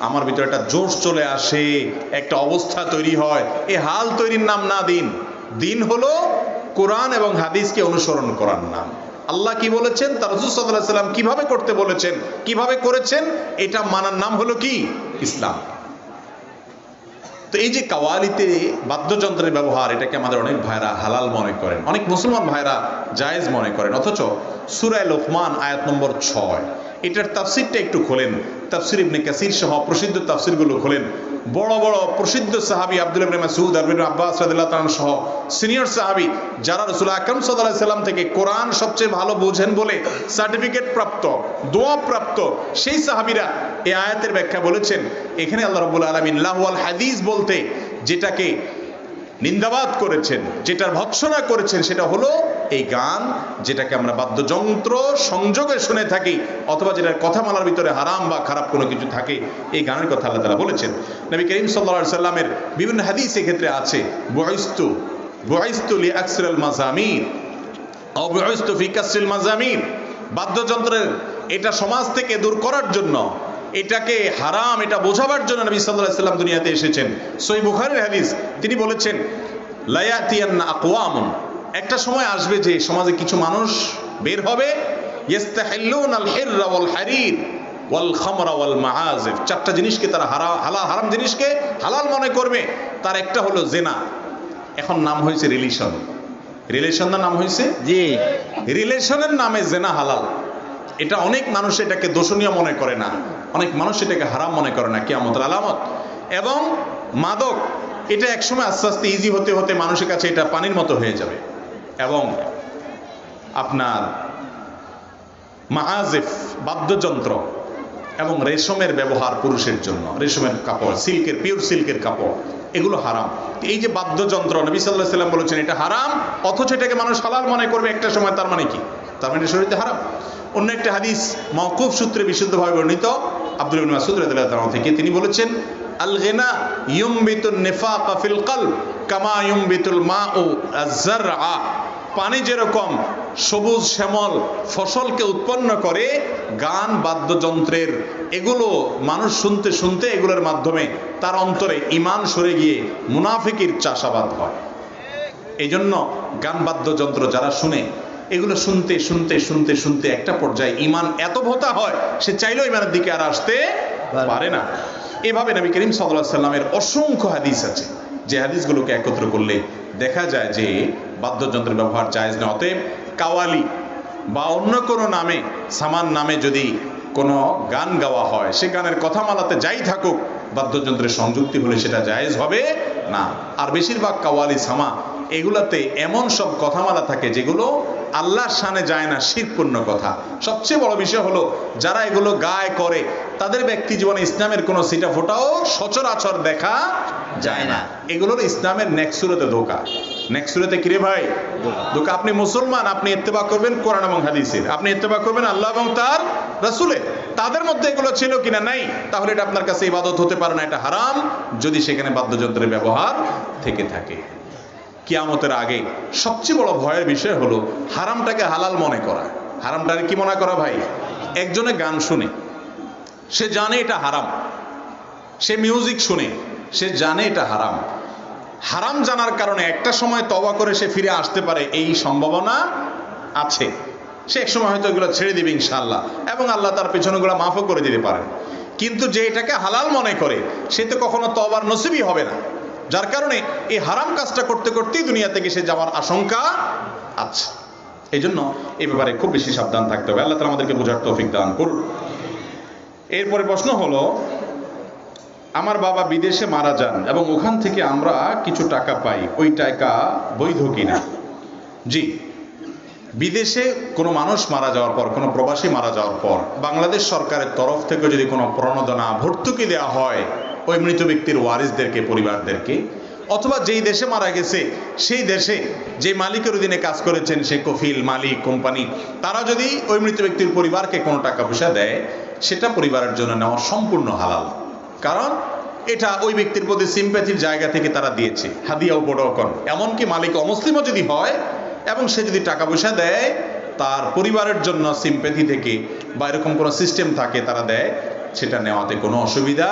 আমার ভিতরে একটা জোশ চলে আসে, একটা অবস্থা তৈরি হয়, এই হাল তৈরির নাম না দিন। দিন হলো কোরআন এবং হাদিসকে অনুসরণ করার নাম। আল্লাহ কি বলেছেন, তার রাসূল সাল্লাল্লাহু আলাইহি সাল্লাম কিভাবে করতে বলেছেন, কিভাবে করেছেন, এটা মানার নাম হলো কি? ইসলাম। তো এই যে কাওয়ালিতে বাদ্যযন্ত্রের ব্যবহার, এটাকে আমাদের অনেক ভাইরা হালাল মনে করেন, অনেক মুসলমান ভাইরা জায়েজ মনে করেন, অথচ সূরা লোকমান আয়াত নম্বর 6, এটার তাফসিরটা একটু খোলেন, তাফসির ইবনে কাসির সহ প্রসিদ্ধ তাফসিরগুলো খোলেন। বড় বড় প্রসিদ্ধ সাহাবী আব্দুল্লাহ ইবনে মাসউদ, আব্দুল্লাহ ইবনে আব্বাস রাদিয়াল্লাহু তাআলা সহ সিনিয়র সাহাবী, যারা রাসূল আকরাম সাল্লাল্লাহু আলাইহি সাল্লাম থেকে কোরআন সবচেয়ে ভালো বোঝেন বলে সার্টিফিকেট প্রাপ্ত, দোয়া প্রাপ্ত, সেই সাহাবীরা এই আয়াতের ব্যাখ্যা বলেছেন, এখানে আল্লাহ রাব্বুল আলামিন লাহওয়াল হাদিস বলতে যেটাকে নিন্দাবাদ করেছেন, যেটার ভৎসনা করেছেন, সেটা হলো এই গান, যেটাকে আমরা বাদ্যযন্ত্র সংযোগে শুনে থাকি, অথবা যেটার কথামালার ভিতরে হারাম বা খারাপ কোনো কিছু থাকে, এই গানের কথা আল্লাহ তাআলা বলেছেন। নবী করিম সাল্লাল্লাহু আলাইহি সাল্লামের বিভিন্ন হাদিস ক্ষেত্রে আছে, বুইস্তু লিআকসিরিল মাযামির আও বুইস্তু ফি কাসরিল মাযামির, বাদ্যযন্ত্রের এটা সমাজ থেকে দূর করার জন্য, এটাকে হারাম, এটা বোঝাবার জন্য নবী সাল্লাল্লাহু আলাইহি সাল্লাম দুনিয়াতে এসেছেন। সহিহ বুখারীর হাদিস, তিনি বলেছেন লা ইয়াতিয়ান্না আকওয়ামুন, একটা সময় আসবে যে সমাজে কিছু মানুষ বের হবে, ইস্তাহিল্লুনাল হিররা ওয়াল হারির ওয়াল খামরা ওয়াল মাআজিফ, চারটা জিনিসকে তারা হারাম জিনিসকে হালাল মনে করবে। তার একটা হলো জিনা। এখন নাম হয়েছে রিলেশন, রিলেশনের নাম হয়েছে, জি, রিলেশনের নামে জিনা হালাল। এটা অনেক মানুষ এটাকে দোষণীয় মনে করে না, অনেক মানুষ এটাকে হারাম মনে করে না, কিয়ামতের আলামত। এবং মাদক, এটা একসময় আস্তে আস্তে ইজি হতে হতে মানুষের কাছে এটা পানির মতো হয়ে যাবে। এবং আপনার মাআজিফ, বাদ্যযন্ত্র, এবং রেশমের ব্যবহার পুরুষের জন্য, রেশমের কাপড়, সিল্কের, পিওর সিল্কের কাপড়, এগুলো হারাম। এই যে বাদ্যযন্ত্র, নবী সাল্লাল্লাহু আলাইহি সাল্লাম বলেছেন এটা হারাম, অথচ এটাকে মানুষ হালাল মনে করবে একটা সময়, তার মানে কি? তার মানে শরীয়তে হারাম। অন্য একটা হাদিস মাওকুফ সূত্রে বিশুদ্ধভাবে বর্ণিত আব্দুল্লাহ ইবনে মাসউদ রাদিয়াল্লাহু তাআলা থেকে, তিনি বলেছেন আল গিনা ইউমবিতুন নিফাকা ফিল কলব কামা ইউমবিতুল মাউ আয-যারআ, পানি যেরকম সবুজ শ্যামল ফসলকে উৎপন্ন করে, গান বাদ্যযন্ত্রের এগুলো মানুষ শুনতে শুনতে এগুলোর মাধ্যমে তার অন্তরে ঈমান সরে গিয়ে মুনাফিকির চাষাবাদ হয়। এই জন্য গান বাদ্যযন্ত্র যারা শুনে, এগুলো শুনতে শুনতে শুনতে শুনতে একটা পর্যায়ে ঈমান এত ভোঁতা হয়, সে চাইলেও ঈমানের দিকে আর আসতে পারে না। এভাবে নবী করিম সাল্লাল্লাহু আলাইহি সাল্লামের অসংখ্য হাদিস আছে, যে হাদিসগুলোকে একত্র করলে দেখা যায় যে বাদ্যযন্ত্রের ব্যবহার জায়েজ না। অতএব কাওয়ালি বা অন্য কোনো নামে, সামান নামে যদি কোনো গান গাওয়া হয়, সে গানের কথামালাতে যাই থাকুক, বাদ্যযন্ত্রের সংযুক্তি হলে সেটা জায়েজ হবে না। আর বেশিরভাগ কাওয়ালি, সামা, এগুলাতে এমন সব কথামালা থাকে যেগুলো আল্লাহর শানে যায় না, শিরকপূর্ণ কথা। সবচেয়ে বড় বিষয় হলো যারা এগুলো গায় করে, তাদের ব্যক্তি জীবনে ইসলামের কোনো সিটা ফোটাও সচরাচর দেখা যায় না। এগুলোর ইসলামের নেক্সুরতে ধোকা। নেক্সুরতে কিরে ভাই ধোকা। আপনি মুসলমান, আপনি ইত্তেবা করবেন কোরআন এবং হাদিসের, আপনি ইত্তেবা করবেন আল্লাহ এবং তার রাসূলের। তাদের মধ্যে এগুলো ছিল কিনা নাই, তাহলে এটা আপনার কাছে ইবাদত হতে পারে না, এটা হারাম যদি সেখানে বাদ্যযন্ত্রের ব্যবহার থেকে থাকে। কিয়ামতের আগে সবচেয়ে বড় ভয়ের বিষয় হলো হারামটাকে হালাল মনে করা। হারামটাকে কি মনে করা ভাই? একজনে গান শুনে, সে জানে এটা হারাম, সে মিউজিক শুনে, সে জানে এটা হারাম। হারাম জানার কারণে একটা সময় তওবা করে সে ফিরে আসতে পারে, এই সম্ভাবনা আছে। সে এক সময় হয়তো এগুলো ছেড়ে দিবে ইনশাআল্লাহ, এবং আল্লাহ তার পেছনেগুলো মাফও করে দিতে পারেন। কিন্তু যে এটাকে হালাল মনে করে, সে তো কখনো তওবার নসিবই হবে না। যার কারণে এই হারাম কাজটা করতে করতেই দুনিয়া থেকে সে যাওয়ার আশঙ্কা আছে। এই জন্য এই ব্যাপারে খুব বেশি সাবধান থাকতে হবে। আল্লাহ তাআলা আমাদেরকে বোঝার তৌফিক দান করুন। এরপরে প্রশ্ন হলো, আমার বাবা বিদেশে মারা যান এবং ওখান থেকে আমরা কিছু টাকা পাই, ওই টাকা বৈধ কিনা? জি, বিদেশে কোনো মানুষ মারা যাওয়ার পর, কোনো প্রবাসী মারা যাওয়ার পর বাংলাদেশ সরকারের তরফ থেকে যদি কোনো প্রণোদনা, ভর্তুকি দেওয়া হয় ওই মৃত ব্যক্তির ওয়ারিসদেরকে, পরিবারদেরকে, অথবা যেই দেশে মারা গেছে সেই দেশে যে মালিকের অধীনে কাজ করেছেন, সে কফিল, মালিক, কোম্পানি, তারা যদি ওই মৃত ব্যক্তির পরিবারকে কোনো টাকা পয়সা দেয়, সেটা পরিবারের জন্য নেওয়া সম্পূর্ণ হালাল। কারণ এটা ওই ব্যক্তির প্রতি সিম্প্যাথির জায়গা থেকে তারা দিয়েছে, হাদিয়া উপঢৌকন। এমনকি মালিক অমুসলিমও যদি হয় এবং সে যদি টাকা পয়সা দেয়, তার পরিবারের জন্য সিম্প্যাথি থেকে বা এরকম কোনো সিস্টেম থাকে তারা দেয়, সেটা নেওয়াতে কোনো অসুবিধা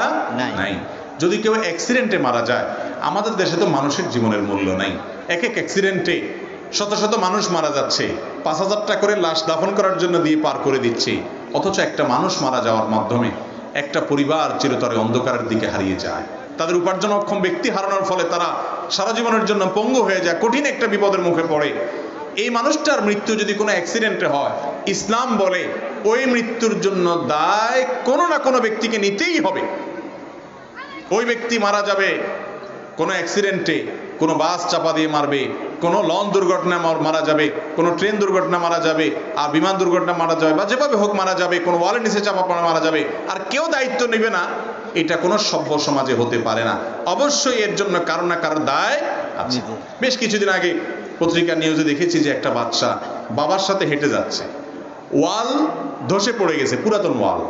নাই। যদি কেউ অ্যাক্সিডেন্টে মারা যায়, আমাদের দেশে তো মানুষের জীবনের মূল্য নাই। এক এক অ্যাক্সিডেন্টে শত শত মানুষ মারা যাচ্ছে, 5,000 টাকা করে লাশ দাফন করার জন্য দিয়ে পার করে দিচ্ছে। অথচ একটা মানুষ মারা যাওয়ার মাধ্যমে একটা পরিবার চিরতরে অন্ধকারের দিকে হারিয়ে যায়। তাদের উপার্জনক্ষম ব্যক্তি হারানোর ফলে তারা সারা জীবনের জন্য পঙ্গু হয়ে যায়, কঠিন একটা বিপদের মুখে পড়ে। এই মানুষটার মৃত্যু যদি কোনো অ্যাক্সিডেন্টে হয়, ইসলাম বলে ওই মৃত্যুর জন্য দায় কোনো না কোনো ব্যক্তিকে নিতেই হবে। ওই ব্যক্তি মারা যাবে কোনো অ্যাক্সিডেন্টে, কোনো বাস চাপা দিয়ে মারবে, কোনো লঞ্চ দুর্ঘটনা মারা যাবে, কোনো ট্রেন দুর্ঘটনা মারা যাবে, আর বিমান দুর্ঘটনা মারা যাবে, বা যেভাবে হোক মারা যাবে, কোনো ওয়ালের নিচে চাপা পড়ে মারা যাবে, আর কেউ দায়িত্ব নেবে না, এটা কোনো সভ্য সমাজে হতে পারে না। অবশ্যই এর জন্য কারো না কারো দায় আছে। বেশ কিছুদিন আগে পত্রিকার নিউজে দেখেছি যে একটা বাচ্চা বাবার সাথে হেঁটে যাচ্ছে, ওয়াল ধসে পড়ে গেছে, পুরাতন ওয়াল।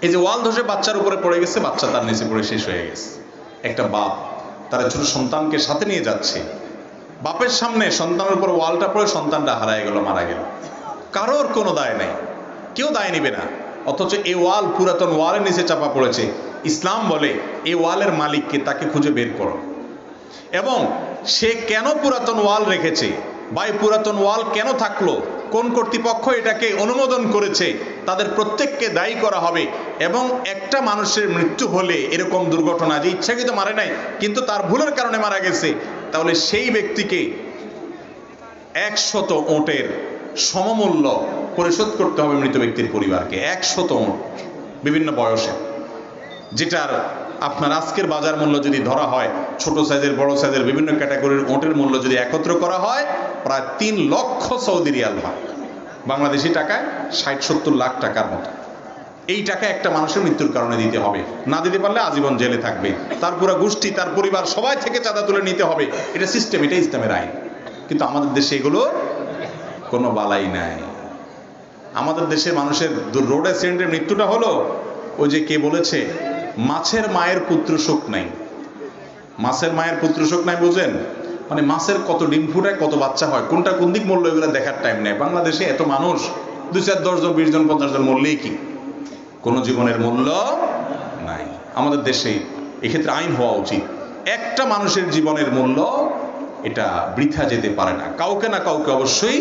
এই যে ওয়াল ধসে বাচ্চার উপরে পড়ে গেছে, বাচ্চা তার নিচে পড়ে শেষ হয়ে গেছে। একটা বাপ তার ছোট সন্তানকে সাথে নিয়ে যাচ্ছে, বাপের সামনে সন্তানের উপর ওয়ালটা পড়ে সন্তানটা হারায় গেল, মারা গেল। কারোর কোনো দায় নাই, কেউ দায় নিবে না। অথচ এই ওয়াল পুরাতন ওয়ালের নিচে চাপা পড়েছে। ইসলাম বলে এই ওয়ালের মালিককে, তাকে খুঁজে বের করো, এবং সে কেন পুরাতন ওয়াল রেখেছে বা এই পুরাতন ওয়াল কেন থাকলো, কোন কর্তৃপক্ষ এটাকে অনুমোদন করেছে, তাদের প্রত্যেককে দায়ী করা হবে। এবং একটা মানুষের মৃত্যু হলে এরকম দুর্ঘটনা, যে ইচ্ছাকৃত মারে নাই কিন্তু তার ভুলের কারণে মারা গেছে, তাহলে সেই ব্যক্তিকে 100 ওটের সমমূল্য পরিশোধ করতে হবে মৃত ব্যক্তির পরিবারকে। 100 ওট বিভিন্ন বয়সে, যেটার আপনার আজকের বাজার মূল্য যদি ধরা হয়, ছোট সাইজের বড় সাইজের বিভিন্ন ক্যাটাগরির ওটের মূল্য যদি একত্র করা হয়, প্রায় 3 লক্ষ সৌদি রিয়াল হয়, বাংলাদেশি টাকায় 60-70 লাখ টাকার মতো। এই টাকা একটা মানুষের মৃত্যুর কারণে দিতে হবে, না দিতে পারলে আজীবন জেলে থাকবে। তার পুরো গোষ্ঠী, তার পরিবার সবাই থেকে চাঁদা তুলে নিতে হবে। এটা সিস্টেম, এটা ইসলামের আইন। কিন্তু আমাদের দেশে এগুলো কোনো বালাই নাই। আমাদের দেশে মানুষের রোড অ্যাক্সিডেন্টের মৃত্যুটা হলো, ওই যে কে বলেছে, মাছের মায়ের পুত্র শোক নাই। মাছের মায়ের পুত্র শোক নাই বুঝেন? মানে মাছের কত ডিম ফুটায়, কত বাচ্চা হয়, কোনটা কোন দিক মরলো, এগুলো দেখার টাইম নেই। বাংলাদেশে এত মানুষ, 2, 4, 10 জন, 20 জন, 50 জন মরলেই কি কোনো জীবনের মূল্য নাই? আমাদের দেশে এক্ষেত্রে আইন হওয়া উচিত। একটা মানুষের জীবনের মূল্য এটা বৃথা যেতে পারে না, কাউকে না কাউকে অবশ্যই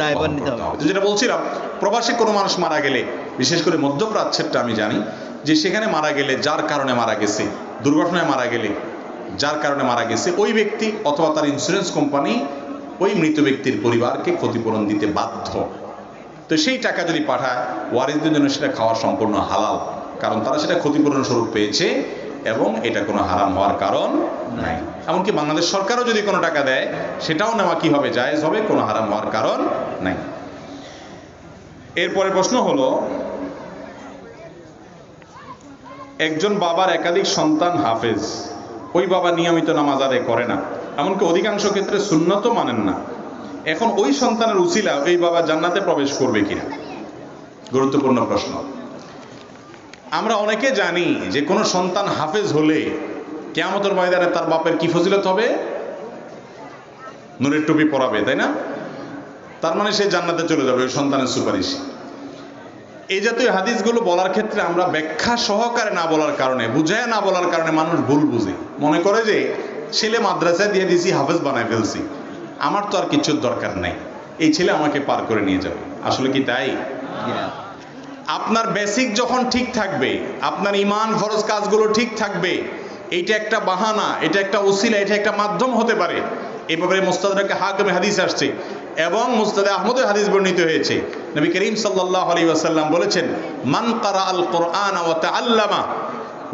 দায়ভার নিতে হবে। যেটা বলছিলাম, প্রবাসী কোনো মানুষ মারা গেলে, বিশেষ করে মধ্যপ্রাচ্যেরটা আমি জানি, যে সেখানে মারা গেলে, যার কারণে মারা গেছে, দুর্ঘটনায় মারা গেলে যার কারণে মারা গেছে, ওই ব্যক্তি অথবা তার ইন্স্যুরেন্স কোম্পানি ওই মৃত ব্যক্তির পরিবারকে ক্ষতিপূরণ দিতে বাধ্য। তো সেই টাকা যদি পাঠায়, ওয়ারিসদের জন্য সেটা খাওয়া সম্পূর্ণ হালাল, কারণ তারা সেটা ক্ষতিপূরণ স্বরূপ পেয়েছে এবং এটা কোনো হারাম হওয়ার কারণ নাই। এমনকি বাংলাদেশ সরকারও যদি কোনো টাকা দেয়, সেটাও নেওয়া কি হবে, জায়েজ হবে, কোনো হারাম হওয়ার কারণ নাই। এরপরে প্রশ্ন হলো, একজন বাবার একাধিক সন্তান হাফেজ, ওই বাবা নিয়মিত নামাজ আদায় করে না, এমনকি অধিকাংশ ক্ষেত্রে সুন্নতও মানেন না। এখন ওই সন্তানের উসিলা ওই বাবা জান্নাতে প্রবেশ করবে কিনা? গুরুত্বপূর্ণ প্রশ্ন। আমরা অনেকে জানি যে কোনো সন্তান হাফেজ হলে কিয়ামতের ময়দানে তার বাপের কি ফজিলত হবে? নূরের টুপি পরাবে, তাই না? তার মানে সে জান্নাতে চলে যাবে ওই সন্তানের সুপারিশ। এই জাতীয় হাদিসগুলো বলার ক্ষেত্রে আমরা ব্যাখ্যা সহকারে না বলার কারণে, বুঝায় না বলার কারণে মানুষ ভুল বুঝে, মনে করে যে ছেলে মাদ্রাসায় দিয়ে দিয়েছি, হাফেজ বানায় ফেলছি, আমার তো আর কিছুর দরকার নাই, এই ছেলে আমাকে পার করে নিয়ে যাবে। আসলে কি তাই? আপনার বেসিক যখন ঠিক থাকবে, আপনার ইমান ফরজ কাজগুলো ঠিক থাকবে, এইটা একটা বাহানা, এটা একটা ওসিলা, এটা একটা মাধ্যম হতে পারে। এই ব্যাপারে মুস্তাদরাক হাকিমে হাদিস আসছে এবং মুসনাদে আহমদে হাদিস বর্ণিত হয়েছে। নবী করিম সাল্লাল্লাহু আলাইহি ওয়াসাল্লাম বলেছেন, মান কারা আল কোরআন ওয়া তাআল্লামা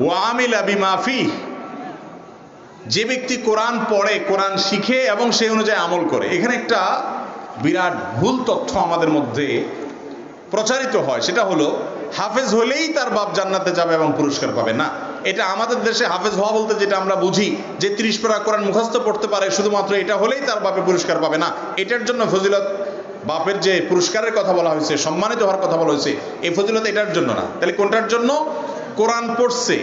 ওয়া আমিলা বিমা ফিহি, যে ব্যক্তি কোরআন পড়ে, কোরআন শিখে এবং সেই অনুযায়ী আমল করে। এখানে একটা বিরাট ভুল তথ্য আমাদের মধ্যে প্রচারিত হয়, সেটা হলো হাফেজ হলেই তার বাপ জান্নাতে যাবে এবং পুরস্কার পাবে। না, এটা আমাদের দেশে হাফেজ হওয়া বলতে যেটা আমরা বুঝি যে 30 পারা কোরআন মুখস্থ পড়তে পারে, শুধুমাত্র এটা হলেই তার বাপে পুরস্কার পাবে না। এটার জন্য ফজিলত, বাপের যে পুরস্কারের কথা বলা হয়েছে, সম্মানিত হওয়ার কথা বলা হয়েছে, এই ফজিলত এটার জন্য না। তাহলে কোনটার জন্য? কোরআন পড়ছে,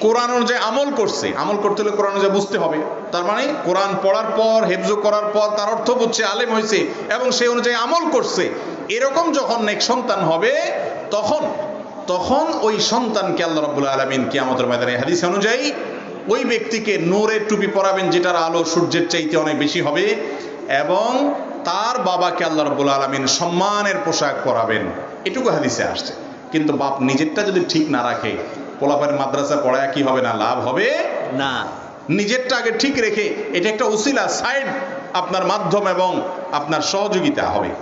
কোরআন অনুযায়ী আমল করছে। আমল করতে হলে কোরআন অনুযায়ী বুঝতে হবে। তার মানে কোরআন পড়ার পর, হেফজ করার পর তার অর্থ বুঝছে, আলেম হয়েছে এবং সেই অনুযায়ী আমল করছে। এরকম যখন নেক সন্তান হবে তখন ওই সন্তানকে আল্লাহ রাব্বুল আলামিন কিয়ামতের ময়দানে হাদিস অনুযায়ী ওই ব্যক্তিকে নূরের টুপি পরাবেন, যেটার আলো সূর্যের চাইতে অনেক বেশি হবে, এবং তার বাবাকে আল্লাহ রাব্বুল আলামিন সম্মানের পোশাক পরাবেন। এটুকু হাদিসে আসছে। কিন্তু বাপ নিজেরটা যদি ঠিক না রাখে, পোলাপান মাদ্রাসা পড়ায় কি হবে না? লাভ হবে না। নিজেরটা আগে ঠিক রেখে, এটা একটা উসিলা, সাইড, আপনার মাধ্যম এবং আপনার সহযোগিতা হবে।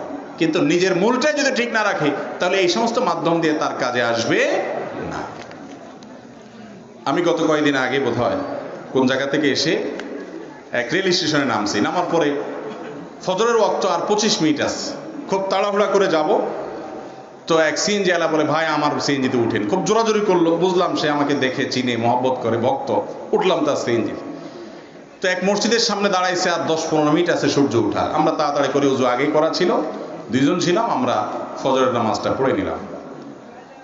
কিন্তু নিজের মূলটাই যদি ঠিক না রাখে, তাহলে এই সমস্ত মাধ্যম দিয়ে তার কাজে আসবে না। আমি গত কয়েকদিন আগে বোধহয় কোন জায়গা থেকে এসে এক রেল স্টেশনে নামছি। নামার পরে ফজরের ওয়াক্ত আর 25 মিনিট আছে, খুব তাড়াহুড়া করে যাব। তো এক সিএনজি আলা বলে, ভাই আমার সিএনজিতে উঠেন। খুব জোরাজোরি করলো, বুঝলাম সে আমাকে দেখে চিনে, মহব্বত করে, ভক্ত। উঠলাম তার সিএনজি। তো এক মসজিদের সামনে দাঁড়াইছে, আর 10-15 মিনিট আছে সূর্য ওঠার। আমরা তাড়াতাড়ি করে উজু আগেই করা ছিল, 2 জন ছিলাম, আমরা ফজরের নামাজটা পড়ে নিলাম।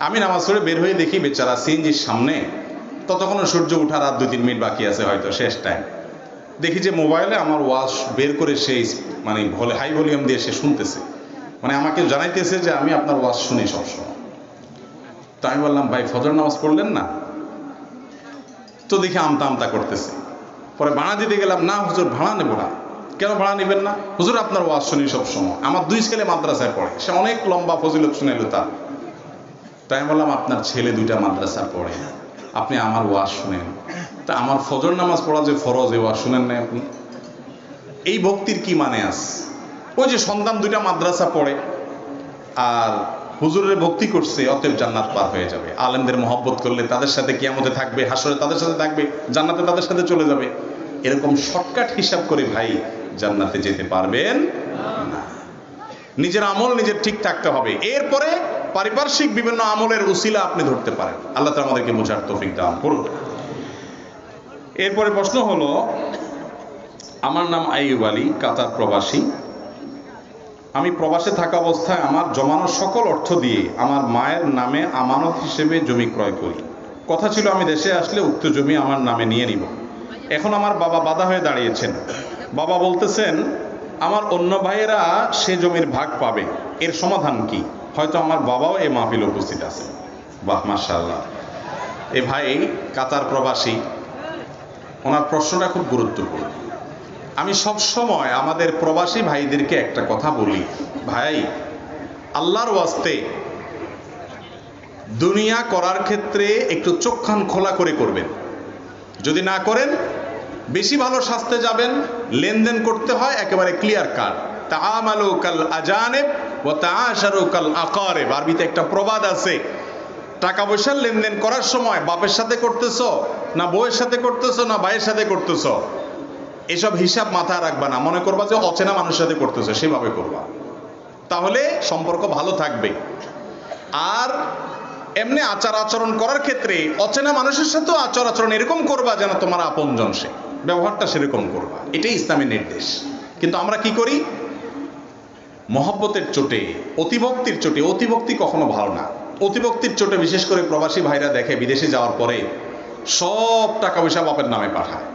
আমি নামাজ পড়ে বের হয়ে দেখি বেচারা সিএনজির সামনে ততক্ষণ সূর্য ওঠার আর 2-3 মিনিট বাকি আছে, হয়তো শেষ টাইম। দেখি যে মোবাইলে আমার ওয়াজ বের করে সেই মানে হাই ভলিউম দিয়ে সে শুনতেছে, মানে আমাকে জানাইতেছে যে আমি আপনার ওয়াজ শুনি সবসময়। তো আমি বললাম, ভাই ফজর নামাজ পড়লেন না? তো দেখি আমতা আমতা করতেছে। পরে ভাড়া দিতে গেলাম, না হুজুর ভাড়া নেবো না। কেন ভাড়া নেবেন না? হুজুর আপনার ওয়াজ শুনি সবসময়। আমার 2 ছেলে মাদ্রাসায় পড়ে, সে অনেক লম্বা ফজিলত শুনাইল তার। তাই আমি বললাম, আপনার ছেলে 2টা মাদ্রাসা পড়ে, আপনি আমার ওয়াজ শুনেন, তা আমার ফজর নামাজ পড়া যে ফরজ, এই ওয়াজ শুনেন না আপনি? এই ভক্তির কি মানে আছে? ওই যে সন্তান 2টা মাদ্রাসা পড়ে আর হুজুরের ভক্তি করছে, অতএব জান্নাত পার হয়ে যাবে। আলেমদের মহব্বত করলে তাদের সাথে কিয়ামতে থাকবে, হাসরে তাদের সাথে থাকবে, জান্নাতে তাদের সাথে চলে যাবে। এরকম শর্টকাট হিসাব করে ভাই জান্নাতে যেতে পারবেন না। নিজের আমল নিজের ঠিক থাকতে হবে। এরপরে পারিপার্শ্বিক বিভিন্ন আমলের উসিলা আপনি ধরতে পারেন। আল্লাহ তাআলা আমাদেরকে বোঝার তৌফিক দান করুন। এরপরে প্রশ্ন হলো, আমার নাম আইয়ুব আলী, কাতার প্রবাসী। আমি প্রবাসে থাকা অবস্থায় আমার জমানো সকল অর্থ দিয়ে আমার মায়ের নামে আমানত হিসেবে জমি ক্রয় করি। কথা ছিল আমি দেশে আসলে উক্ত জমি আমার নামে নিয়ে নিব। এখন আমার বাবা বাধা হয়ে দাঁড়িয়েছেন। বাবা বলতেছেন আমার অন্য ভাইয়েরা সে জমির ভাগ পাবে। এর সমাধান কি? হয়তো আমার বাবাও এই মাহফিলে উপস্থিত আছে। বাহ, মাশাআল্লাহ। এই ভাই কাতার প্রবাসী, ওনার প্রশ্নটা খুব গুরুত্বপূর্ণ। আমি সব সময় আমাদের প্রবাসী ভাইদেরকে একটা কথা বলি, ভাই আল্লাহর ওয়াস্তে দুনিয়া করার ক্ষেত্রে একটু চোখ কান খোলা করে করবেন। যদি না করেন বেশি ভালো শাস্তে যাবেন। লেনদেন করতে হয় একেবারে ক্লিয়ার কাট। তাআমালু কাল আজানিব ওয়া তাআশারু কাল আকারিব। আরবিতে একটা প্রবাদ আছে, টাকা পয়সার লেনদেন করার সময় বাপের সাথে করতেছো না বউয়ের সাথে করতেছো না ভাইয়ের সাথে করতেছো, এসব হিসাব মাথায় রাখবা না। মনে করবা যে অচেনা মানুষের সাথে করতেছো, সেভাবে করবা, তাহলে সম্পর্ক ভালো থাকবে। আর এমনি আচার আচরণ করার ক্ষেত্রে অচেনা মানুষের সাথেও আচার আচরণ এরকম করবা যেন তোমার আপনজন, সে ব্যবহারটা সেরকম করবা। এটাই ইসলামের নির্দেশ। কিন্তু আমরা কি করি? মহব্বতের চোটে, অতিভক্তির চোটে, অতিভক্তি কখনো ভালো না। অতিভক্তির চোটে বিশেষ করে প্রবাসী ভাইরা দেখে বিদেশে যাওয়ার পরে সব টাকা পয়সা বাপের নামে পাঠায়,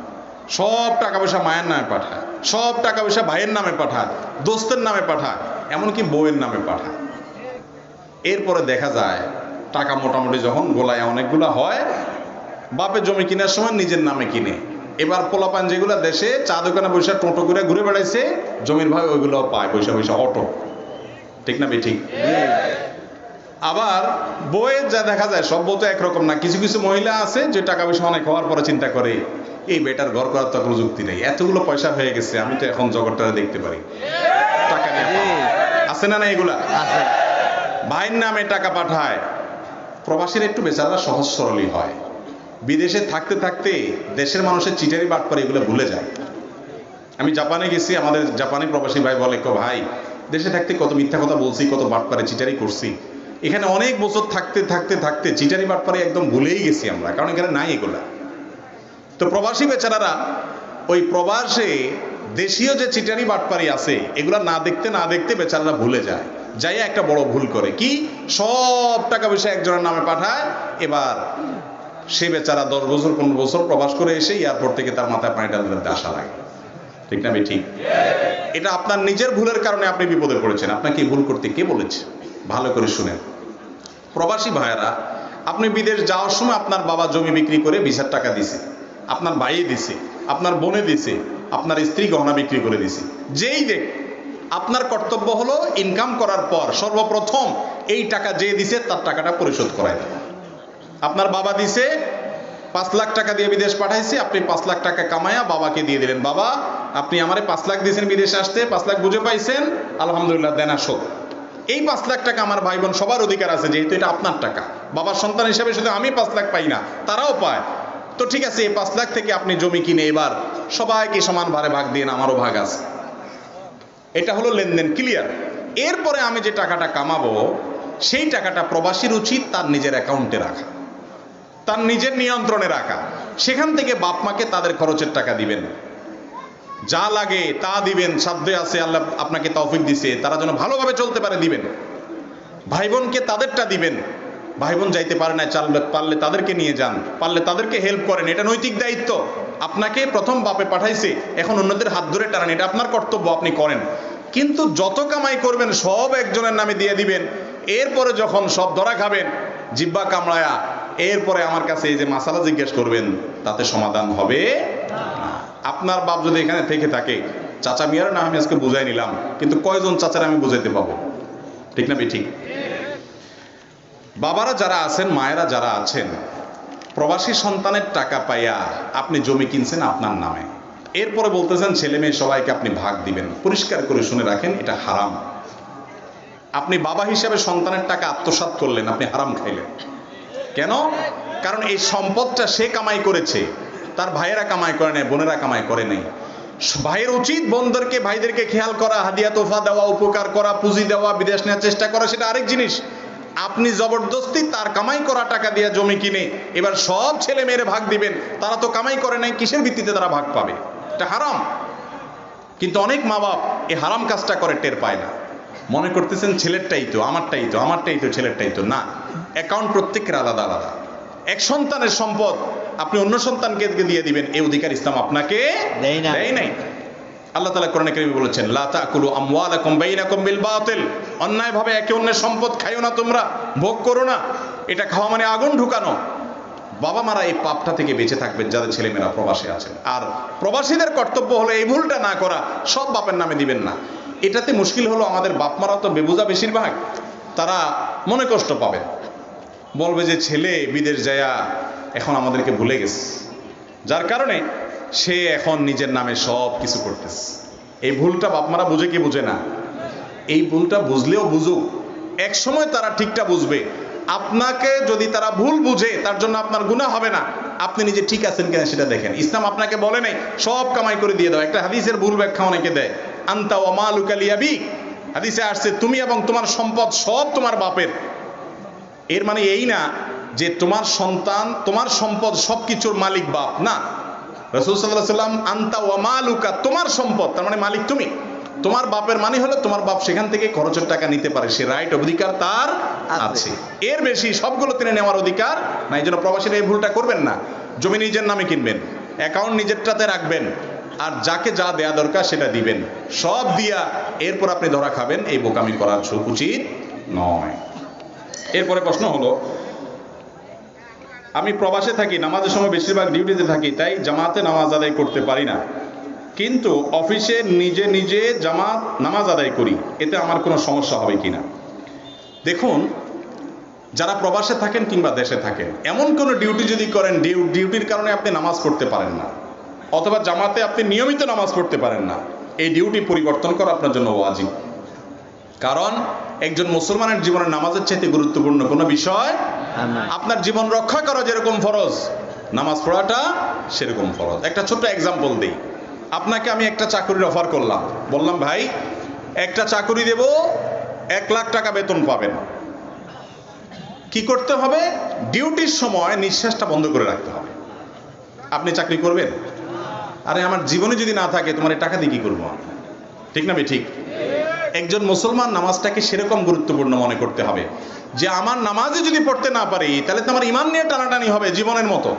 সব টাকা পয়সা মায়ের নামে পাঠায়, সব টাকা পয়সা ভাইয়ের নামে পাঠায়, দোস্তের নামে পাঠায়, এমনকি বউয়ের নামে পাঠায়। এরপরে দেখা যায় টাকা মোটামুটি যখন গোলায় অনেকগুলা হয়, বাপের জমি কেনার সময় নিজের নামে কিনে। এবার পোলাপান যেগুলা দেশে চা দোকানে পয়সা টোটো করে ঘুরে বেড়াইছে, জমির ভাই ওইগুলো পায় পয়সা পয়সা অটো। ঠিক না বেঠিক? আবার বইয়ের যা দেখা যায়, সব বউ তো একরকম না। কিছু কিছু মহিলা আছে যে টাকা পয়সা অনেক হওয়ার পরে চিন্তা করে এই বেটার ঘর করার তো প্রযুক্তি নেই, এতগুলো পয়সা হয়ে গেছে, আমি তো এখন জগৎটা দেখতে পারি, টাকা নিয়ে আছে না না এগুলা ভাইয়ের নামে টাকা পাঠায়। প্রবাসীরা একটু বেচারা সহজ সরলই হয়। বিদেশে থাকতে থাকতে দেশের মানুষের চিটারি বাটপারি এগুলো ভুলে যায়। আমি জাপানে গেছি, আমাদের জাপানি প্রবাসী ভাই বলে, ভাই দেশে থাকতে কত মিথ্যা কথা বলছি, কত বাটপারে চিটারি করছি, এখানে অনেক বছর থাকতে থাকতে থাকতে চিটারি বাটপাড়ি একদম ভুলেই গেছি আমরা, কারণ এখানে নাই এগুলা। তো প্রবাসী বেচারারা ওই প্রবাসে দেশীয় যে চিটারি বাটপাড়ি আছে এগুলা না দেখতে না দেখতে বেচারারা ভুলে যায়, যাই একটা বড় ভুল করে কি, সব টাকা পয়সা একজনের নামে পাঠায়। এবার সে বেচারা 10 বছর 15 বছর প্রবাস করে এসে এয়ারপোর্ট থেকে তার মাথায় পানিটা দিতে আসা লাগে। ঠিক না? ঠিক। এটা আপনার নিজের ভুলের কারণে আপনি বিপদে পড়েছেন। আপনাকে ভুল করতে কে বলেছে? ভালো করে শুনেন প্রবাসী ভাইয়েরা, আপনি বিদেশ যাওয়ার সময় আপনার বাবা জমি বিক্রি করে ভিসার টাকা দিছে, আপনার ভাইয়ে দিছে, আপনার বোনে দিছে, আপনার স্ত্রী গহনা বিক্রি করে দিছে। যেই দেখ, আপনার কর্তব্য হলো ইনকাম করার পর সর্বপ্রথম এই টাকা যে দিছে তার টাকাটা পরিশোধ করায় দেওয়া। আপনার বাবা দিছে 5 লাখ টাকা দিয়ে বিদেশ পাঠাইছে, আপনি 5 লাখ টাকা কামায়া বাবাকে দিয়ে দিলেন, বাবা আপনি আমারে 5 লাখ দিয়েছেন বিদেশে আসতে, 5 লাখ বুঝে পাইছেন, আলহামদুলিল্লাহ, দেন আসো। এই 5 লাখ টাকা আমার ভাই বোন সবার অধিকার আছে, যেহেতু এটা আপনার টাকা। বাবার সন্তান হিসেবে শুধু আমি 5 লাখ পাই না, তারাও পায়। তো ঠিক আছে, এই 5 লাখ থেকে আপনি জমি কিনে এবার সবাইকে সমান ভারে ভাগ দিয়ে, আমারও ভাগ আছে। এটা হলো লেনদেন ক্লিয়ার। এরপরে আমি যে টাকাটা কামাবো সেই টাকাটা প্রবাসীর উচিত তার নিজের অ্যাকাউন্টে রাখা, তার নিজের নিয়ন্ত্রণে রাখা। সেখান থেকে বাপ মাকে তাদের খরচের টাকা দিবেন, যা লাগে তা দিবেন, সাধ্যে আছে, আল্লাহ আপনাকে তৌফিক দিছে, তারা যেন ভালোভাবে চলতে পারে দিবেন। ভাই বোনকে তাদেরটা দিবেন, ভাই বোন যাইতে পারে না, পারলে তাদেরকে নিয়ে যান, পারলে তাদেরকে হেল্প করেন, এটা নৈতিক দায়িত্ব। আপনাকে প্রথম বাপে পাঠাইছে, এখন অন্যদের হাত ধরে টানান, এটা আপনার কর্তব্য, আপনি করেন। কিন্তু যত কামাই করবেন সব একজনের নামে দিয়ে দিবেন, এরপরে যখন সব ধরা খাবেন জিব্বা কামড়ায়া, এরপরে আমার কাছে এই যে মাসালা জিজ্ঞেস করবেন, তাতে সমাধান হবে না। আপনার বাপ যদি এখানে থেকে থাকে, চাচা মিয়ার না আমি আজকে বুঝাই নিলাম, কিন্তু কয়জন চাচারা আমি বুঝাইতে পাবো? ঠিক না? ঠিক। বাবারা যারা আছেন, মায়েরা যারা আছেন, প্রবাসী সন্তানের টাকা পাইয়া আপনি জমি কিনছেন আপনার নামে, এরপরে বলতেছেন ছেলে মেয়ে সবাইকে আপনি ভাগ দিবেন। পরিষ্কার করে শুনে রাখেন, এটা হারাম। আপনি বাবা হিসাবে সন্তানের টাকা আত্মসাৎ করলেন, আপনি হারাম খাইলেন। কেন? কারণ এই সম্পদটা সে কামাই করেছে, তার ভাইয়েরা কামাই করে নাই, বোনেরা কামাই করে নাই। ভাইয়ের উচিত বোনদেরকে ভাইদেরকে খেয়াল করা, হাদিয়া তোফা দেওয়া, উপকার করা, পুঁজি দেওয়া, বিদেশ নেওয়ার চেষ্টা করা, সেটা আরেক জিনিস। আপনি জবরদস্তি তার কামাই করা টাকা দিয়ে জমি কিনে এবার সব ছেলে মেয়েরে ভাগ দিবেন, তারা তো কামাই করে নাই, কিসের ভিত্তিতে তারা ভাগ পাবে? এটা হারাম। কিন্তু অনেক মা বাপ এই হারাম কাজটা করে টের পায় না, মনে করতেছেন ছেলেরটাই তো, আমারটাই তো, আমারটাই তো, ছেলেরটাই তো। না, অ্যাকাউন্ট প্রত্যেকের আলাদা আলাদা। এক সন্তানের সম্পদ আপনি অন্য সন্তানকে দিয়ে দিবেন, এই অধিকার ইসলাম আপনাকে দেয় নাই। আল্লাহ তাআলা কোরআনে কারীমে বলেছেন, লা তাকুলু আমওয়ালাকুম বাইনাকুম বিল বাতিল, অন্যায়ভাবে একে অন্যের সম্পদ খাইও না, তোমরা ভোগ করো না। এটা খাওয়া মানে আগুন ঢুকানো। বাবা মারা এই পাপটা থেকে বেঁচে থাকবেন যাদের ছেলেমেয়েরা প্রবাসে আছেন। আর প্রবাসীদের কর্তব্য হলো এই ভুলটা না করা, সব বাপের নামে দিবেন না। এটাতে মুশকিল হলো আমাদের বাপ মারা তো বেবুঝা বেশিরভাগ, তারা মনে কষ্ট পাবে, বলবে যে ছেলে বিদেশ যায়া এখন আমাদেরকে ভুলে গেছে, যার কারণে সে এখন নিজের নামে সব কিছু করতেছে। এই ভুলটা বাপ মারা বুঝে কি বুঝে না? এই ভুলটা বুঝলেও বুঝুক, এক সময় তারা ঠিকটা বুঝবে। আপনাকে যদি তারা ভুল বুঝে, তার জন্য আপনার গুনাহ হবে না। আপনি নিজে ঠিক আছেন কিনা সেটা দেখেন। ইসলাম আপনাকে বলে নাই সব কামাই করে দিয়ে দাও। একটা হাদিসের ভুল ব্যাখ্যা অনেকে দেয়, আনতা ওয়া মালুকা লিয়াবিক, হাদিসে আসছে তুমি এবং তোমার সম্পদ সব তোমার বাপের। এর মানে এই না যে তোমার সন্তান, তোমার সম্পদ সবকিছুর মালিক বাপ, না। রাসূল সাল্লাল্লাহু আলাইহি ওয়াসাল্লাম আনতা ওয়া মালুকা, তোমার সম্পদ, তার মানে মালিক তুমি। তোমার বাপের মানে হলো তোমার বাপ সেখান থেকে খরচের টাকা নিতে পারে, সে রাইট, অধিকার তার আছে। এর বেশি সবগুলো তিনি নেওয়ার অধিকার নাই। যেন প্রবাসীরা এই ভুলটা করবেন না। জমি নিজের নামে কিনবেন, অ্যাকাউন্ট নিজেরটাতে রাখবেন, আর যাকে যা দেয়া দরকার সেটা দিবেন। সব দিয়া এরপর আপনি ধরা খাবেন, এই বোকামি করা উচিত নয়। এরপরে প্রশ্ন হলো, আমি প্রবাসে থাকি, নামাজের সময় বেশিরভাগ ডিউটিতে থাকি, তাই জামাতে নামাজ আদায় করতে পারি না, কিন্তু অফিসে নিজে নিজে নামাজ আদায় করি, এতে আমার কোনো সমস্যা হবে কিনা? দেখুন, যারা প্রবাসে থাকেন কিংবা দেশে থাকেন, এমন কোনো ডিউটি যদি করেন ডিউটির কারণে আপনি নামাজ পড়তে পারেন না, অথবা জামাতে আপনি নিয়মিত নামাজ পড়তে পারেন না, এই ডিউটি পরিবর্তন করা আপনার জন্য ওয়াজিব। কারণ একজন মুসলমানের জীবনে নামাজের চাইতে গুরুত্বপূর্ণ কোনো বিষয়। আপনার জীবন রক্ষা করা যেরকম ফরজ, নামাজ পড়াটা সেরকম ফরজ। একটা ছোট্ট এক্সাম্পল দিই। আপনাকে আমি একটা চাকরির অফার করলাম, বললাম ভাই একটা চাকরি দেব, 1 লাখ টাকা বেতন পাবেন, কি করতে হবে? ডিউটির সময় নিঃশ্বাসটা বন্ধ করে রাখতে হবে। আপনি চাকরি করবেন? আরে আমার জীবনে যদি না থাকে তোমার এই টাকা দিয়ে কি করবো? ঠিক না ঠিক? একজন মুসলমান নামাজটাকে সেরকম গুরুত্বপূর্ণ মনে করতে হবে যে আমার নামাজে যদি পড়তে না পারি তাহলে তো আমার ইমান নিয়ে টানাটানি হবে জীবনের মতো।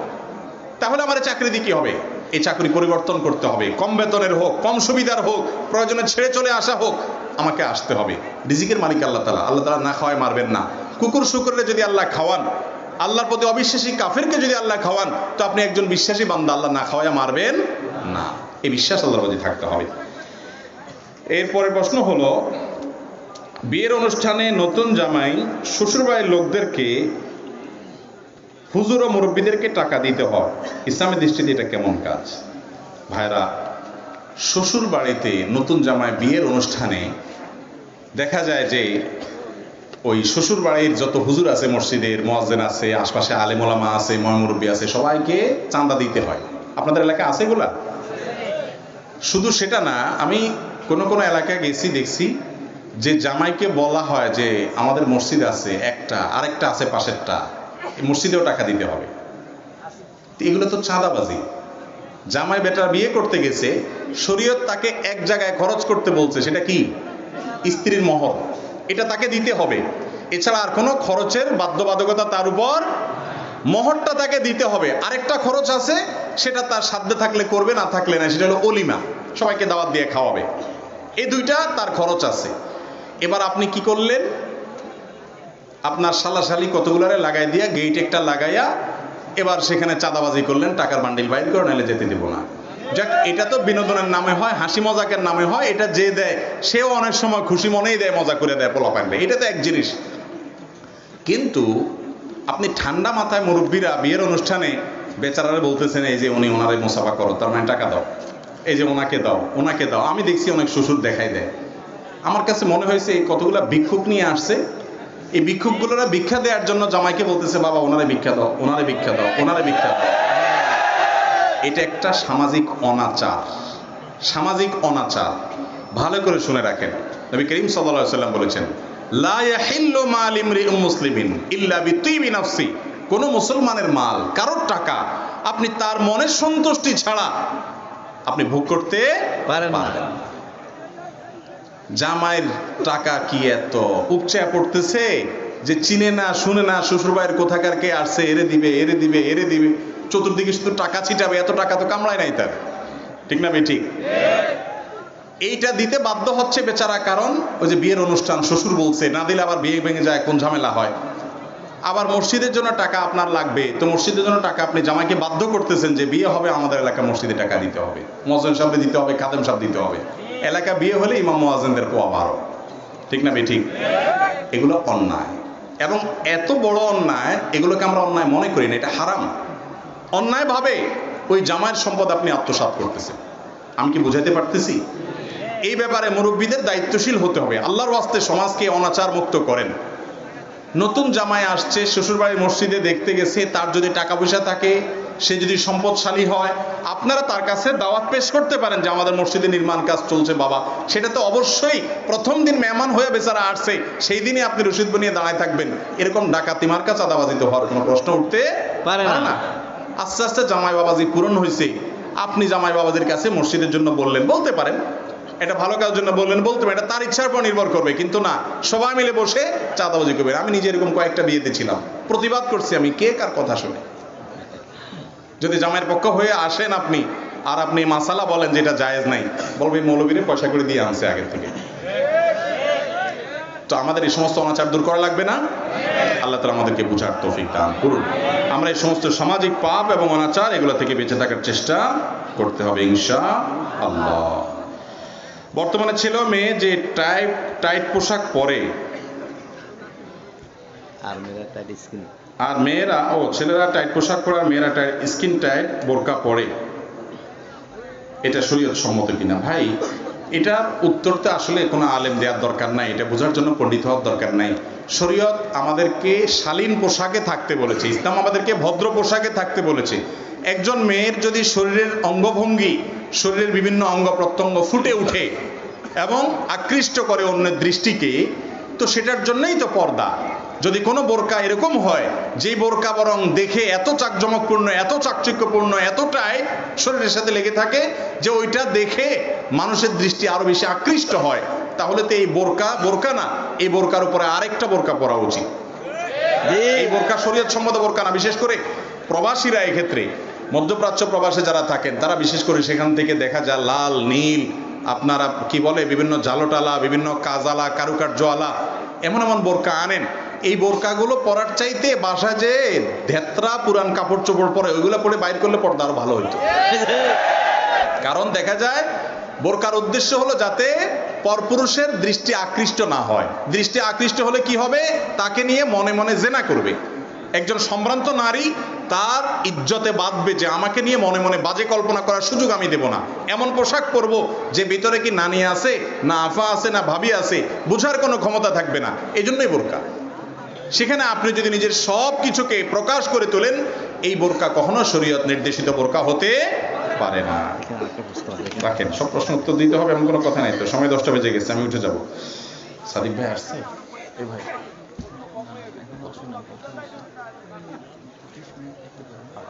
তাহলে আমার চাকরি দিয়ে কি হবে? এই চাকরি পরিবর্তন করতে হবে, কম বেতনের হোক, কম সুবিধার হোক, প্রয়োজনে ছেড়ে চলে আসা হোক, আমাকে আসতে হবে। রিজিকের মালিক আল্লাহ তাআলা। আল্লাহ তাআলা না খাওয়ায় মারবেন না। কুকুর শুকুরকে যদি আল্লাহ খাওয়ান, আল্লাহর প্রতি অবিশ্বাসী কাফেরকে যদি আল্লাহ খাওয়ান, তো আপনি একজন বিশ্বাসী বান্দা, আল্লাহ না খাওয়ায় মারবেন না। এই বিশ্বাস আল্লাহর প্রতি থাকতে হবে। এরপরে প্রশ্ন হলো, বিয়ের অনুষ্ঠানে নতুন জামাই শ্বশুরবাড়ির লোকদেরকে, হুজুর ও মুরব্বীদেরকে টাকা দিতে হয়, ইসলামের দৃষ্টিতে এটা কেমন কাজ? ভাইরা, শ্বশুর বাড়িতে নতুন জামাই বিয়ের অনুষ্ঠানে দেখা যায় যে ওই শ্বশুর বাড়ির যত হুজুর আছে, মসজিদের মুয়াজ্জিন আছে, আশপাশে আলেম ওলামা আছে, মুরব্বী আছে, সবাইকে চাঁদা দিতে হয়। আপনাদের এলাকায় আছে এগুলা? শুধু সেটা না, আমি কোন কোন এলাকায় গেছি, দেখছি যে জামাইকে বলা হয় যে আমাদের মসজিদ আছে একটা, আরেকটা আছে পাশেরটা, মসজিদেও টাকা দিতে হবে। এগুলো তো চাঁদাবাজি। জামাই বেটার বিয়ে করতে গেছে, শরীয়ত তাকে এক জায়গায় খরচ করতে বলছে, সেটা কি? স্ত্রীর মহর। এটা তাকে দিতে হবে। এছাড়া আর কোনো খরচের বাধ্যবাধকতা তার উপর, মহরটা তাকে দিতে হবে। আরেকটা খরচ আছে, সেটা তার সাধ্যে থাকলে করবে, না থাকলে না, সেটা হলো অলিমা, সবাইকে দাওয়াত দিয়ে খাওয়াবে। এই দুইটা তার খরচ আছে। এবার আপনি কি করলেন? আপনার শালাশালি কতগুলারে লাগাই দিয়া, গেট একটা লাগাইয়া এবার সেখানে চাঁদাবাজি করলেন, টাকার বান্ডিল বাইর করে, নাহলে যেতে দেব না। যাক, এটা তো বিনোদনের নামে হয়, হাসি মজাকের নামে হয়। এটা যে দেয় সেও অনেক সময় খুশি মনেই দেয়, মজা করে দেয়, পোলা পানবে, এটা তো এক জিনিস। কিন্তু আপনি ঠান্ডা মাথায় মুরব্বীরা বিয়ের অনুষ্ঠানে বেচারারে বলতেছেন, এই যে উনি ওনারে মুসাফা করো, তার মানে টাকা দাও, এই যে ওনাকে দাও, ওনাকে দাও। আমি দেখছি অনেক শ্বশুর দেখাই দেয়। আমার কাছে মনে হয়েছে এই কতগুলা ভিক্ষুক নিয়ে আসছে, এই ভিক্ষুকগুলোরা ভিক্ষা দেওয়ার জন্য জামাইকে বলতেছে, বাবা ওনারে ভিক্ষা দাও, ওনারে ভিক্ষা দাও, ওনারে ভিক্ষা দাও। এটা একটা সামাজিক অনাচার, সামাজিক অনাচার। ভালো করে শুনে রাখেন, নবী করিম সাল্লাল্লাহু আলাইহি ওয়াসাল্লাম বলেছেন, লা ইয়াহিল্লু মাল ইমরিইন মুসলিমিন ইল্লা বিতিবি নাফসি। কোন মুসলমানের মাল, কারোর টাকা আপনি তার মনের সন্তুষ্টি ছাড়া আপনি ভোগ করতে পারেন না। জামাইয়ের টাকা কি এত উপচে পড়তেছে যে চিনে না শুনে না শ্বশুরবাড়ির কোথাকার কে আসছে, এরে দিবে, এরে দিবে, এরে দিবে, চতুর্দিকে শুধু টাকা ছিটাবে। এত টাকা তো কামড়ায় নাই তার, ঠিক না ঠিক? এইটা দিতে বাধ্য হচ্ছে বেচারা, কারণ ওই যে বিয়ের অনুষ্ঠান, শ্বশুর বলছে, না দিলে আবার বিয়ে ভেঙে যায়, কোন ঝামেলা হয়। আবার মসজিদের জন্য টাকা আপনার লাগবে, তো মসজিদের জন্য টাকা আপনি জামাইকে বাধ্য করতেছেন যে বিয়ে হবে, আমাদের এলাকা মসজিদে টাকা দিতে হবে, মুয়াজ্জিন সাহেব দিতে হবে, খাদেম সাহেব দিতে হবে। এলাকা বিয়ে হলে ইমাম মুয়াজ্জিনদের পোয়া 12, ঠিক না ঠিক? এগুলো অন্যায়, এবং এত বড় অন্যায়, এগুলোকে আমরা অন্যায় মনে করি না, এটা হারাম। অন্যায় ভাবে ওই জামাইয়ের সম্পদ আপনি আত্মসাৎ করতেছেন। আমি কি বুঝাইতে পারতেছি? এই ব্যাপারে মুরব্বীদের দায়িত্বশীল হতে হবে। আল্লাহর ওয়াস্তে সমাজকে অনাচার মুক্ত করেন। নতুন জামাই আসছে, শ্বশুরবাড়ির মসজিদে দেখতে গেছে, তার যদি টাকা পয়সা থাকে, সে যদি সম্পদশালী হয়, আপনারা তার কাছে দাওয়াত পেশ করতে পারেন যে আমাদের মসজিদে নির্মাণ কাজ চলছে বাবা। সেটা তো অবশ্যই প্রথম দিন মেহমান হয়ে বেচারা আসছে, সেই দিনই আপনি রসিদ বানিয়ে দাঁড়ায় থাকবেন। এরকম ডাকাতি মার্কা চাঁদাবাজি তো হওয়ার কোনো প্রশ্ন উঠতে পারে না। আস্তে আস্তে জামাই বাবাজি পূরণ হয়েছে, আপনি জামাই বাবাজির কাছে মসজিদের জন্য বললেন, বলতে পারেন, এটা ভালো কাজের জন্য বললেন, বলতে পারেন, এটা তার ইচ্ছার উপর নির্ভর করবে। কিন্তু না, সবাই মিলে বসে চাঁদাবাজি করবেন। আমি নিজে এরকম কয়েকটা বিয়েতে ছিলাম, প্রতিবাদ করছি আমি, কে কার কথা শুনে। যদি জামাইয়ের পক্ষ হয়ে আসেন আপনি, আর আপনি মাসালা বলেন যেটা জায়েজ নাই, বলবে মৌলবীরে পয়সা করে দিয়ে আনছে আগের থেকে। তো আমাদের এই সমস্ত অনাচার দূর করা লাগবে না? আল্লাহ তাআলা আমাদেরকে বুঝার তৌফিক দান করুন। আমরা এই সমস্ত সামাজিক পাপ এবং অনাচার, এগুলো থেকে বেঁচে থাকার চেষ্টা করতে হবে ইনশাআল্লাহ। বর্তমানে ছেলে মেয়ে যে টাইট পোশাক পরে, আর মেয়েরা, ছেলেরা টাইট পোশাক পরে আর মেয়েরা স্কিন টাইট বোরকা পরে, এটা শরীয়ত সম্মত কিনা? ভাই, এটার উত্তরতে আসলে কোনো আলেম দেওয়ার দরকার নাই, এটা বোঝার জন্য পণ্ডিত হওয়ার দরকার নাই। শরীয়ত আমাদেরকে শালীন পোশাকে থাকতে বলেছে, ইসলাম আমাদেরকে ভদ্র পোশাকে থাকতে বলেছে। একজন মেয়ের যদি শরীরের অঙ্গভঙ্গি, শরীরের বিভিন্ন অঙ্গ প্রত্যঙ্গ ফুটে উঠে এবং আকৃষ্ট করে অন্যের দৃষ্টিকে, তো সেটার জন্যই তো পর্দা। যদি কোনো বোরকা এরকম হয় যে বোরকা বরং দেখে এত চাকজমকপূর্ণ, এত চাকচিক্যপূর্ণ, এতটাই শরীরের সাথে লেগে থাকে যে ওইটা দেখে মানুষের দৃষ্টি আরো বেশি আকৃষ্ট হয়, তাহলে তো এই বোরকা না, এই বোরকার উপরে আরেকটা বোরকা পরা উচিত। এই বোরকা শরীয়ত সম্মত বোরকা না। বিশেষ করে প্রবাসীরা, এক্ষেত্রে মধ্যপ্রাচ্য প্রবাসে যারা থাকেন তারা বিশেষ করে সেখান থেকে দেখা যায় লাল, নীল, আপনারা কি বলে বিভিন্ন জালোটালা, বিভিন্ন কাজালা, কারুকার্যওয়ালা এমন এমন বোরকা আনেন। এই বোরকাগুলো পরার চাইতে বাসা যে ধেত্রা পুরান কাপড় চোপড় পরে ওইগুলো পরে বাইর করলে পর্দা আরো ভালো হইতো। কারণ দেখা যায় বোরকার উদ্দেশ্য হলো যাতে পরপুরুষের দৃষ্টি আকৃষ্ট না হয়। দৃষ্টি আকৃষ্ট হলে কি হবে? তাকে নিয়ে মনে মনে জেনা করবে। একজন সম্ভ্রান্ত নারী তার ইজ্জতে বাঁধবে যে আমাকে নিয়ে মনে মনে বাজে কল্পনা করার সুযোগ আমি দেব না। এমন পোশাক পরব যে ভিতরে কি নানি আছে, না আফা আছে, না ভাবি আছে, বুঝার কোনো ক্ষমতা থাকবে না। এই জন্যই বোরকা। সেখানে আপনি যদি নিজের সব কিছুকে প্রকাশ করে তোলেন, এই বোরকা কখনো শরীয়ত নির্দেশিত বোরকা হতে পারে না। রাখেন, সব প্রশ্ন উত্তর দিতে হবে এমন কোনো কথা নাই তো। সময় 10টা বেজে গেছে, আমি উঠে যাব। সাদিক ভাই আসছে? এই ভাই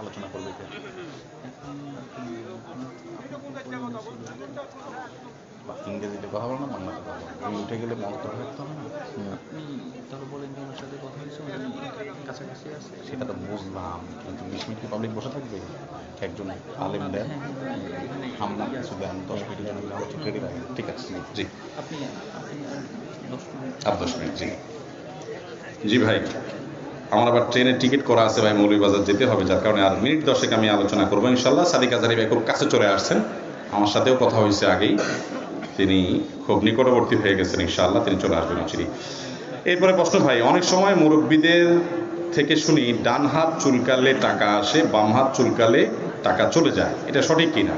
আলোচনা করবে ইংরেজিতে কথা বলো না, বাংলাতে কথা বলো। আমি উঠে গেলে মত থাকতে হবে না। আপনি তাহলে বলেন যে আমার সাথে কথা হয়েছে, কাছাকাছি আছে। সেটা তো বুঝলাম, কিন্তু 20 মিনিট কি পাবলিক বসে থাকবে? একজন আলেম দেন, আমরা কিছু দেন, 10 মিনিট রেডি রাখেন। ঠিক আছে, জি আপনি 10 মিনিট। আর 10 মিনিট, জি জি ভাই। আমার আবার ট্রেনের টিকিট করা আছে ভাই, মৌলভীবাজার যেতে হবে, যার কারণে আর মিনিট 10 আমি আলোচনা করবো ইনশাল্লাহ। সাদিক আজহারী ভাই খুব কাছে চলে আসছেন, আমার সাথেও কথা হয়েছে আগেই, তিনি খুব নিকটবর্তী হয়ে গেছেন, ইনশাআল্লাহ তিনি চলে আসবেন অচিরে। এরপরে প্রশ্ন ভাই, অনেক সময় মুরব্বীদের থেকে শুনি ডান হাত চুলকালে টাকা আসে, বাম হাত চুলকালে টাকা চলে যায়, এটা সঠিক কিনা?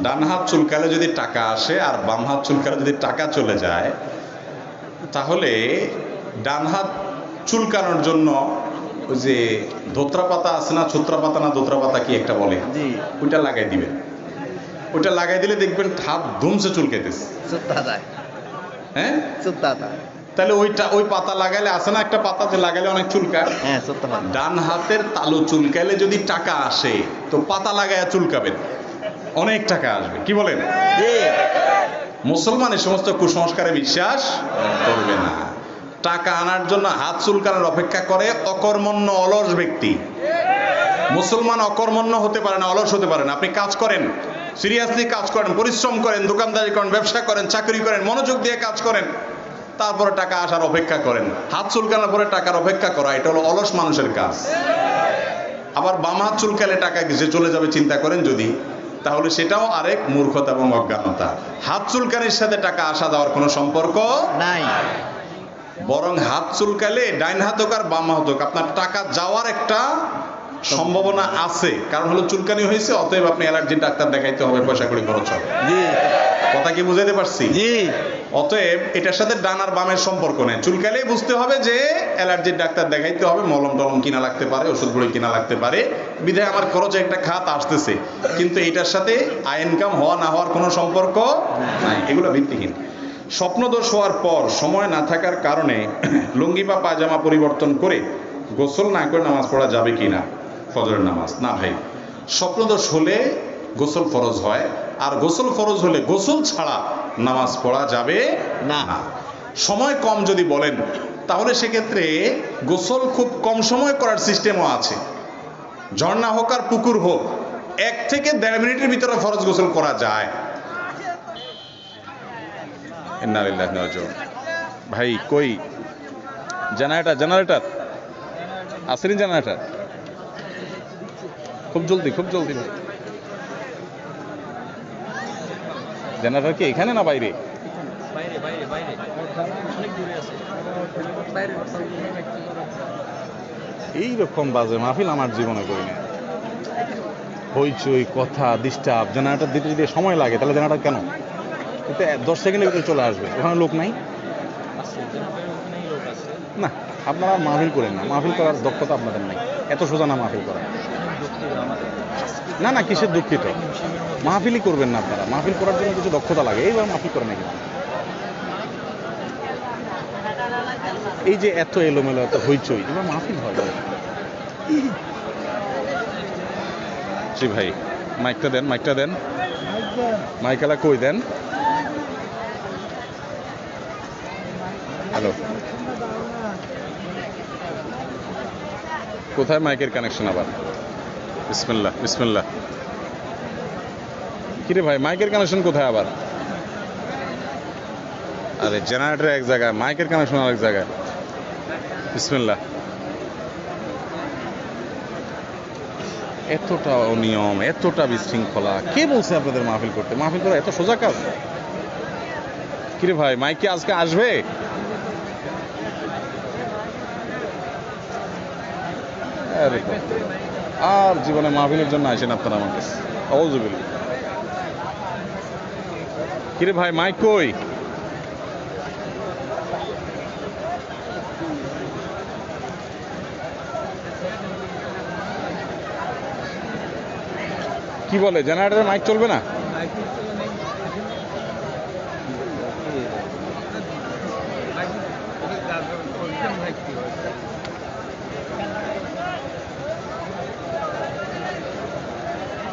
ডান হাত চুলকালে যদি টাকা আসে আর বাম হাত চুলকালে যদি টাকা চলে যায়, তাহলে ডান হাত চুলকানোর জন্য ওই যে ধোত্রা পাতা আছে না, ছত্রা পাতা না ধোত্রা পাতা কি একটা বলে, ওইটা লাগাই দিবেন। ওইটা লাগাই দিলে দেখবেন হাত ধুমসে চুলকাইতেছে। হ্যাঁ, তাহলে ওই পাতা লাগাইলে আছে না একটা পাতা যে লাগাইলে অনেক চুলকায়, ডান হাতের তালু চুলকাইলে যদি টাকা আসে তো পাতা লাগাইয়া চুলকাবেন, অনেক টাকা আসবে। কি বলেন? মুসলমান এই সমস্ত কুসংস্কারে বিশ্বাস করবে না। টাকা আনার জন্য হাত চুলকানোর অপেক্ষা করে অকর্মণ্য অলস ব্যক্তি। মুসলমান অকর্মণ্য হতে পারে না, অলস হতে পারে না। আপনি কাজ করেন, সিরিয়াসলি কাজ করেন, পরিশ্রম করেন, দোকানদারি করেন, ব্যবসা করেন, চাকরি করেন, মনোযোগ দিয়ে কাজ করেন, তারপরে টাকা আসার অপেক্ষা করেন। হাত চুলকানোর পরে টাকার অপেক্ষা করা, এটা হলো অলস মানুষের কাজ। আবার বাম হাত চুলকালে টাকা যে চলে যাবে চিন্তা করেন যদি, তাহলে সেটাও আরেক মূর্খতা এবং অজ্ঞানতা। হাত চুলকানির সাথে টাকা আসা দেওয়ার কোনো সম্পর্ক নাই। বরং হাত চুলকালে ডাইন হাত হোক আর বাম হাত হোক, আপনার টাকা যাওয়ার একটা সম্ভাবনা আছে। কারণ হলো চুলকানি হয়েছে, অতএব আপনি অ্যালার্জির ডাক্তার দেখাইতে হবে, পয়সা করে খরচ হবে। কথা কি বুঝাইতে পারছি? অতএব এটার সাথে ডান আর বামের সম্পর্ক নেই। চুলকালেই বুঝতে হবে যে অ্যালার্জির ডাক্তার দেখাইতে হবে, মলম টলম কিনা লাগতে পারে, ওষুধ বড়ি কিনা লাগতে পারে, বিধায় আমার খরচে একটা খাত আসতেছে, কিন্তু এটার সাথে আয় ইনকাম হওয়া না হওয়ার কোনো সম্পর্ক নাই। এগুলো ভিত্তিহীন। স্বপ্নদোষ হওয়ার পর সময় না থাকার কারণে লুঙ্গি বা পায়জামা পরিবর্তন করে গোসল না করে নামাজ পড়া যাবে কিনা? ফজরের নামাজ না ভাই, স্বপ্নদোষ হলে গোসল ফরজ হয়, আর গোসল ফরজ হলে গোসল ছাড়া নামাজ পড়া যাবে না। সময় কম যদি বলেন, তাহলে সেক্ষেত্রে গোসল খুব কম সময় করার সিস্টেমও আছে। ঝর্ণা হোক আর পুকুর হোক, 1 থেকে 1.5 মিনিটের ভিতরে ফরজ গোসল করা যায়। ভাই কই জেনারেটর আসেনি? জেনারেটর খুব জলদি ভাই। জেনারেটর কি এখানে না বাইরে? এইরকম বাজে মাহফিল আমার জীবনে করি না। হইচই, কথা, ডিস্টার্ব। জেনারেটর দিতে যদি সময় লাগে তাহলে জেনারেটর কেন? এতে 10 সেকেন্ডের ভিতরে চলে আসবে। ওখানে লোক নাই না, আপনারা মাহফিল করেন না। মাহফিল করার দক্ষতা আপনাদের নাই, এত সোজা না মাহফিল করা। না কিসের দুঃখিত? মাহফিলই করবেন না আপনারা। মাহফিল করার জন্য কিছু দক্ষতা লাগে, এইভাবে মাহফিল করেন না। এই যে এত এলোমেলো এত হইচই এবার মাহফিল হয় না। জি ভাই মাইকটা দেন মাইকালা কই দেন। হ্যালো, কোথায় মাইকের কানেকশন আবার? বিসমিল্লাহ। কিরে ভাই মাইকের কানেকশন কোথায় আবার? আরে জেনারেটর এক জায়গায়, মাইকের কানেকশন আরেক জায়গায়। বিসমিল্লাহ। এতটা অনিয়ম, এতটা বিশৃঙ্খলা, কে বলছে আপনাদের মাহফিল করতে? মাহফিল করা এত সোজা কাজ? কিরে ভাই মাইক কি আজকে আসবে? আরে আর জীবনে মাহফিলের জন্য আসেন আপনারা আমার কাছে। আউযুবিল্লাহ। কিরে ভাই মাইক কই? কি বলে জেনারেটরের মাইক চলবে না?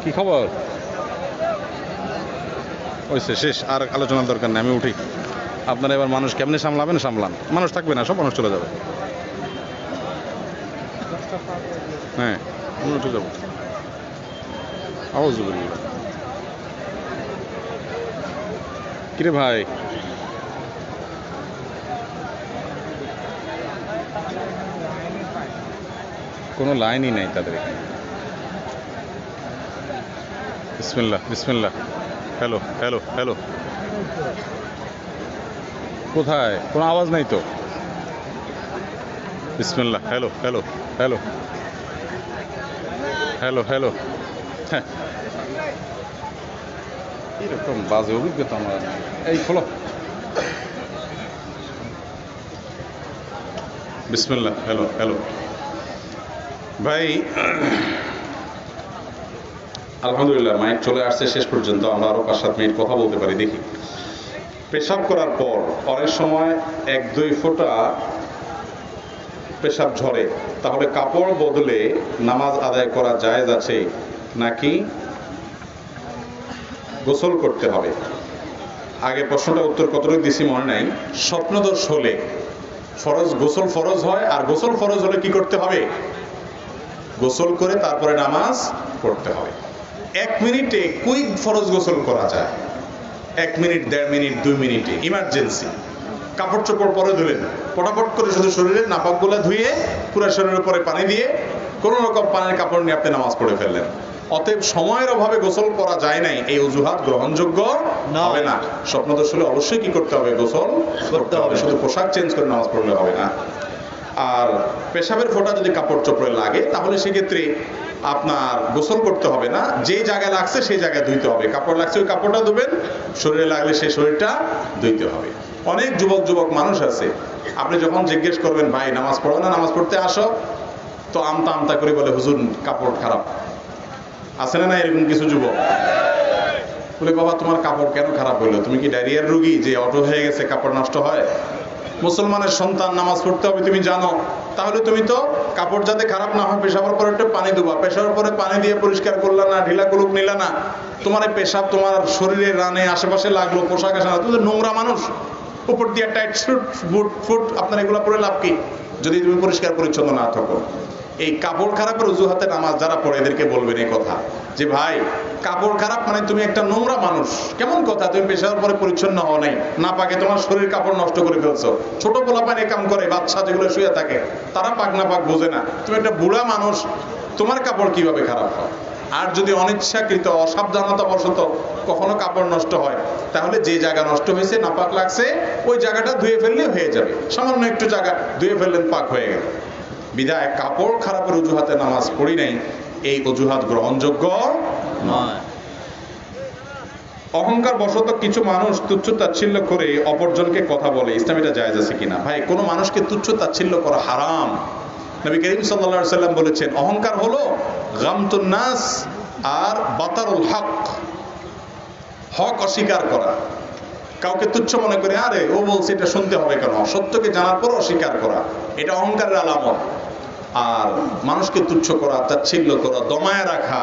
কি খবর? ওইসে শেষ, আর আলোচনার দরকার নেই, আমি উঠি। আপনারা এবার মানুষ কেমনে সামলাবেন সামলান, মানুষ থাকবে না, সব মানুষ চলে যাবে। হ্যাঁ আমি উঠে যাবো। আউযুবিল্লাহ। কিরে ভাই কোনো লাইনই নেই তাদের এখানে। বিসমিল্লাহ। হ্যালো, কোথায়? কোনো আওয়াজ নাই তো। বিসমিল্লাহ। হ্যালো। হ্যাঁ, এরকম বাজে অভিজ্ঞতা আমার। এই খোলো। বিসমিল্লাহ। হ্যালো ভাই। আলহামদুলিল্লাহ মাইক চলে আসছে শেষ পর্যন্ত, আমরা আরো 5-7 মিনিট কথা বলতে পারি। দেখি, পেশাব করার পর অনেক সময় 1-2 ফোঁটা পেশাব ঝরে, তাহলে কাপড় বদলে নামাজ আদায় করা জায়েজ আছে নাকি গোসল করতে হবে? আগে প্রশ্নটা উত্তর কতটুকু দিছি মনে নাই। স্বপ্নদোষ হলে গোসল ফরজ হয়, আর গোসল ফরজ হলে কি করতে হবে? গোসল করে তারপরে নামাজ পড়তে হবে। 1 মিনিটে কুইক ফরজ গোসল করা যায়, 1 মিনিট, 1.5 মিনিট, 2 মিনিটে ইমার্জেন্সি। কাপড় চোপড় পরে ধুলেন, পটাপট করে শুধু শরীরের নাপাকগুলা ধুয়ে পুরো শরীরের উপরে পানি দিয়ে কোনো রকম পানির কাপড় নিয়ে আপনি নামাজ পড়ে ফেললেন। অতএব সময়ের অভাবে গোসল করা যায় নাই, এই অজুহাত গ্রহণযোগ্য হবে না। স্বপ্নদোষ হলে অবশ্যই কি করতে হবে? গোসল করতে হবে, শুধু পোশাক চেঞ্জ করে নামাজ পড়লে হবে না। আর পেশাবের ফোঁটা যদি কাপড় চোপড়ে লাগে তাহলে সেক্ষেত্রে আপনার গোসল করতে হবে না, যে জায়গায় লাগছে সেই জায়গায় ধুইতে হবে। কাপড় লাগছে ওই কাপড়টা ধুবেন, শরীরে লাগলে সেই শরীরটা ধুইতে হবে। অনেক যুবক মানুষ আছে, আপনি যখন জিজ্ঞেস করবেন ভাই নামাজ পড়ো না, নামাজ পড়তে আসো, তো আমতা করে বলে হুজুর কাপড় খারাপ। আছে না এরকম কিছু যুবক? বলে বাবা তোমার কাপড় কেন খারাপ হইলো? তুমি কি ডায়রিয়ার রোগী যে অটো হয়ে গেছে কাপড় নষ্ট হয়? মুসলমানের সন্তান, নামাজ পড়তে হবে তুমি জানো, তাহলে তুমি তো কাপড় যাতে খারাপ না হয় পেশাবের পরে একটু পানি দেবা, পেশাবের পরে পানি দিয়ে পরিষ্কার করলা না, ঢিলা কুলুক নিলা না, তোমার এই পেশাব তোমার শরীরের রানে আশেপাশে লাগলো, পোশাক আসে না, তুমি তো নোংরা মানুষ, উপর দিয়ে টাইট স্যুট বুট আপনার এগুলো পরে লাভ কি যদি তুমি পরিষ্কার পরিচ্ছন্ন না থাকো? এই কাপড় খারাপের অজুহাতে নামাজ যারা পড়ে এদেরকে বলবেন এই কথা যে ভাই কাপড় খারাপ মানে তুমি একটা নোংরা মানুষ। কেমন কথা? তুমি পেশার পরে পরিচ্ছন্ন হও নাই, না পাকে তোমার শরীর কাপড় নষ্ট করে ফেলছো। ছোট পোলাপান কাম করে, বাচ্চা যেগুলো শুয়ে থাকে তারা পাক না পাক বোঝে না, তুমি একটা বুড়া মানুষ, তোমার কাপড় কিভাবে খারাপ হয়? আর যদি অনিচ্ছাকৃত অসাবধানতা বশত কখনো কাপড় নষ্ট হয় তাহলে যে জায়গা নষ্ট হয়েছে নাপাক লাগছে ওই জায়গাটা ধুয়ে ফেললে হয়ে যাবে, সামান্য একটু জায়গা ধুয়ে ফেললেন পাক হয়ে গেল। বিধায় কাপড় খারাপের অজুহাতে নামাজ পড়ি নাই, এই অজুহাত গ্রহণযোগ্য নয়। অহংকার বশত কিছু মানুষ তুচ্ছ তাচ্ছিল্য করে অপরজনকে কথা বলে, ইসলাম এটা জায়েজ আছে কিনা? ভাই কোনো মানুষকে তুচ্ছ তাচ্ছিল্য করা হারাম। নবী করিম সাল্লাল্লাহু আলাইহি সাল্লাম বলেছেন অহংকার হলো গামতুন নাস আর বাতারুল হক, হক অস্বীকার করা। কাউকে তুচ্ছ মনে করে আরে ও বলছে এটা শুনতে হবে কেন, সত্যকে জানার পর অস্বীকার করা, এটা অহংকারের আলামত। আর মানুষকে তুচ্ছ করা, তাচ্ছিল্য করা, দমায় রাখা,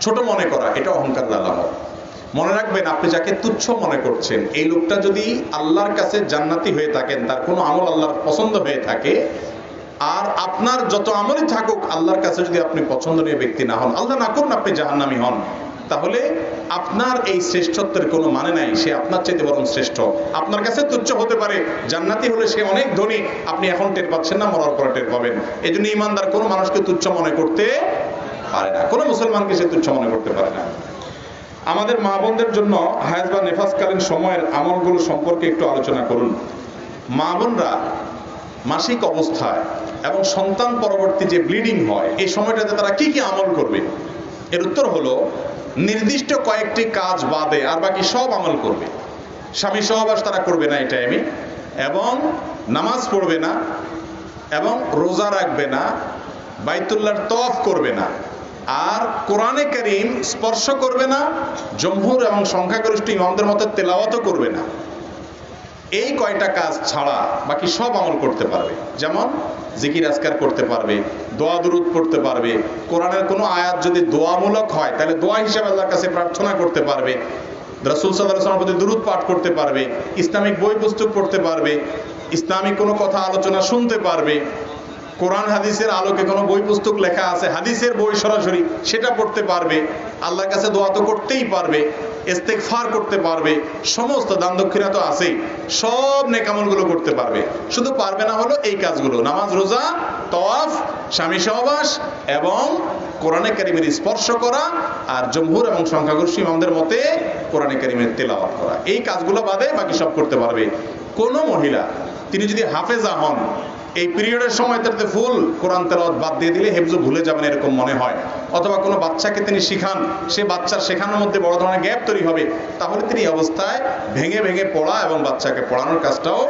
ছোট মনে করা, এটা অহংকারের আলামত। মনে রাখবেন, আপনি যাকে তুচ্ছ মনে করছেন এই লোকটা যদি আল্লাহর কাছে জান্নাতি হয়ে থাকেন, তার কোনো আমল আল্লাহর পছন্দ হয়ে থাকে, আর আপনার যত আমলই থাকুক আল্লাহর কাছে যদি আপনি পছন্দনীয় ব্যক্তি না হন, আল্লাহ না করুন আপনি জাহান্নামী হন, তাহলে আপনার এই শ্রেষ্ঠত্বের কোনো মানে নাই। সে আপনার চাইতে বরং শ্রেষ্ঠ। আপনার কাছে তুচ্ছ হতে পারে, জান্নাতি হলে সে অনেক ধনী, আপনি এখন টের পাচ্ছেন না, মরার পরে টের পাবেন। এই জন্য ইমানদার কোনো মানুষকে তুচ্ছ মনে করতে পারে না, কোনো মুসলমানকে সে তুচ্ছ মনে করতে পারে না। আমাদের মা বোনদের জন্য হায়েজ বা নেফাসকালীন সময়ের আমলগুলো সম্পর্কে একটু আলোচনা করুন। মা বোনরা মাসিক অবস্থায় এবং সন্তান পরবর্তী যে ব্লিডিং হয় এই সময়টাতে তারা কি কি আমল করবে? এর উত্তর হলো, নির্দিষ্ট কয়েকটি কাজ বাদে আর বাকি সব আমল করবে। স্বামী সহবাস তারা করবে না এই টাইমে, এবং নামাজ পড়বে না, এবং রোজা রাখবে না, বাইতুল্লাহর তওয়াফ করবে না, আর কোরআনে কারীম স্পর্শ করবে না, জমহুর এবং সংখ্যাগরিষ্ঠ ইমামদের মতো তেলাওয়াতও করবে না। এই কয়টা কাজ ছাড়া বাকি সব আমল করতে পারবে। যেমন জিকির আজকার করতে পারবে, দোয়া দুরুদ পড়তে পারবে, কোরআনের কোনো আয়াত যদি দোয়ামূলক হয় তাহলে দোয়া হিসেবে আল্লাহর কাছে প্রার্থনা করতে পারবে, রাসূল সাল্লাল্লাহু আলাইহি ওয়াসাল্লামের প্রতি দুরুদ পাঠ করতে পারবে, ইসলামিক বই পুস্তক পড়তে পারবে, ইসলামিক কোনো কথা আলোচনা শুনতে পারবে, কোরআন হাদিসের আলোকে কোনো বই পুস্তক লেখা আছে, হাদিসের বই সরাসরি সেটা পড়তে পারবে, আল্লাহর কাছে দোয়া তো করতেই পারবে, ইস্তেগফার করতে পারবে, সমস্ত দান দক্ষিণা তো আছেই, সব নেক আমলগুলো করতে পারবে। শুধু পারবে না হলো এই কাজগুলো, নামাজ, রোজা, তওয়াফ, স্বামী সহবাস এবং কোরআনে কারীমের স্পর্শ করা, আর জমহুর এবং সংখ্যাগরিষ্ঠ ইমামদের মতে কোরআনে কারীমের তেলাওয়াত করা। এই কাজগুলো বাদে বাকি সব করতে পারবে। কোনো মহিলা তিনি যদি হাফেজা হন, এই পিরিয়ডের সময় তাতে ফুল কোরআন তেলাওয়াত বাদ দিয়ে দিলে হেফজ ভুলে যাবেন এরকম মনে হয়, অথবা কোনো বাচ্চাকে তিনি শিখান, সে বাচ্চার শেখানোর মধ্যে বড় ধরনের গ্যাপ তৈরি হবে, তাহলে তিনি এই অবস্থায় ভেঙে ভেঙে পড়া এবং বাচ্চাকে পড়ানোর কাজটাও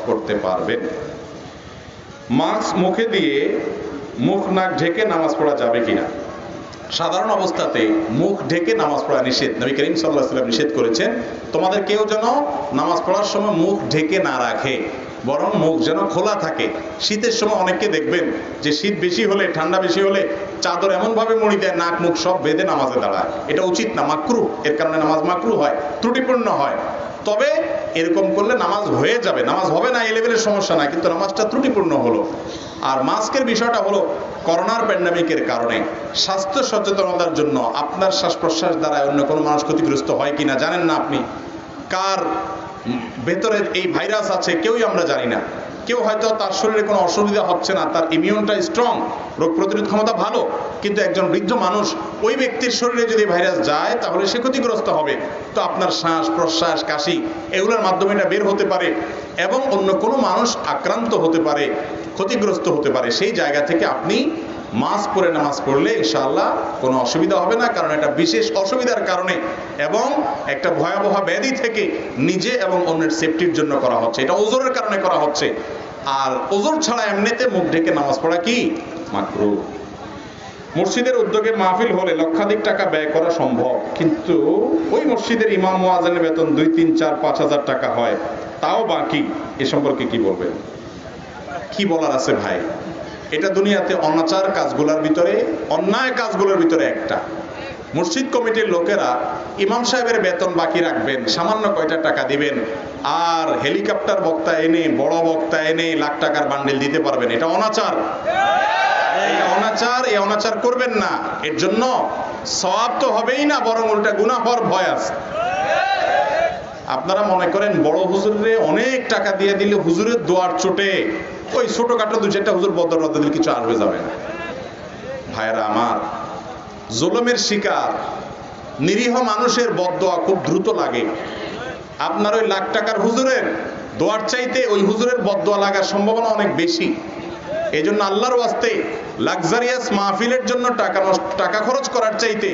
করতে পারবেন। মাস্ক মুখে দিয়ে মুখ নাক ঢেকে নামাজ পড়া যাবে কিনা? সাধারণ অবস্থাতে মুখ ঢেকে নামাজ পড়া নিষেধ। নবী করিম সাল্লাল্লাহু আলাইহি ওয়াসাল্লাম নিষেধ করেছেন, তোমাদের কেউ যেন নামাজ পড়ার সময় মুখ ঢেকে না রাখে, বরং মুখ যেন খোলা থাকে। শীতের সময় অনেককে দেখবেন যে শীত বেশি হলে, ঠান্ডা বেশি হলে চাদর এমন ভাবে মুড়ি দেয়, নাক মুখ সব বেঁধে নামাজে দাঁড়ায়। এটা উচিত না, মাকরুহ। এর কারণে নামাজ মাকরুহ হয়, ত্রুটিপূর্ণ হয়। তবে এরকম করলে নামাজ হয়ে যাবে, নামাজ হবে না এই লেভেলের সমস্যা না, কিন্তু নামাজটা ত্রুটিপূর্ণ হলো। আর মাস্কের বিষয়টা হলো, করোনার প্যান্ডামিকের কারণে স্বাস্থ্য সচেতনতার জন্য আপনার শ্বাস প্রশ্বাস দ্বারা অন্য কোনো মানুষ ক্ষতিগ্রস্ত হয় কিনা জানেন না আপনি। কার ভেতরে এই ভাইরাস আছে কেউই আমরা জানি না। কেউ হয়তো তার শরীরে কোনো অসুবিধা হচ্ছে না, তার ইমিউনটা স্ট্রং, রোগ প্রতিরোধ ক্ষমতা ভালো, কিন্তু একজন বৃদ্ধ মানুষ, ওই ব্যক্তির শরীরে যদি ভাইরাস যায় তাহলে সে ক্ষতিগ্রস্ত হবে। তো আপনার শ্বাস প্রশ্বাস কাশি এগুলোর মাধ্যমে এটা বের হতে পারে এবং অন্য কোনো মানুষ আক্রান্ত হতে পারে, ক্ষতিগ্রস্ত হতে পারে। সেই জায়গা থেকে আপনি মাস্ক পরে নামাজ পড়লে ইনশাআল্লাহ কোনো অসুবিধা হবে না, কারণ এটা বিশেষ অসুবিধার কারণে এবং একটা ভয়াবহ ব্যাধি থেকে নিজে এবং অন্যের সেফটির জন্য করা হচ্ছে, এটা ওজরের কারণে করা হচ্ছে। আর ওজর ছাড়া এমনিতে মুখ ঢেকে নামাজ পড়া কি মাকরুহ। মসজিদের উদ্যোগে মাহফিল হলে লক্ষাধিক টাকা ব্যয় করা সম্ভব, কিন্তু ওই মসজিদের ইমাম মুয়াজ্জিনের বেতন 2, 3, 4, 5 হাজার টাকা হয়, তাও বাকি। এ সম্পর্কে কি বলবেন? কি বলার আছে ভাই? এটা দুনিয়াতে অনাচার কাজগুলোর ভিতরে, অন্যায় কাজগুলোর ভিতরে একটা। মসজিদ কমিটির লোকেরা ইমাম সাহেবের বেতন বাকি রাখবেন, সামান্য কয়টা টাকা দিবেন, আর হেলিকপ্টার বক্তা এনে, বড় বক্তা এনে লাখ টাকার বান্ডিল দিতে পারবেন। এটা অনাচার, এটা অনাচার। এই অনাচার করবেন না। এর জন্য সওয়াব তো হবেই না, বরং উল্টা গুনাহ হওয়ার ভয় আছে। আপনারা মনে করেন বড় হুজুরে অনেক টাকা দিয়ে দিলে হুজুরের দোয়ার চোটে ওই ছোটখাটো 2-4টা হুজুর বদর দিলে কিছু আসবে যাবে না। ভাইরা আমার, জুলুমের শিকার নিরীহ মানুষের বদদোয়া খুব দ্রুত লাগে। আপনার ওই লাখ টাকার হুজুরের দোয়ার চাইতে ওই হুজুরের বদদোয়া লাগার সম্ভাবনা অনেক বেশি। এই জন্য আল্লাহর ওয়াস্তে লাক্সারিয়াস মাহফিলের জন্য টাকা খরচ করার চাইতে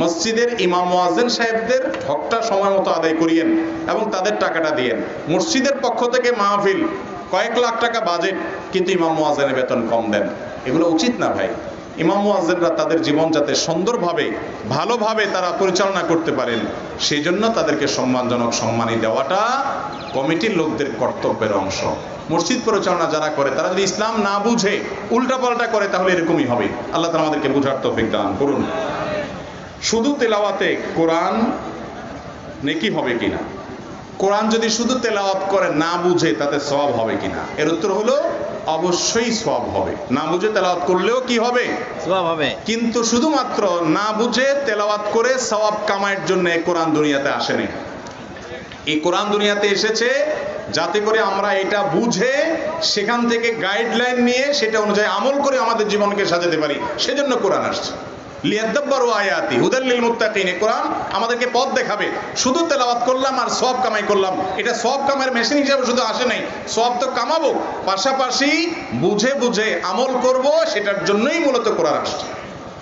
মসজিদের ইমাম মুয়াজ্জিন সাহেবদের হকটা সময় মতো আদায় করিয়েন এবং তাদের টাকাটা দিয়েন। মসজিদের পক্ষ থেকে মাহফিল, কয়েক লাখ টাকা বাজেট, কিন্তু ইমাম মুয়াজ্জিনের বেতন কম দেন। এগুলো উচিত না ভাই। ইমাম মুয়াজ্জিনরা তাদের জীবন যাতে সুন্দরভাবে ভালোভাবে তারা পরিচালনা করতে পারেন সেই জন্য তাদেরকে সম্মানজনক সম্মানী দেওয়াটা কমিটির লোকদের কর্তব্যের অংশ। মসজিদ পরিচালনা যারা করে তারা যদি ইসলাম না বুঝে উল্টাপাল্টা করে তাহলে এরকমই হবে। আল্লাহ তাআলা আমাদেরকে বুঝার তৌফিক দান করুন। শুধু তেলাওয়াতে কোরআন নেকি হবে কিনা, কোরআন যদি শুধু তেলাওয়াত করে না বুঝে তাতে সওয়াব হবে কিনা, এর উত্তর হলো অবশ্যই সওয়াব হবে। না বুঝে তেলাওয়াত করলেও কি হবে? সওয়াব হবে। কিন্তু শুধুমাত্র না বুঝে তেলাওয়াত করে সওয়াব কামাইয়ের জন্য কোরআন দুনিয়াতে আসেনি। এই কোরআন দুনিয়াতে এসেছে যাতে করে আমরা এটা বুঝে সেখান থেকে গাইডলাইন নিয়ে সেটা অনুযায়ী আমল করে আমাদের জীবনকে সাজাতে পারি, সেজন্য কোরআন আসছে। লিয়াদাব্বারু আয়াতি হুদাল লিল মুত্তাকিন। কোরআন আমাদেরকে পথ দেখাবে। শুধু তেলাওয়াত করলাম আর সওয়াব কামাই করলাম, এটা সওয়াব কামাইয়ের মেশিন হিসেবে শুধু আসে নাই, সওয়াব তো কামাবো, পাশাপাশি বুঝে বুঝে আমল করব, সেটার জন্যই মূলত কোরআন আসছে।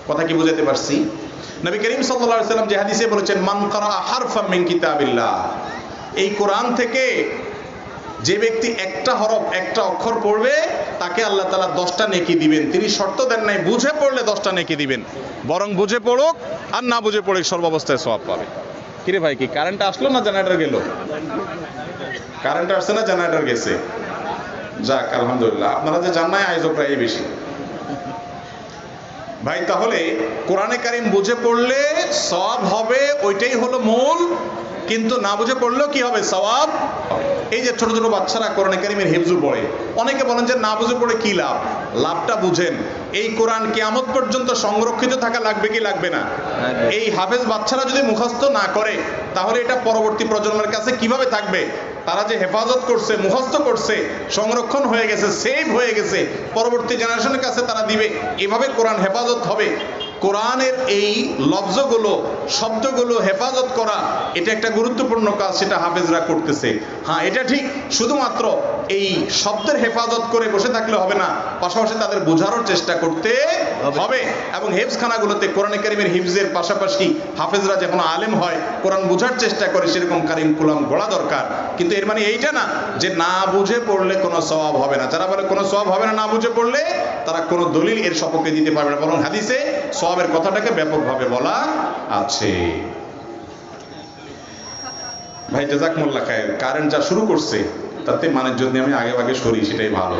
কথা কি বুঝাতে পারছি? নবী করিম সাল্লাল্লাহু আলাইহি ওয়াসাল্লাম যে হাদিসে বলেছেন, মান কারা হারফাম মিন কিতাবিল্লাহ, এই কোরআন থেকে যে ব্যক্তি একটা হরফ একটা অক্ষর পড়বে তাকে আল্লাহ তাআলা 10টা নেকি দিবেন। তিনি শর্ত দেন নাই বুঝে পড়লে 10টা নেকি দিবেন, বরং বুঝে পড়ুক আর না বুঝে পড়ুক সর্বাবস্থায় সওয়াব পাবে। কিরে ভাই, কি কারেন্ট আসলো না জেনারেটর গেল? কারেন্ট আসছে না জেনারেটর গেছে? যাক আলহামদুলিল্লাহ, আপনারা যে জান নাই আয়োজকরা এই বেশি। ভাই তাহলে কোরআনে কারীম বুঝে পড়লে সওয়াব হবে, ওইটাই হলো মূল। কিন্তু না বুঝে পড়লেও কি হবে? সওয়াব হবে। এই যে ছোট ছোট বাচ্চারা কোরআনে কারীমের হিফজ পড়ে, অনেকে বলেন যে না বুঝে পড়ে কি লাভ? লাভটা বুঝেন, এই কোরআন কিয়ামত পর্যন্ত সংরক্ষিত থাকা লাগবে কি লাগবে না? এই হাফেজ বাচ্চারা যদি মুখস্থ না করে তাহলে এটা পরবর্তী প্রজন্মের কাছে কিভাবে থাকবে? তারা যে হেফাজত করছে, মুখস্থ করছে, সংরক্ষণ হয়ে গেছে, সেভ হয়ে গেছে, পরবর্তী জেনারেশনের কাছে তারা দিবে। এভাবে কোরআন হেফাজত হবে। কোরআনের এই লফজগুলো, শব্দগুলো হেফাজত করা এটা একটা গুরুত্বপূর্ণ কাজ, সেটা হাফেজরা করতেছে। হ্যাঁ, এটা ঠিক, শুধুমাত্র এই শব্দের হেফাজত করে বসে থাকলে হবে না, পাশাপাশি তাদের বোঝারও চেষ্টা করতে হবে। এবং হেফজখানাগুলোতে কোরআনে কারীমের হিফজের পাশাপাশি হাফেজরা যখন আলেম হয় কোরআন বোঝার চেষ্টা করে, সেরকম কারিম কুলাম গড়া দরকার। কিন্তু এর মানে এইটা না যে না বুঝে পড়লে কোনো সওয়াব হবে না। যারা বলে কোনো সওয়াব হবে না না বুঝে পড়লে, তারা কোনো দলিল এর সপক্ষে দিতে পারবে না, বরং হাদিসে সওয়াবের কথাটাকে ব্যাপকভাবে বলা আছে। ভাই জাযাকুমুল্লাহ খায়ের, কারেন্ট যা শুরু করছে তাতে মানের জন্য আমি আগে আগে সরি, সেটাই ভালো।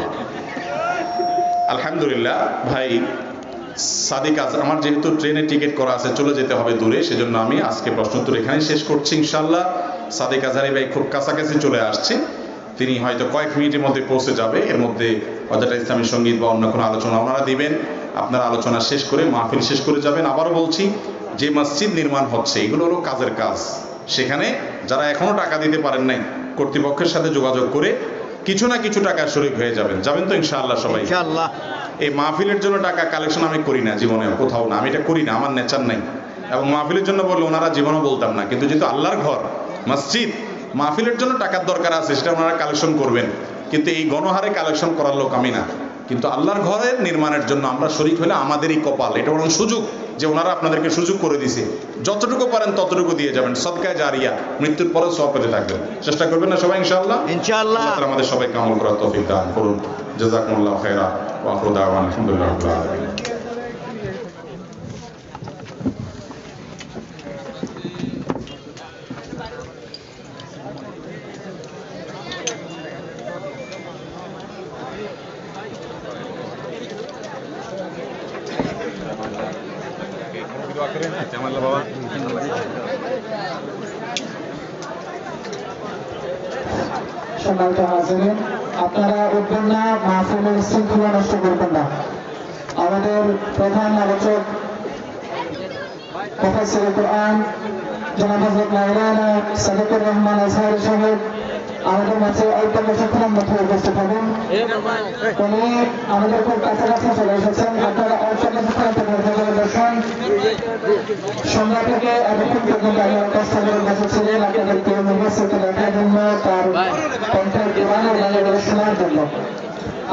আলহামদুলিল্লাহ ভাই সাদিক আমার যেহেতু ট্রেনে টিকিট করা আছে, চলে যেতে হবে দূরে, সেজন্য আমি আজকে প্রশ্নোত্তর এখানে শেষ করছি ইনশাআল্লাহ। সাদিক আজহারি ভাই খুব কাছাকাছি চলে আসছে, তিনি হয়তো কয়েক মিনিটের মধ্যে পৌঁছে যাবে। এর মধ্যে অজাটা ইসলামী সঙ্গীত বা অন্য কোনো আলোচনা ওনারা দিবেন। আপনারা আলোচনা শেষ করে মাহফিল শেষ করে যাবেন। আবারও বলছি, যে মসজিদ নির্মাণ হচ্ছে এগুলো হলো কাজের কাজ। সেখানে যারা এখনো টাকা দিতে পারেন নাই, কর্তৃপক্ষের সাথে যোগাযোগ করে কিছু না কিছু টাকা শরীক হয়ে যাবেন তো ইনশাআল্লাহ সবাই। ইনশাআল্লাহ। এই মাহফিলের জন্য টাকা কালেকশন আমি করি না, জীবনে কোথাও না, আমি এটা করি না, আমার নেচার নাই। এবং মাহফিলের জন্য বললে ওনারা জীবনও বলতাম না। কিন্তু যেহেতু আল্লাহর ঘর মসজিদ, মাহফিলের জন্য টাকার দরকার আছে, সেটা ওনারা কালেকশন করবেন। কিন্তু এই গণহারে কালেকশন করার লোক আমি না। কিন্তু আল্লাহর ঘরের নির্মাণের জন্য আমরা শরীক হলে আমাদেরই কপাল, এটা বরং সুযোগ যে ওনারা আপনাদেরকে সুযোগ করে দিছে। যতটুকু পারেন ততটুকু দিয়ে যাবেন, সদকায়ে জারিয়া, মৃত্যুর পরে সওয়াব পেতে থাকবেন। চেষ্টা করবেন না সবাই ইনশাআল্লাহ? ইনশাআল্লাহ। আল্লাহ তাআলা আমাদের সবাইকে আমল করার তৌফিক দান করুন। জাযাকুমুল্লাহু খাইরা ওয়া আখিরু দাওয়ানা আলহামদুলিল্লাহি রাব্বিল আলামিন। সম্মানিত হাজিরিন, আপনারা উঠবেন না, মাহফিলের শৃঙ্খলা নষ্ট করবেন না। আমাদের প্রধান আলোচক প্রফেসর কোরআন জনাব হযরত মাওলানা সাদিকুর রহমান আজহারী সাহেব আমাদের মাঝে অল্প কিছুক্ষণের মধ্যে উপস্থিত হবেন। উনি আমাদের খুব কাছাকাছি চলে এসেছেন। আপনারা অল্প কিছুক্ষণের মধ্যে বসুন। সন্ধ্যা থেকে এতক্ষণ পর্যন্ত আমি অবস্থানে বসেছিলেন আপনাদের প্রিয় মুফাসসিরকে দেখার জন্য, তার কণ্ঠের কোরআনের বাণীগুলো শোনার জন্য।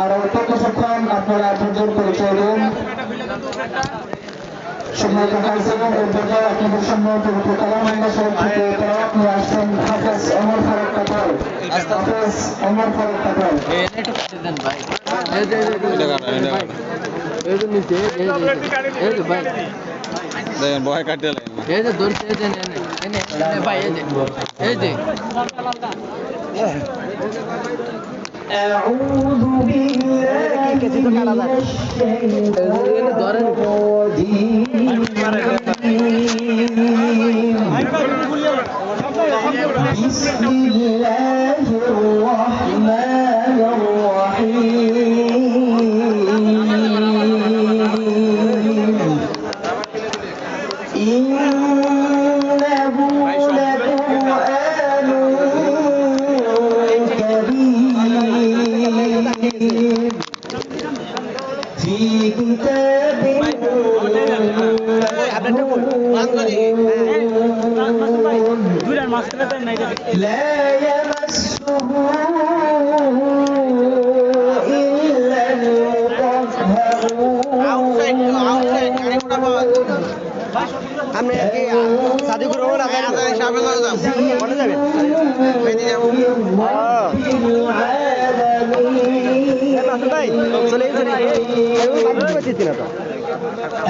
আর অল্প কিছুক্ষণ আপনারা ধৈর্যের পরিচয় দিন। সম্মানিত হাজিরিন, এই পর্যায়ে আপনাদের সামনে পবিত্র কালামুল্লাহ শরীফ থেকে তেলাওয়াত নিয়ে আসছেন হাফেজ ওমর ফারুক কাটাল। হাফেজ ওমর ফারুক কাটাল। দেখেন ভয় কাটিয়ে أعوذ بالله من الشيطان الرجيم بسم الله الرحمن الرحيم إنه لقرآن كريم في كتاب لا يمسه إلا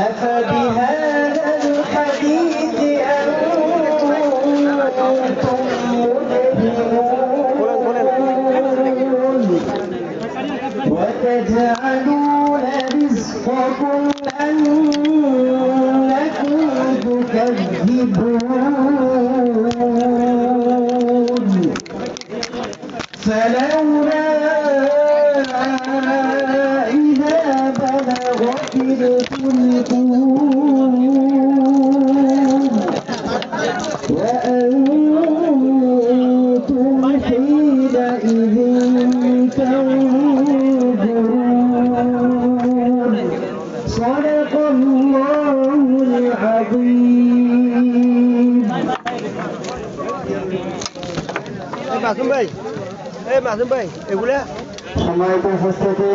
أفبهذا الحديث أنتم مدهنون وتجعلون رزقكم أنكم تكذبون فلولا إذا بلغت الحلقوم وأنتم حينئذ تنظرون صدق الله العظيم মাসুম ভাই এগুলা সম্মানিত উপস্থিতি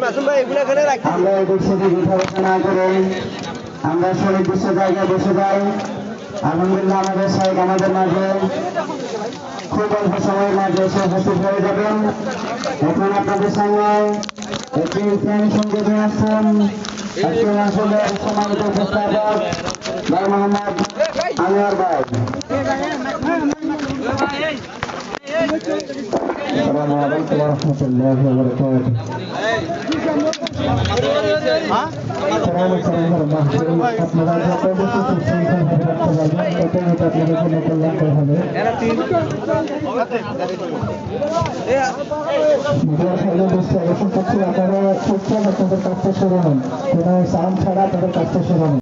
মাসুম ভাই এগুলা এখানে রাখি আমরা এদের সাথে কথা না করে আমরা সুনির্দিষ্ট জায়গায় বসে যাই। আলহামদুলিল্লাহ আমাদের সাহেব আমাদের মাঝে খুব অল্প সময়ের মাঝে এসে উপস্থিত হয়ে যাবেন। এখন আপনাদের সামনে একটি প্রেম সঙ্গীত নিয়ে আসছেন আজকে আসলে সম্মানিত উপস্থাপক ভাই মোহাম্মদ আনোয়ার ভাই। আসসালামু আলাইকুম ওয়া রাহমাতুল্লাহি ওয়া বারাকাতুহু। আপনারা যত বেশি সুশৃঙ্খলভাবে রাখতে পারবেন ততই এটা আপনাদের জন্য কল্যাণকর হবে। আপনারা চুপচাপ আপনাদের কাজটা শুরু হন, কোনো সাউন্ড ছাড়া আপনাদের কাজটা শুরু হন।